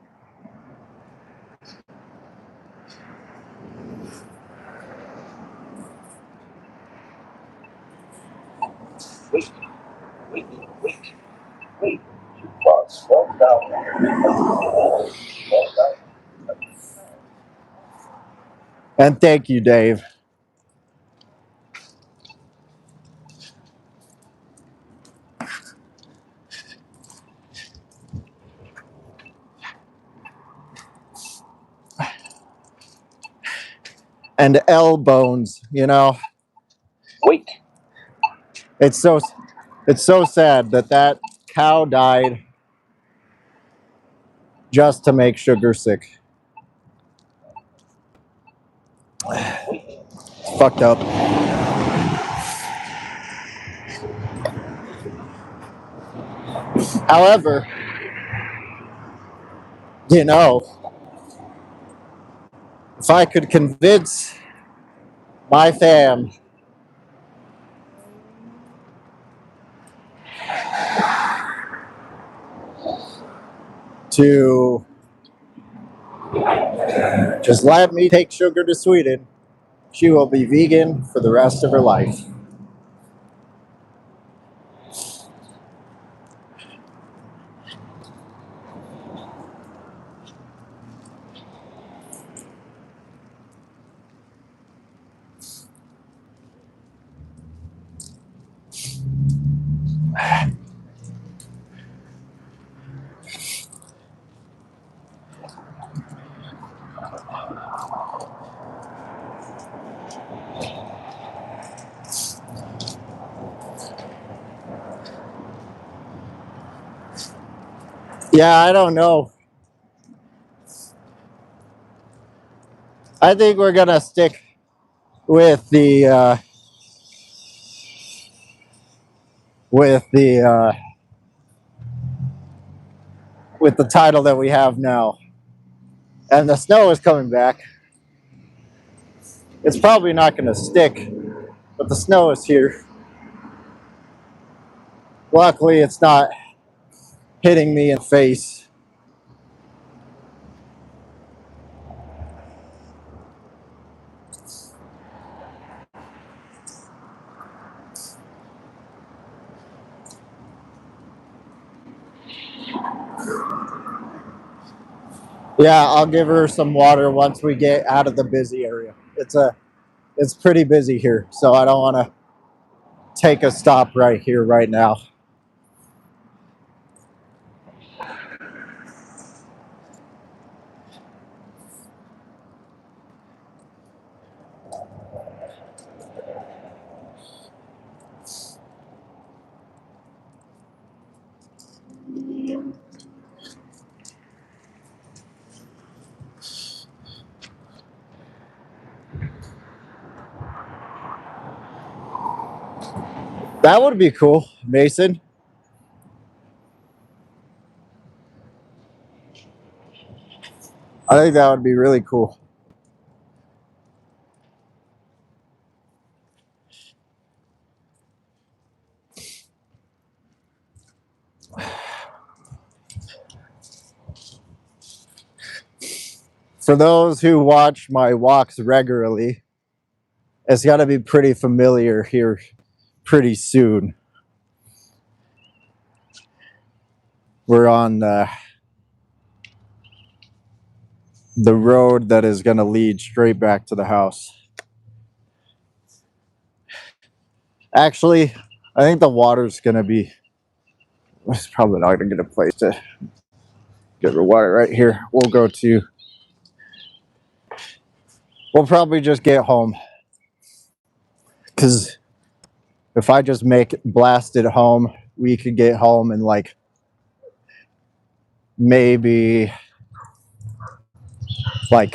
And thank you, Dave. And L bones, you know. Wait. It's so sad that that cow died just to make Sugar sick. Fucked up. However, you know, if I could convince my fam to just let me take Sugar to Sweden, she will be vegan for the rest of her life. Yeah, I don't know. I think we're gonna stick with the with the with the title that we have now. And the snow is coming back. It's probably not going to stick, but the snow is here. Luckily, it's not hitting me in the face. Yeah, I'll give her some water once we get out of the busy area. It's pretty busy here, so I don't want to take a stop right here right now. That would be cool, Mason. I think that would be really cool. For those who watch my walks regularly, it's got to be pretty familiar here pretty soon. We're on the road that is going to lead straight back to the house. Actually, I think the water's going to be... It's probably not going to get a place to get the water right here. We'll probably just get home. Because if I just blast it home, we could get home in like maybe like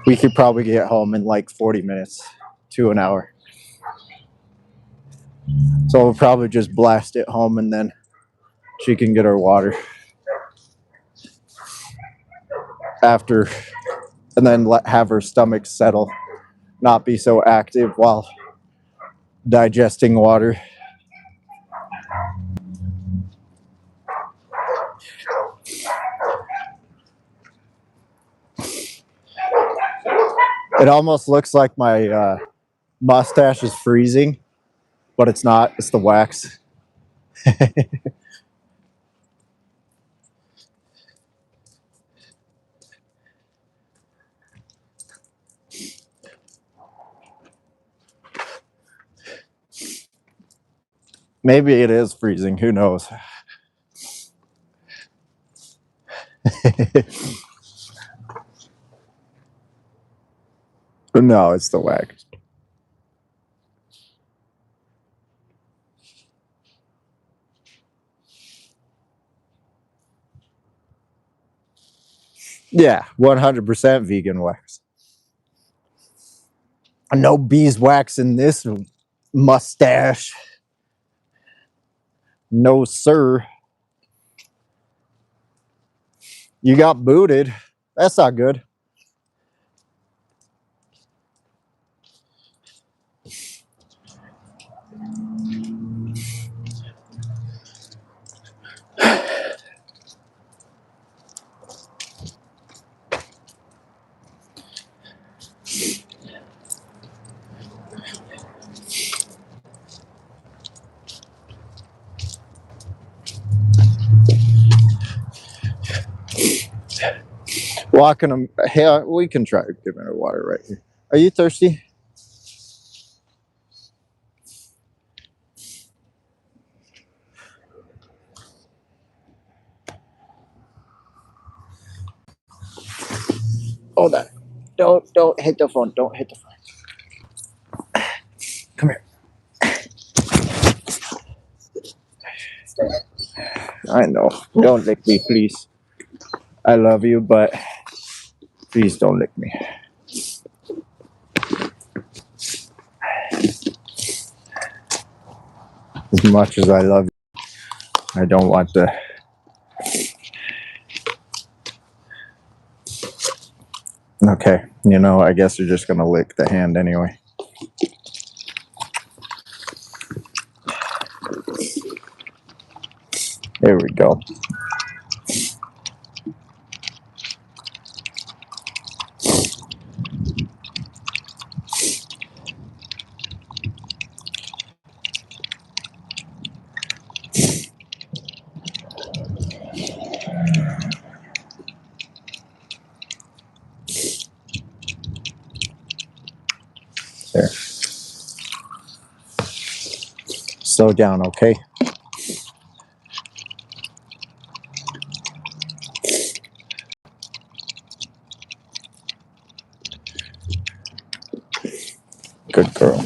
we could probably get home in like 40 minutes to an hour. So we'll probably just blast it home and then she can get her water after, and then have her stomach settle, not be so active while digesting water. It almost looks like my mustache is freezing but it's not. It's the wax. Maybe it is freezing. Who knows? No, it's the wax. Yeah, 100% vegan wax. No beeswax in this mustache. No, sir. You got booted. That's not good. Walking them. Hey, we can try giving her water right here. Are you thirsty? Hold on. Don't hit the phone. Don't hit the phone. Come here. I know. Don't lick me, please. I love you, but please don't lick me. As much as I love you, I don't want to. Okay, you know, I guess you're just gonna lick the hand anyway. There we go. There. Slow down, okay? Good girl.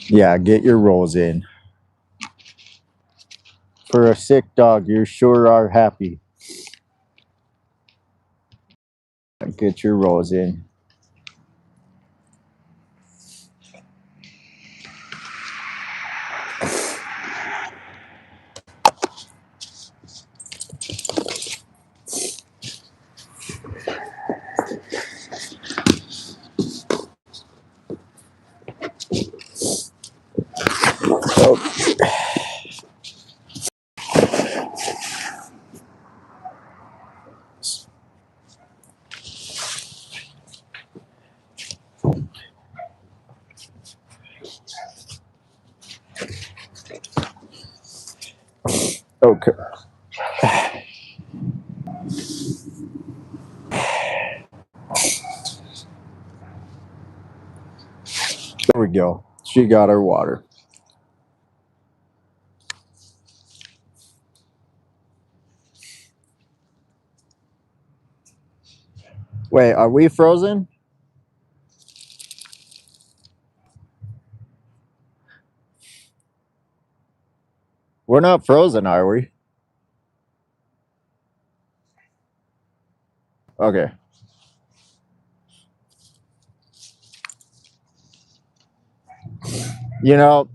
Yeah, get your rolls in. For a sick dog, you sure are happy. Get your rolls in. Oh, okay. There we go. She got her water. Wait, are we frozen? We're not frozen, are we? Okay. You know,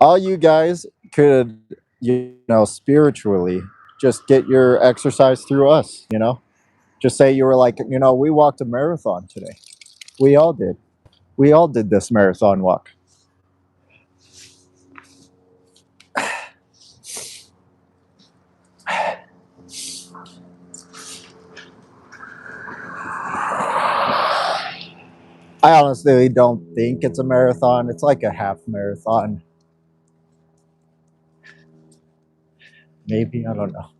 all you guys could, you know, spiritually just get your exercise through us, you know? Just say you were like, you know, we walked a marathon today. We all did. We all did this marathon walk. I honestly don't think it's a marathon. It's like a half marathon. Maybe, I don't know.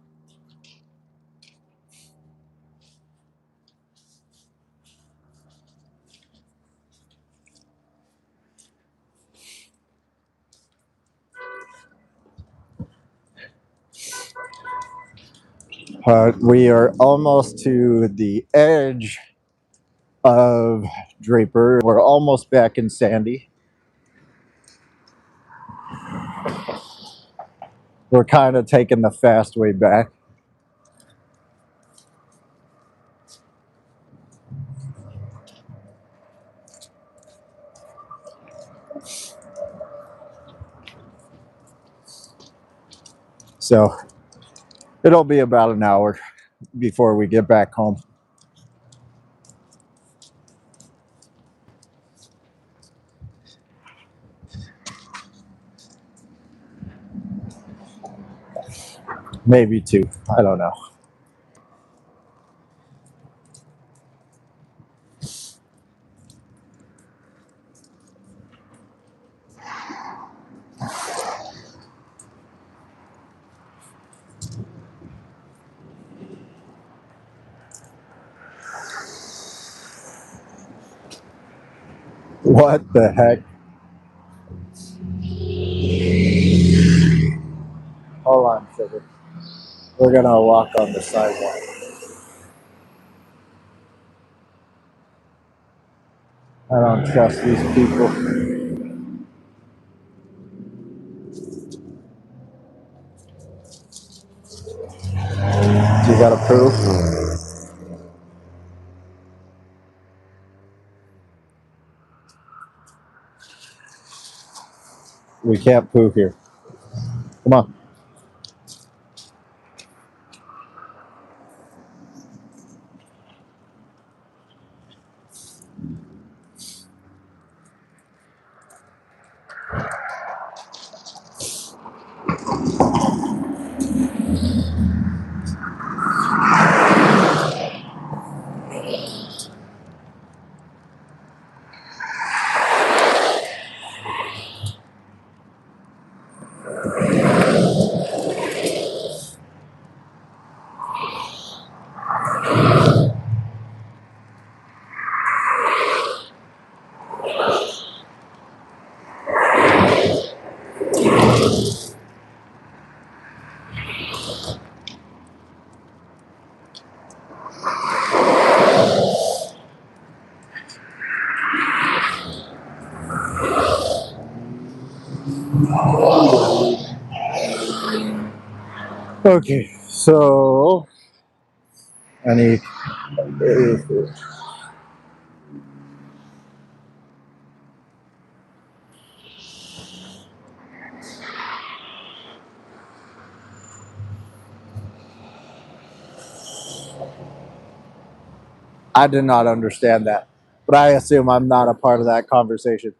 We are almost to the edge of Draper. We're almost back in Sandy. We're kind of taking the fast way back. So it'll be about an hour before we get back home. Maybe two. I don't know. What the heck? Hold on, sugar. We're gonna walk on the sidewalk. I don't trust these people. You got a proof? We can't poo here. Come on. Okay, so any I did not understand that, but I assume I'm not a part of that conversation.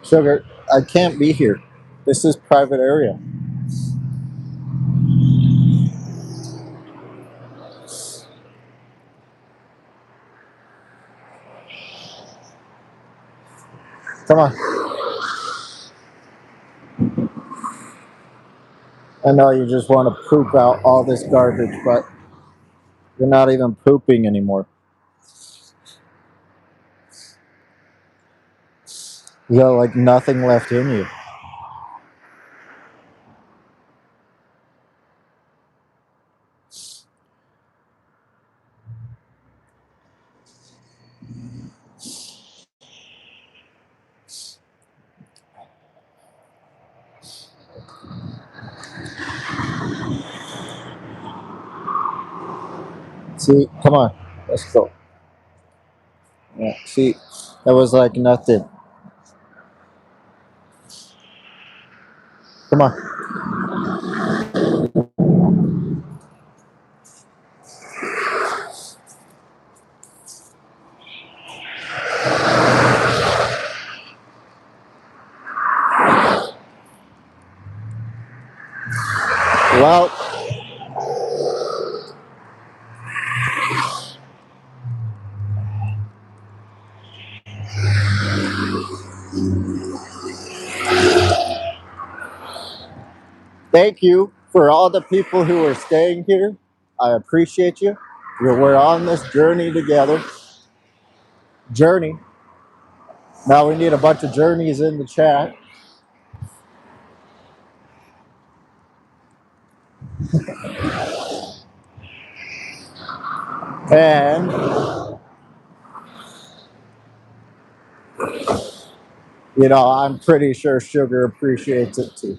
Sugar, I can't be here. This is private area. Come on. I know you just want to poop out all this garbage, but you're not even pooping anymore. You got like nothing left in you. See, come on, let's go. Yeah, see, that was like nothing. Come on. Well, thank you for all the people who are staying here. I appreciate you. We're on this journey together. Journey. Now we need a bunch of journeys in the chat. And I'm pretty sure Sugar appreciates it too.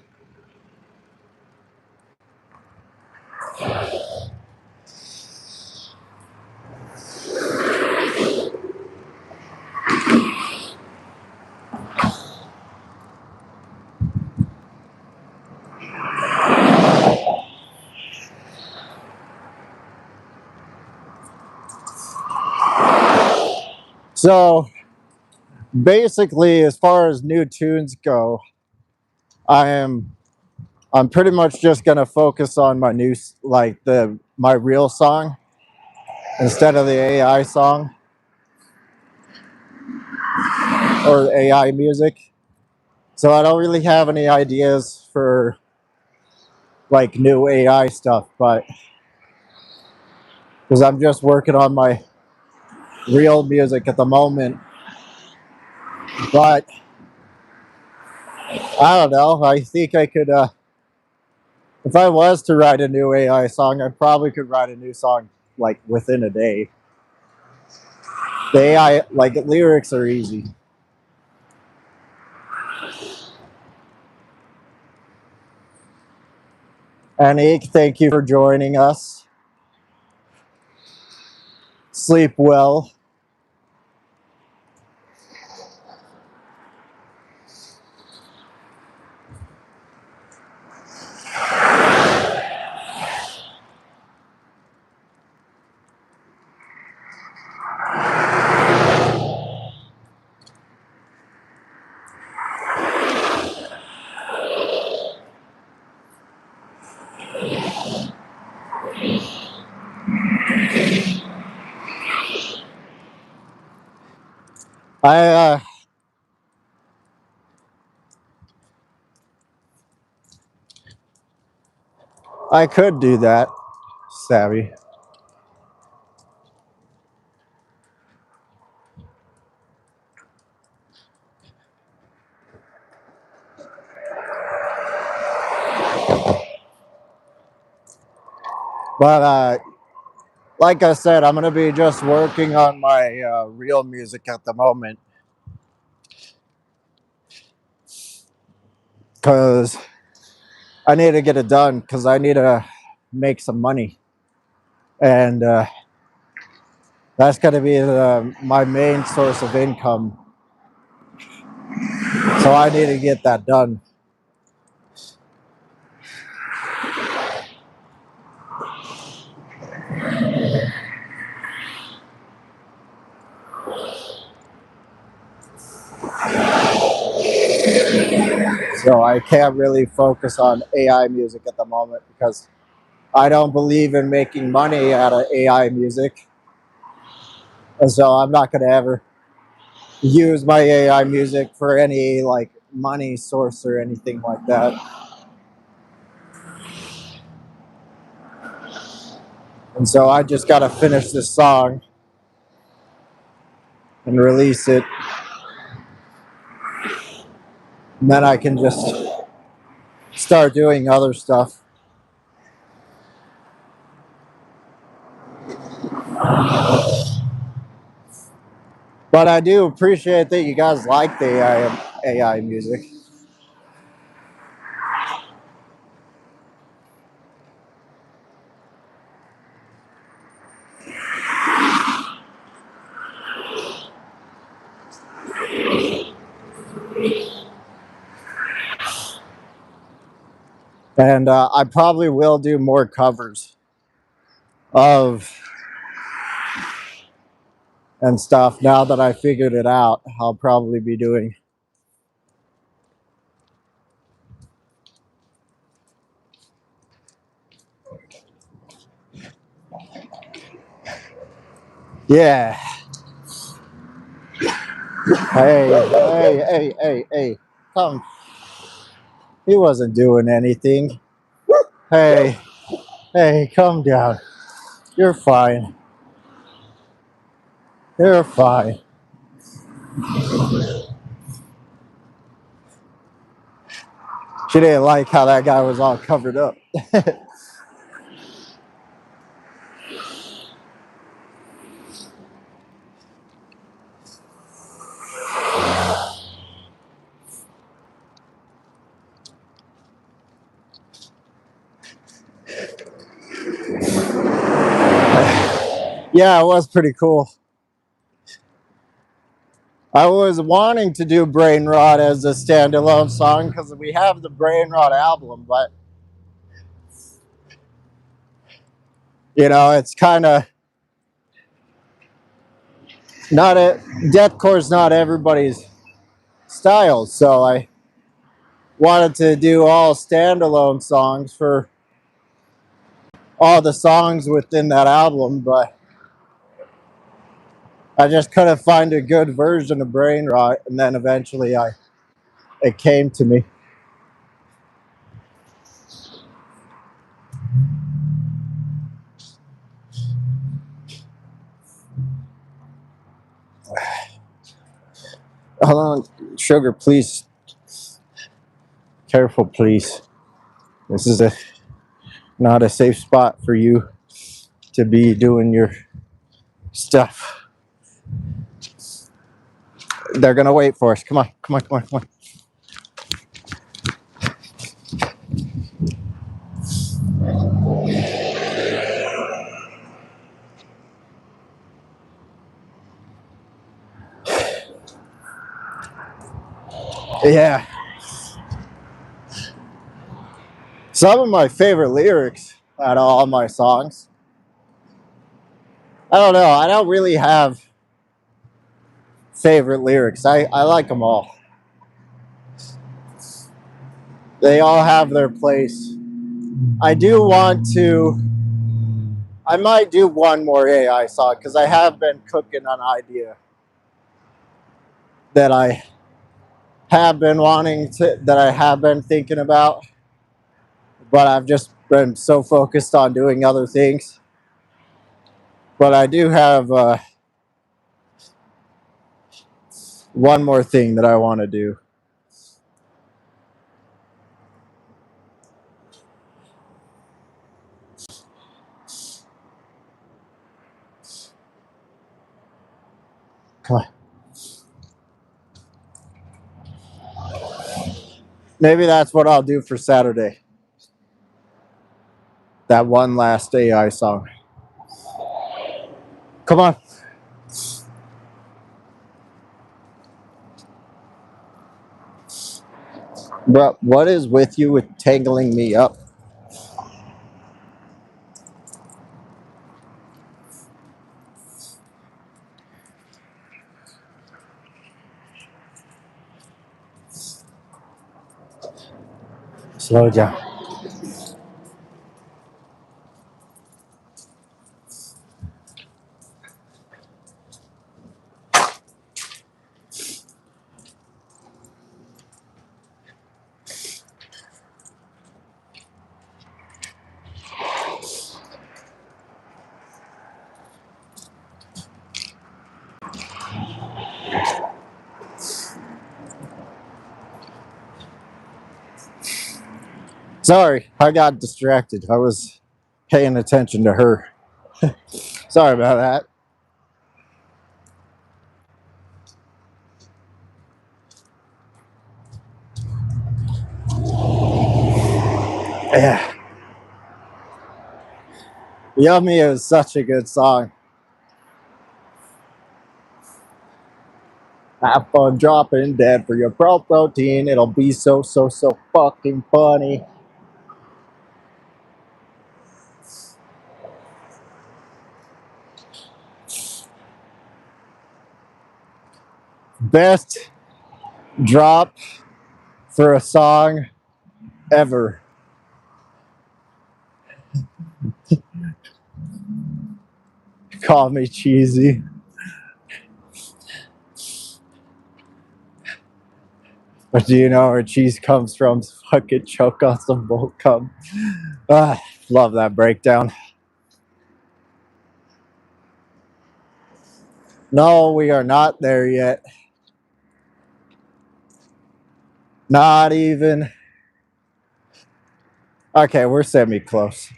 So basically, as far as new tunes go, I'm pretty much just gonna focus on my new my real song instead of the AI song or the AI music. So I don't really have any ideas for like new AI stuff, but because I'm just working on my real music at the moment. But I don't know. I think I could, if I was to write a new AI song, I probably could write a new song like within a day. The AI, like lyrics are easy. Anik, thank you for joining us. Sleep well. I I could do that, Savvy. But like I said, I'm gonna be just working on my real music at the moment because I need to get it done because I need to make some money, and that's gonna be my main source of income. So I need to get that done. So I can't really focus on AI music at the moment because I don't believe in making money out of AI music. And so I'm not going to ever use my AI music for any like money source or anything like that. And so I just got to finish this song and release it. And then I can just start doing other stuff. But I do appreciate that you guys like the AI music. And I probably will do more covers of and stuff now that I figured it out. I'll probably be doing. Yeah. Hey. Come. He wasn't doing anything. Hey, calm down. You're fine. You're fine. She didn't like how that guy was all covered up. Yeah, it was pretty cool. I was wanting to do Brain Rot as a standalone song because we have the Brain Rot album, but it's kind of not a deathcore's not everybody's style, so I wanted to do all standalone songs for all the songs within that album, but I just couldn't find a good version of Brain Rot, and then eventually it came to me. Hold on, sugar, please. Careful, please. This is not a safe spot for you to be doing your stuff. They're gonna wait for us. Come on. Yeah. Some of my favorite lyrics out of all my songs. I don't know. I don't really have favorite lyrics. I like them all. They all have their place. I do want to. I might do one more AI song because I have been cooking an idea that I have been that I have been thinking about, but I've just been so focused on doing other things. But I do have one more thing that I want to do. Come on. Maybe that's what I'll do for Saturday. That one last AI song. Come on. Bro, what is with you with tangling me up? Slow down. Sorry, I got distracted. I was paying attention to her. Sorry about that. Yeah. Yummy is such a good song. Have fun dropping dead for your pro protein. It'll be so fucking funny. Best drop for a song ever. Call me cheesy. But do you know where cheese comes from? Fucking choke on some bull cum. Ah, love that breakdown. No, we are not there yet. Not even. Okay, we're semi close.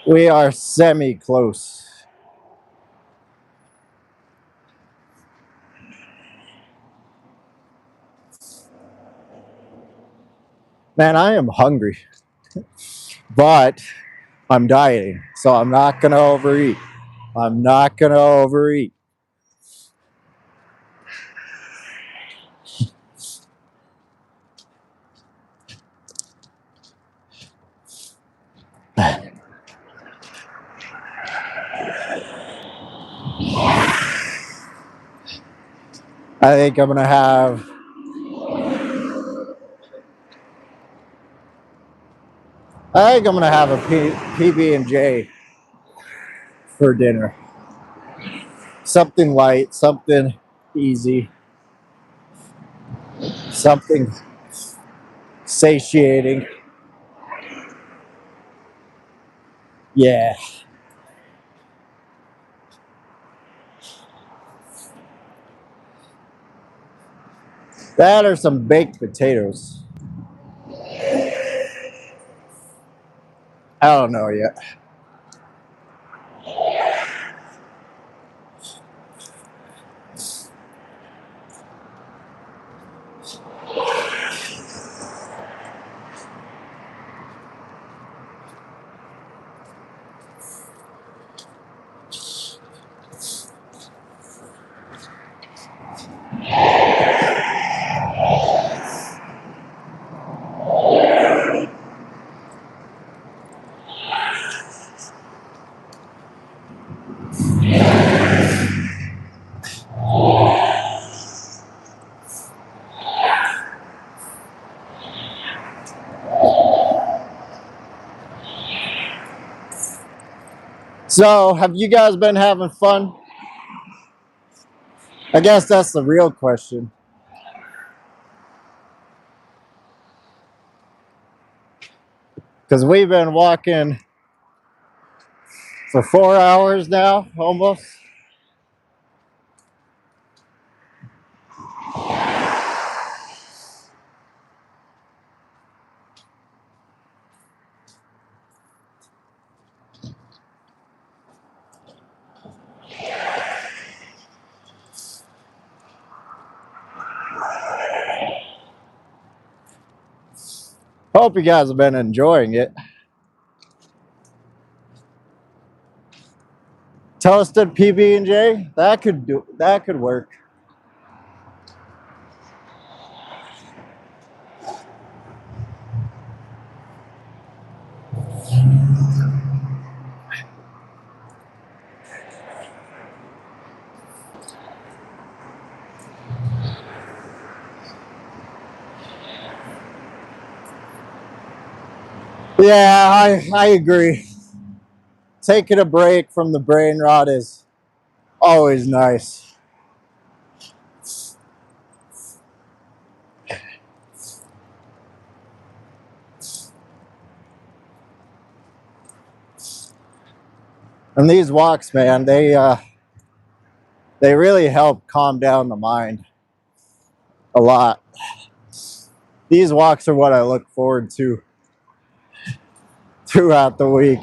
We are semi close. Man, I am hungry, but I'm dieting, so I'm not gonna overeat. I'm not gonna overeat. I think I'm gonna have. I think I'm gonna have a PB and J for dinner. Something light, something easy, something satiating. Yeah, that or some baked potatoes. I don't know yet. So, have you guys been having fun? I guess that's the real question. Because we've been walking for 4 hours now, almost. Hope you guys have been enjoying it. Toasted PB and J, that could work. Yeah, I agree. Taking a break from the brain rot is always nice. And these walks, man, they really help calm down the mind a lot. These walks are what I look forward to throughout the week.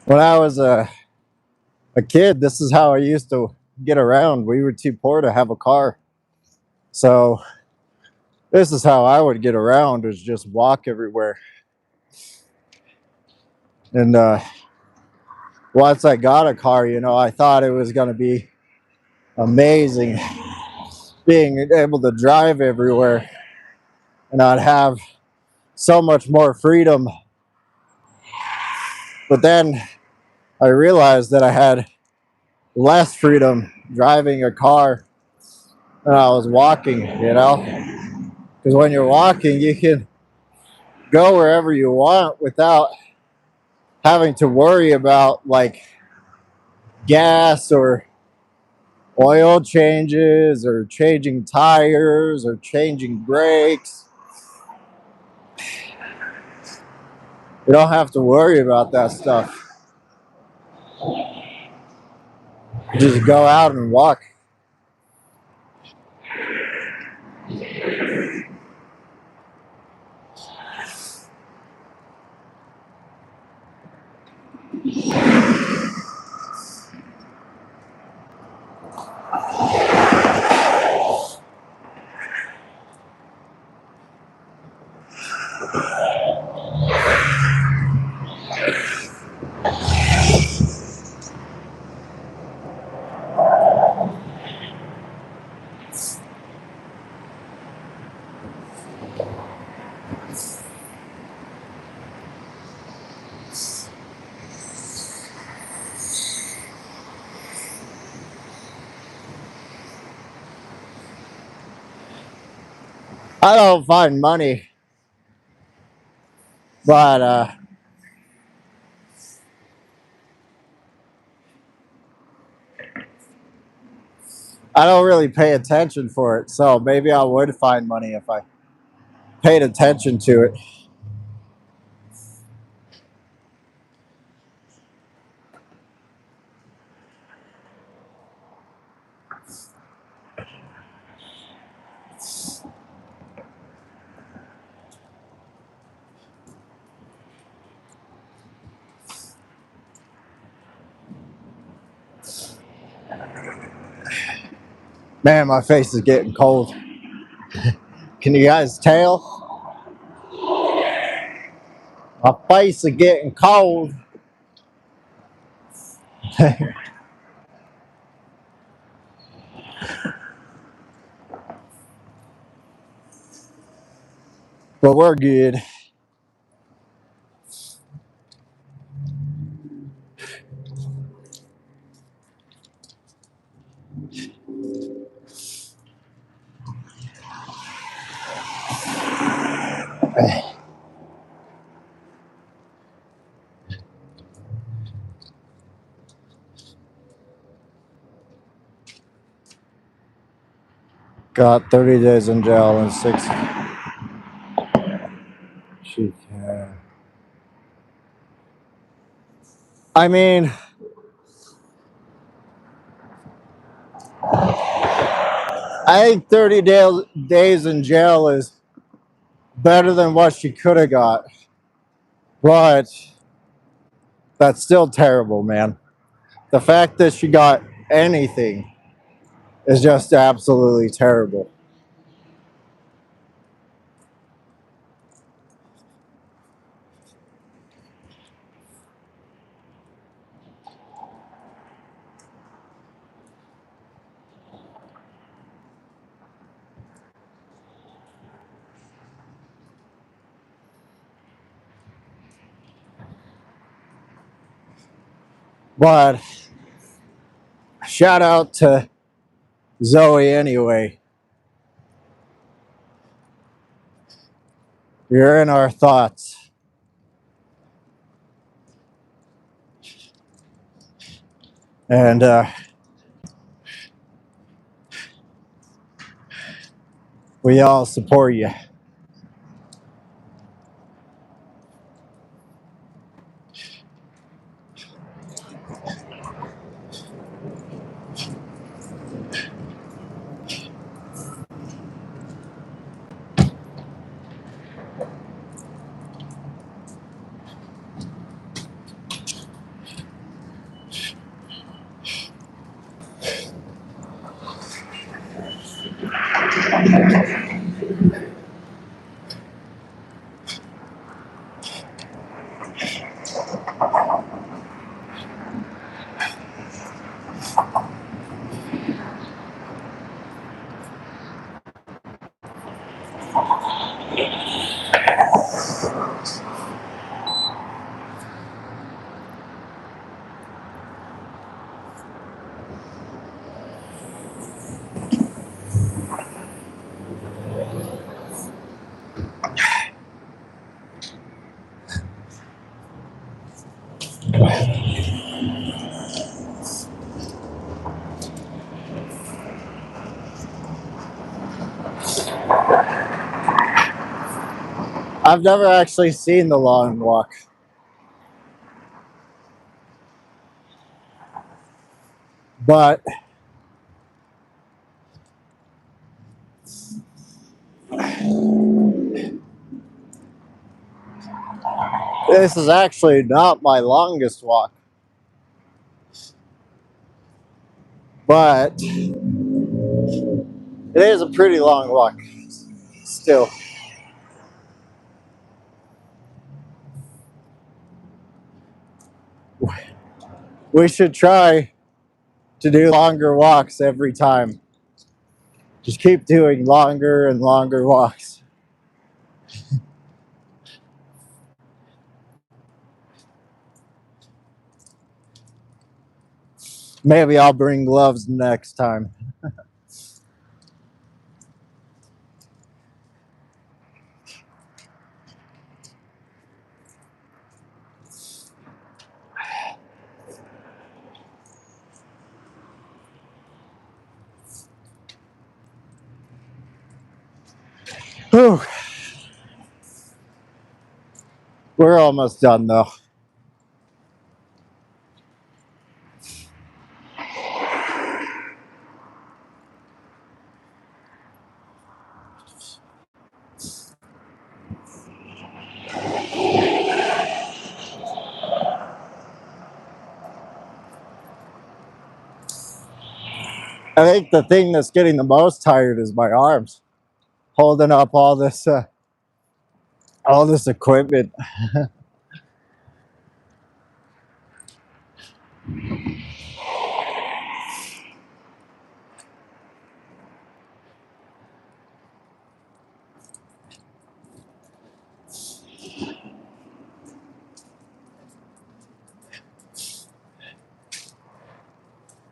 When I was a kid, this is how I used to get around. We were too poor to have a car. So this is how I would get around, is just walk everywhere. And once I got a car, I thought it was going to be amazing being able to drive everywhere and not have so much more freedom. But then I realized that I had less freedom driving a car than I was walking, you know? Because when you're walking, you can go wherever you want without having to worry about like gas or oil changes or changing tires or changing brakes. You don't have to worry about that stuff. You just go out and walk. I don't find money, but I don't really pay attention for it. So maybe I would find money if I paid attention to it. Man, my face is getting cold. Can you guys tell? My face is getting cold. But we're good. Got 30 days in jail and 6. She can. I mean, I think 30 days in jail is better than what she could have got. But that's still terrible, man. The fact that she got anything is just absolutely terrible. But shout out to Zoe anyway. You're in our thoughts. And we all support you. I've never actually seen The Long Walk, but this is actually not my longest walk. But it is a pretty long walk still. We should try to do longer walks every time. Just keep doing longer and longer walks. Maybe I'll bring gloves next time. Whew. We're almost done though. I think the thing that's getting the most tired is my arms, holding up all this equipment.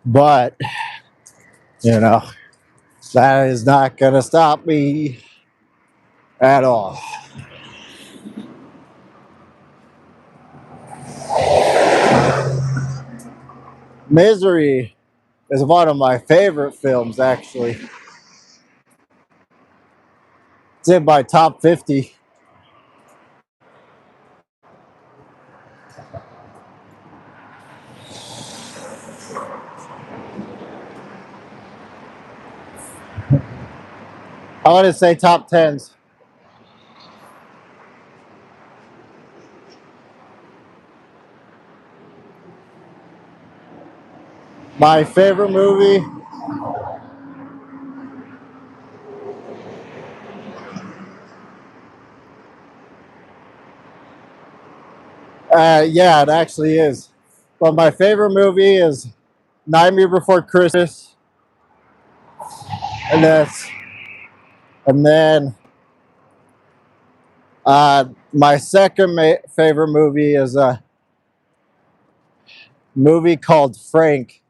But you know, that is not gonna stop me at all. Misery is one of my favorite films, actually. It's in my top 50. I want to say top tens. My favorite movie, yeah, it actually is. But my favorite movie is Nightmare Before Christmas, and then my second favorite movie is a movie called Frank.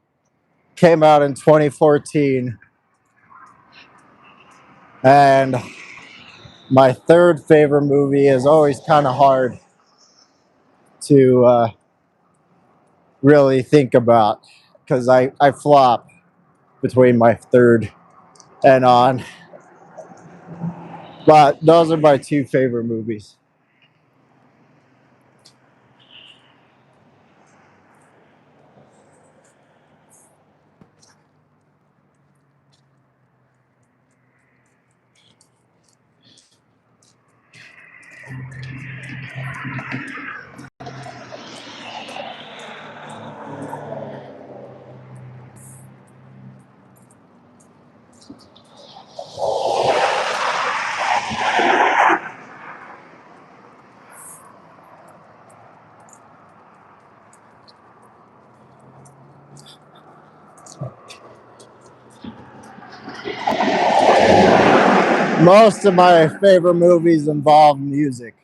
Came out in 2014, and my third favorite movie is always kind of hard to really think about because I flop between my third and on. But those are my two favorite movies. Most of my favorite movies involve music.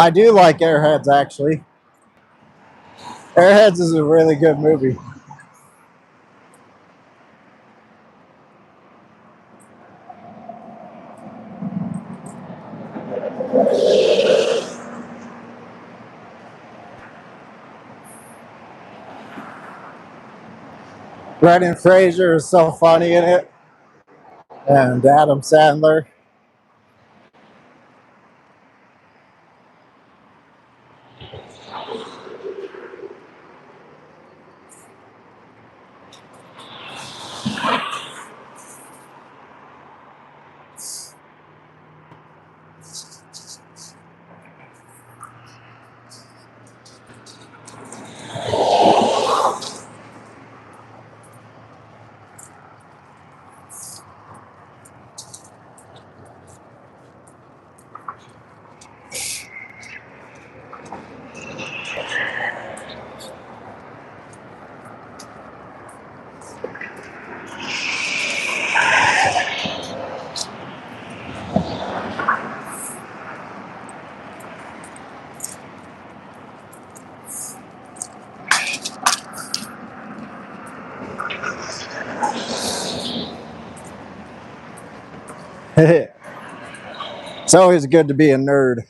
I do like Airheads, actually. Airheads is a really good movie. Brendan Fraser is so funny in it, and Adam Sandler. It's always good to be a nerd.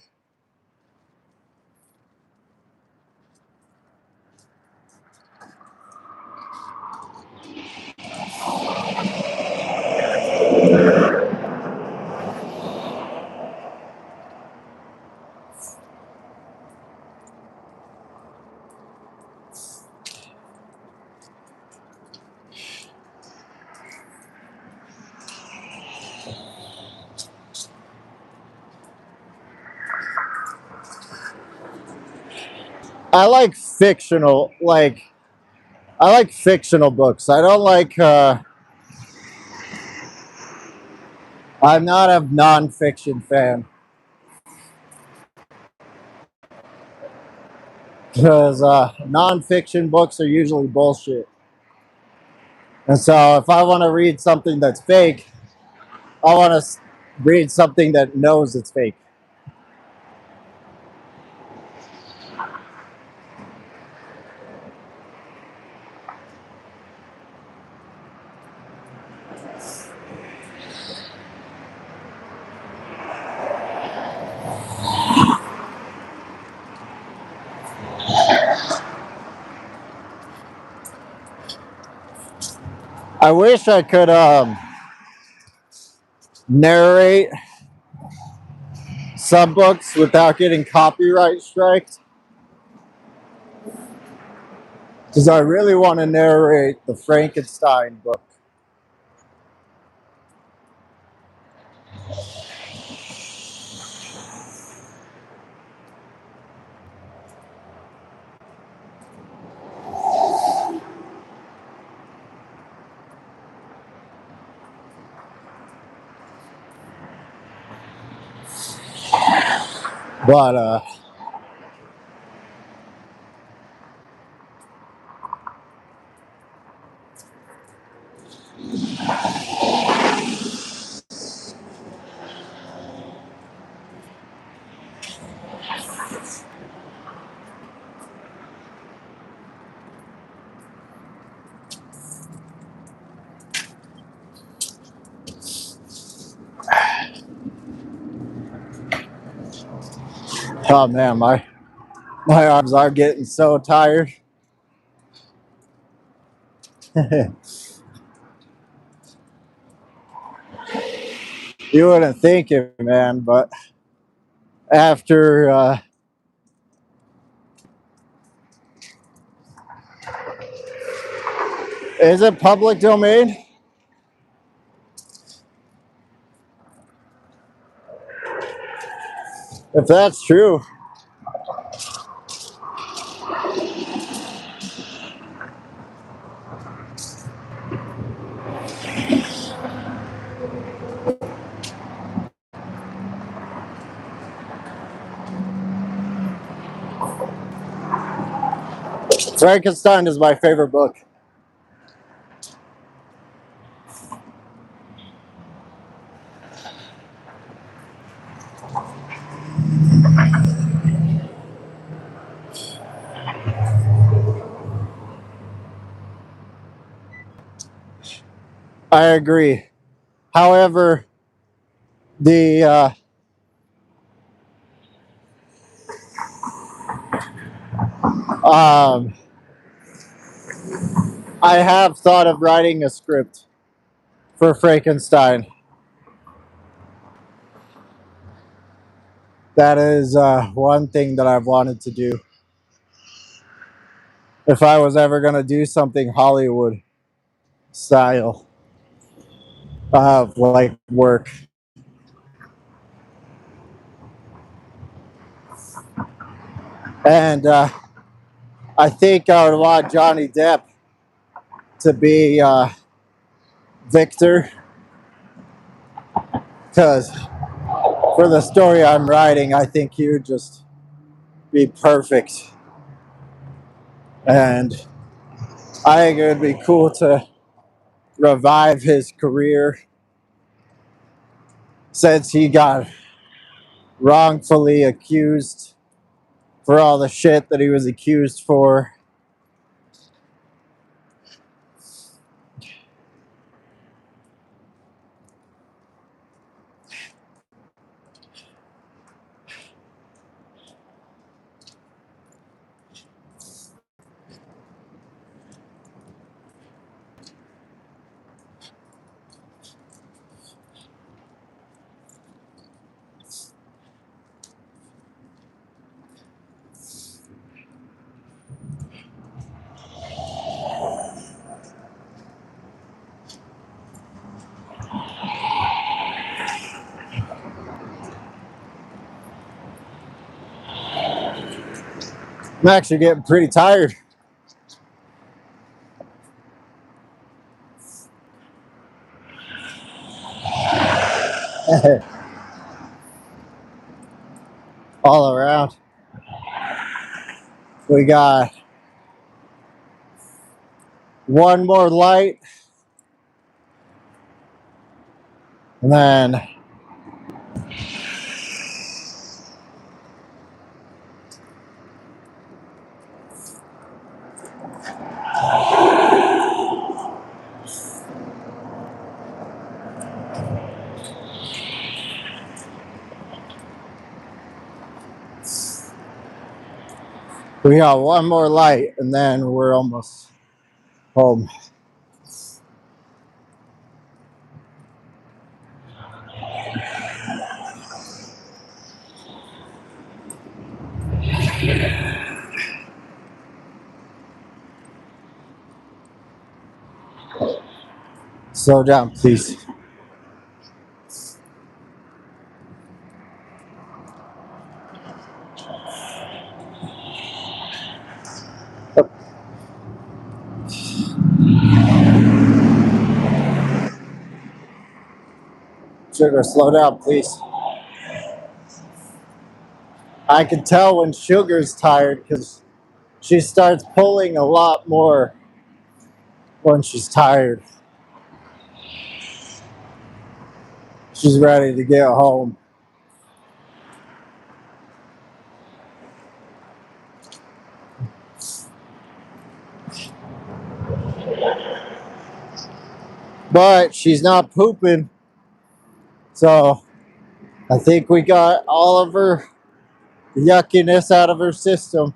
I like fictional, I like fictional books. I don't like. I'm not a nonfiction fan because nonfiction books are usually bullshit. And so, if I want to read something that's fake, I want to read something that knows it's fake. I wish I could narrate some books without getting copyright striked. Because I really want to narrate the Frankenstein book. But oh man, my arms are getting so tired. You wouldn't think it, man, but after is it public domain? If that's true, Frankenstein is my favorite book. I agree. However, the I have thought of writing a script for Frankenstein. That is one thing that I've wanted to do. If I was ever gonna do something Hollywood style of like work, and I think I would want Johnny Depp to be Victor, because for the story I'm writing, I think he would just be perfect, and I think it would be cool to revive his career since he got wrongfully accused for all the shit that he was accused for. I'm actually getting pretty tired. All around. We got one more light, and then we got one more light, and then we're almost home. Slow down, please. Sugar, slow down, please. I can tell when Sugar's tired because she starts pulling a lot more when she's tired. She's ready to get home. But she's not pooping. So I think we got all of her yuckiness out of her system.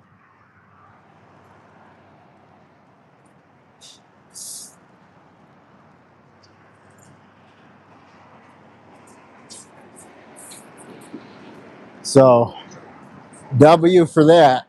So W for that.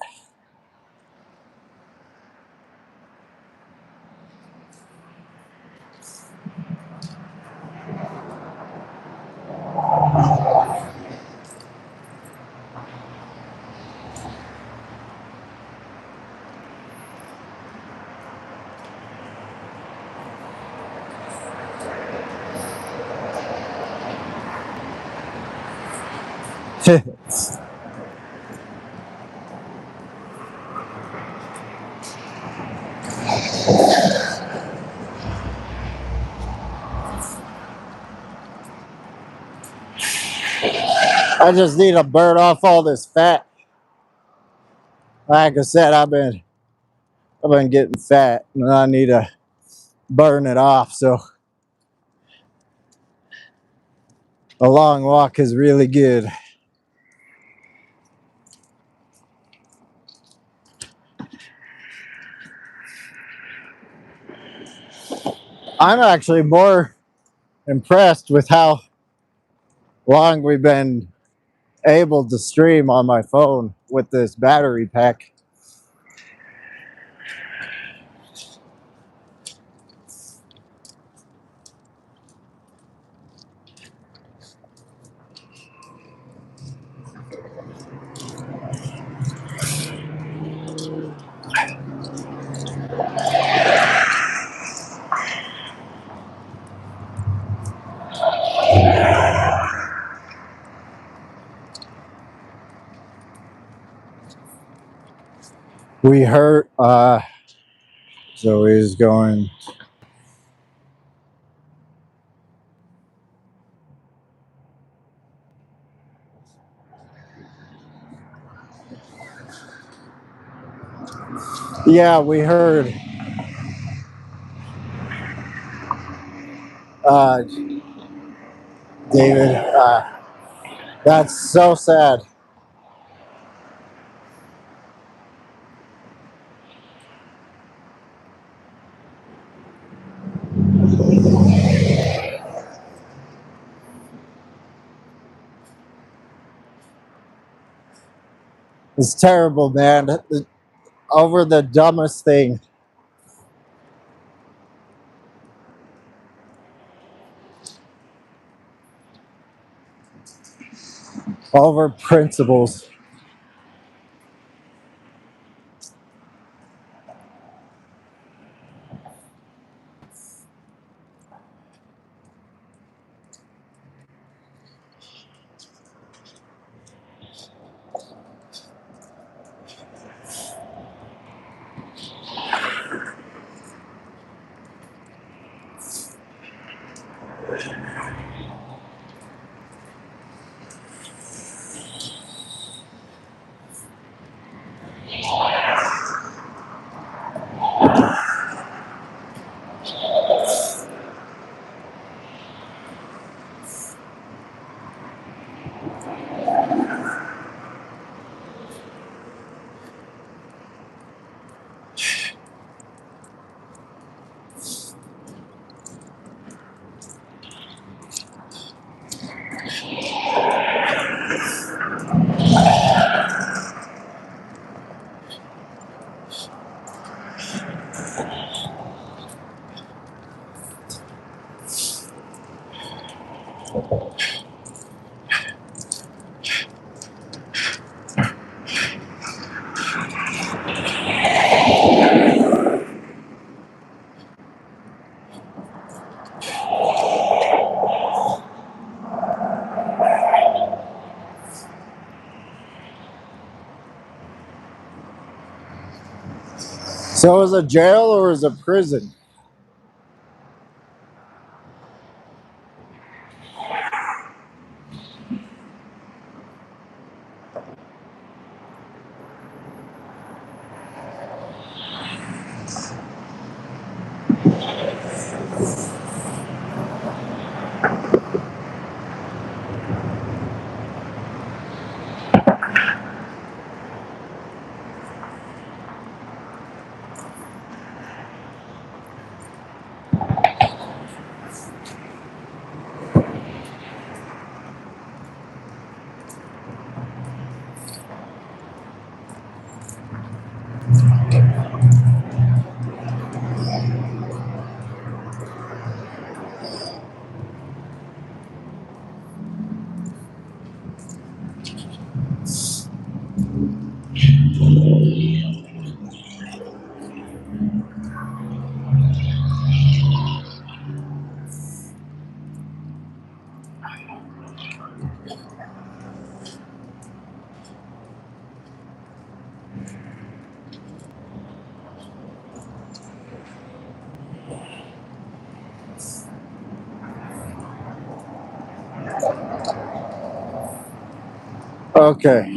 I just need to burn off all this fat. Like I said, I've been getting fat, and I need to burn it off. So A long walk is really good. I'm actually more impressed with how long we've been able to stream on my phone with this battery pack. We heard Zoe's going. Yeah, we heard uh, David. That's so sad. It's terrible, man. Over the dumbest thing. Over principles. So is a jail or is a prison? Okay.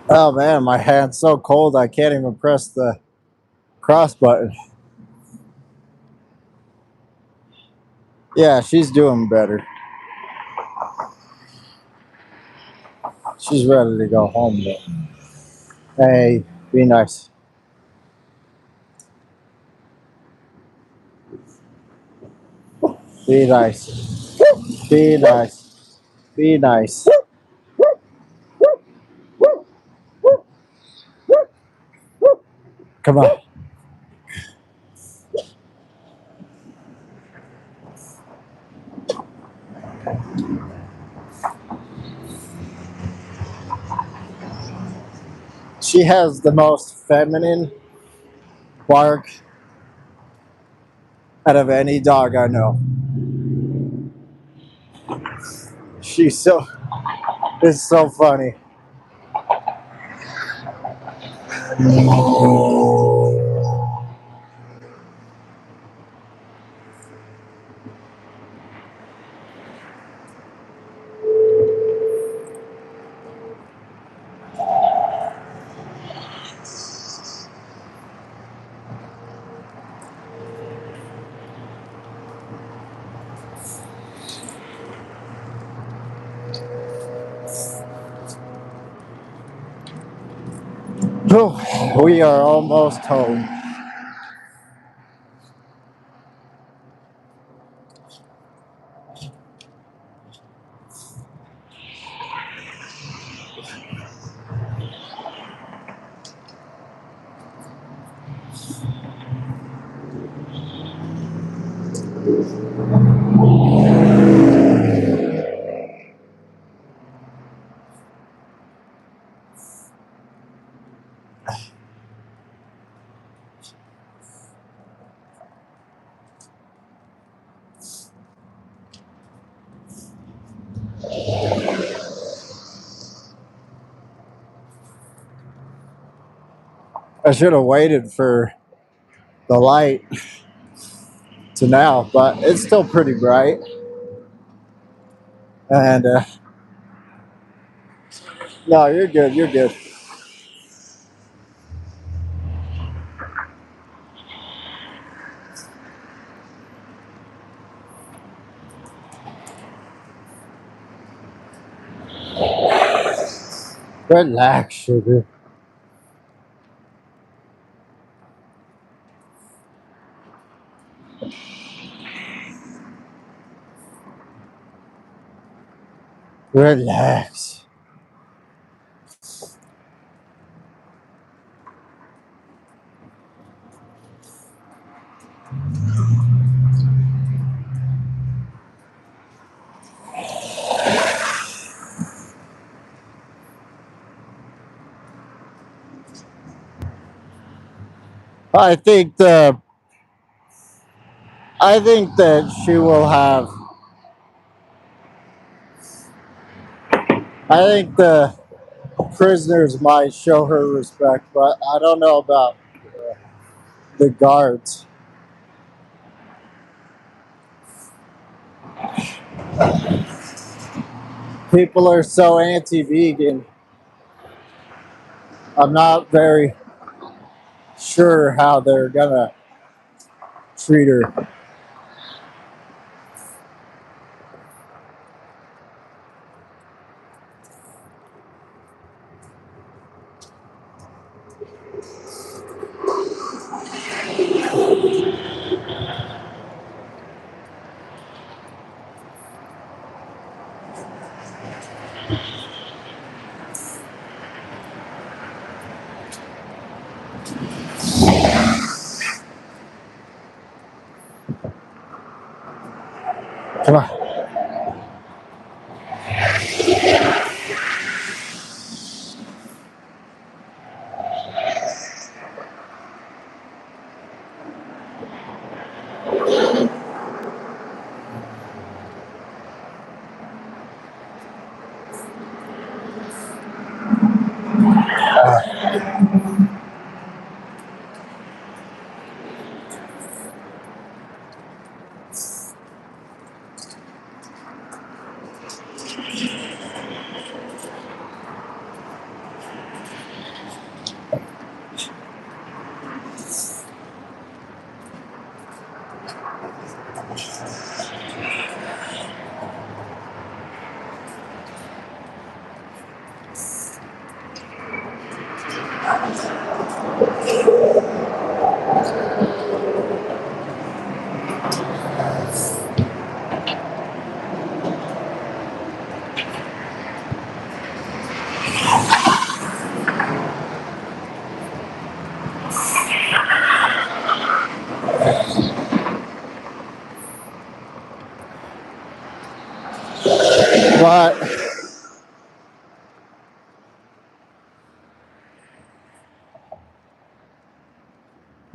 Oh man, my hand's so cold I can't even press the cross button. Yeah, she's doing better. She's ready to go home though. Hey, be nice. Be nice. Be nice. Be nice. Come on. She has the most feminine bark out of any dog I know. She's so, it's so funny. We are almost home. I should have waited for the light to now, but it's still pretty bright. And no, you're good. You're good. Relax, sugar. Relax. I think the I think that she will have. I think the prisoners might show her respect, but I don't know about the guards. People are so anti-vegan. I'm not very sure how they're gonna treat her.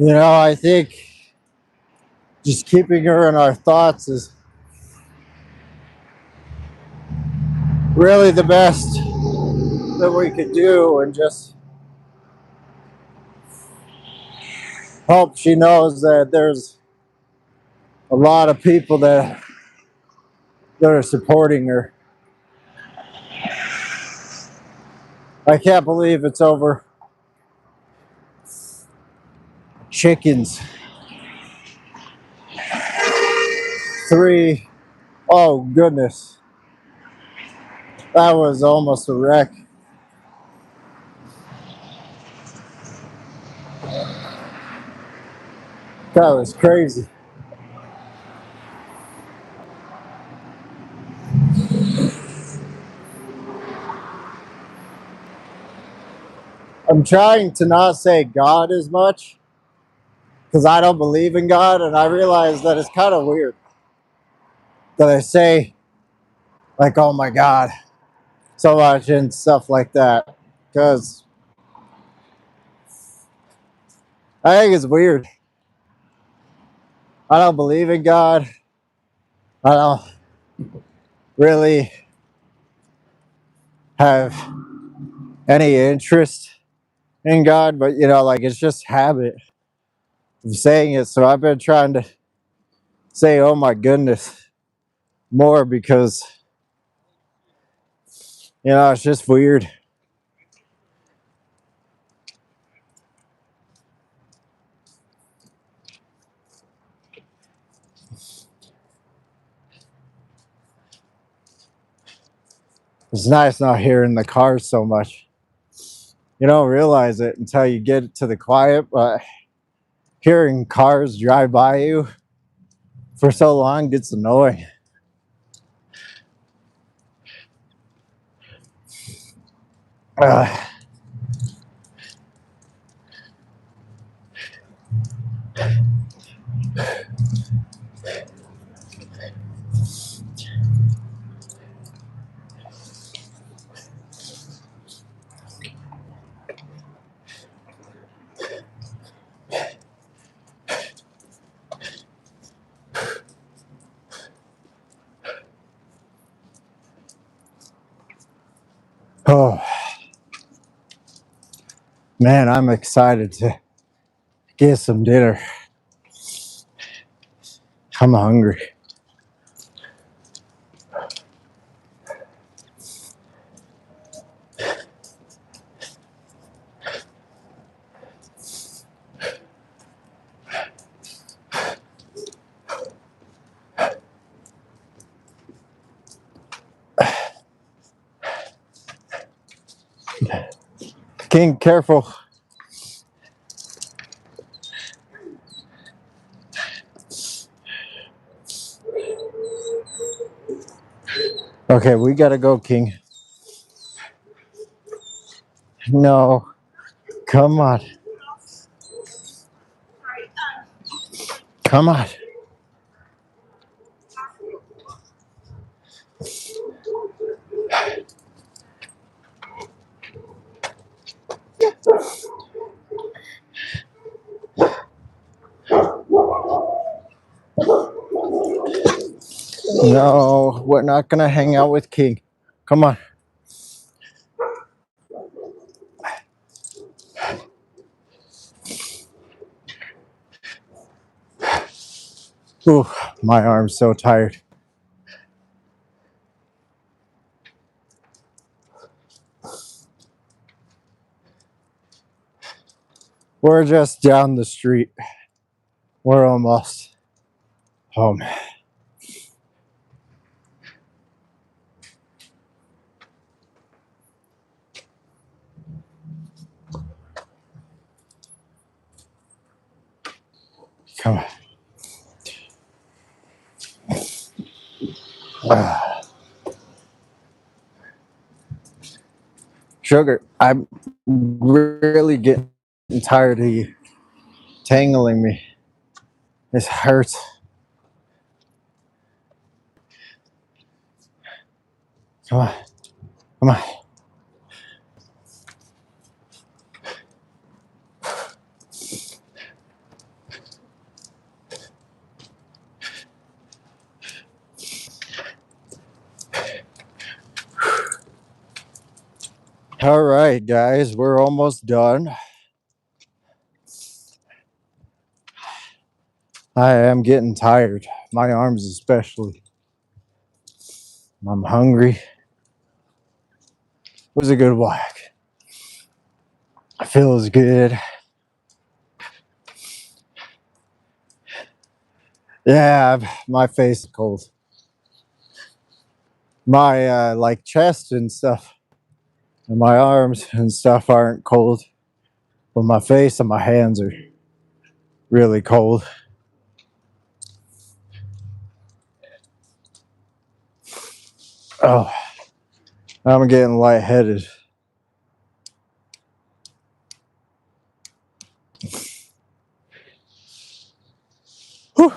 I think just keeping her in our thoughts is really the best that we could do, and just hope she knows that there's a lot of people that are supporting her. I can't believe it's over chickens. 3. Oh, goodness. That was almost a wreck. That was crazy. I'm trying to not say God as much because I don't believe in God, and I realize that it's kind of weird that I say, like, oh my God, so much and stuff like that, because I think it's weird. I don't believe in God. I don't really have any interest in God, but like, it's just habit of saying it. So I've been trying to say, oh my goodness, more because, it's just weird. It's nice not hearing the cars so much. You don't realize it until you get to the quiet, but hearing cars drive by you for so long gets annoying. Uh, oh, man, I'm excited to get some dinner. I'm hungry. King, careful. Okay, we gotta go, King. No, come on. Come on. No, we're not gonna hang out with King. Come on. Ooh, my arm's so tired. We're just down the street. We're almost home. Come on. Sugar, I'm really getting tired of you tangling me. This hurts. Come on. Come on. All right, guys, we're almost done. I am getting tired, my arms especially. I'm hungry. It was a good walk. It feels good. Yeah, my face is cold. My like chest and stuff, and my arms and stuff aren't cold, but my face and my hands are really cold. Oh, I'm getting lightheaded. Whew.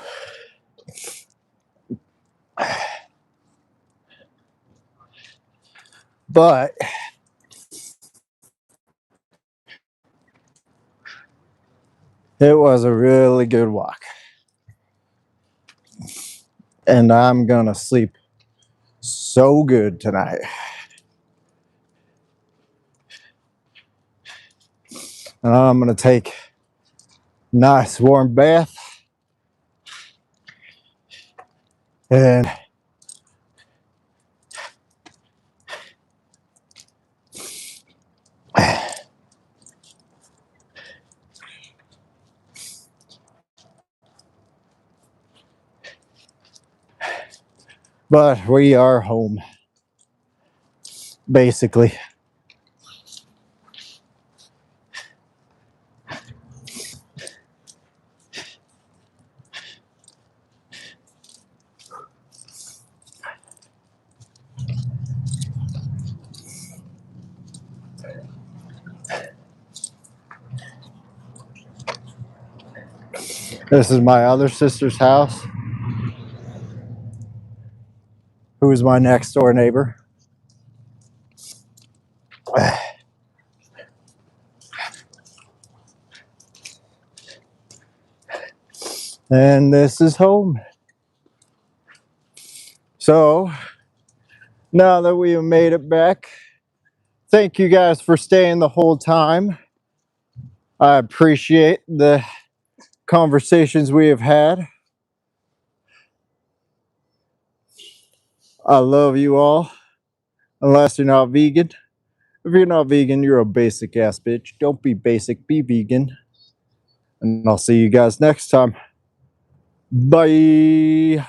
But it was a really good walk, and I'm gonna sleep so good tonight. And I'm gonna take a nice warm bath and but we are home basically. This is my other sister's house, who is my next door neighbor. And this is home. So now that we have made it back, thank you guys for staying the whole time. I appreciate the conversations we have had. I love you all, unless you're not vegan. If you're not vegan, you're a basic ass bitch. Don't be basic, be vegan. And I'll see you guys next time. Bye.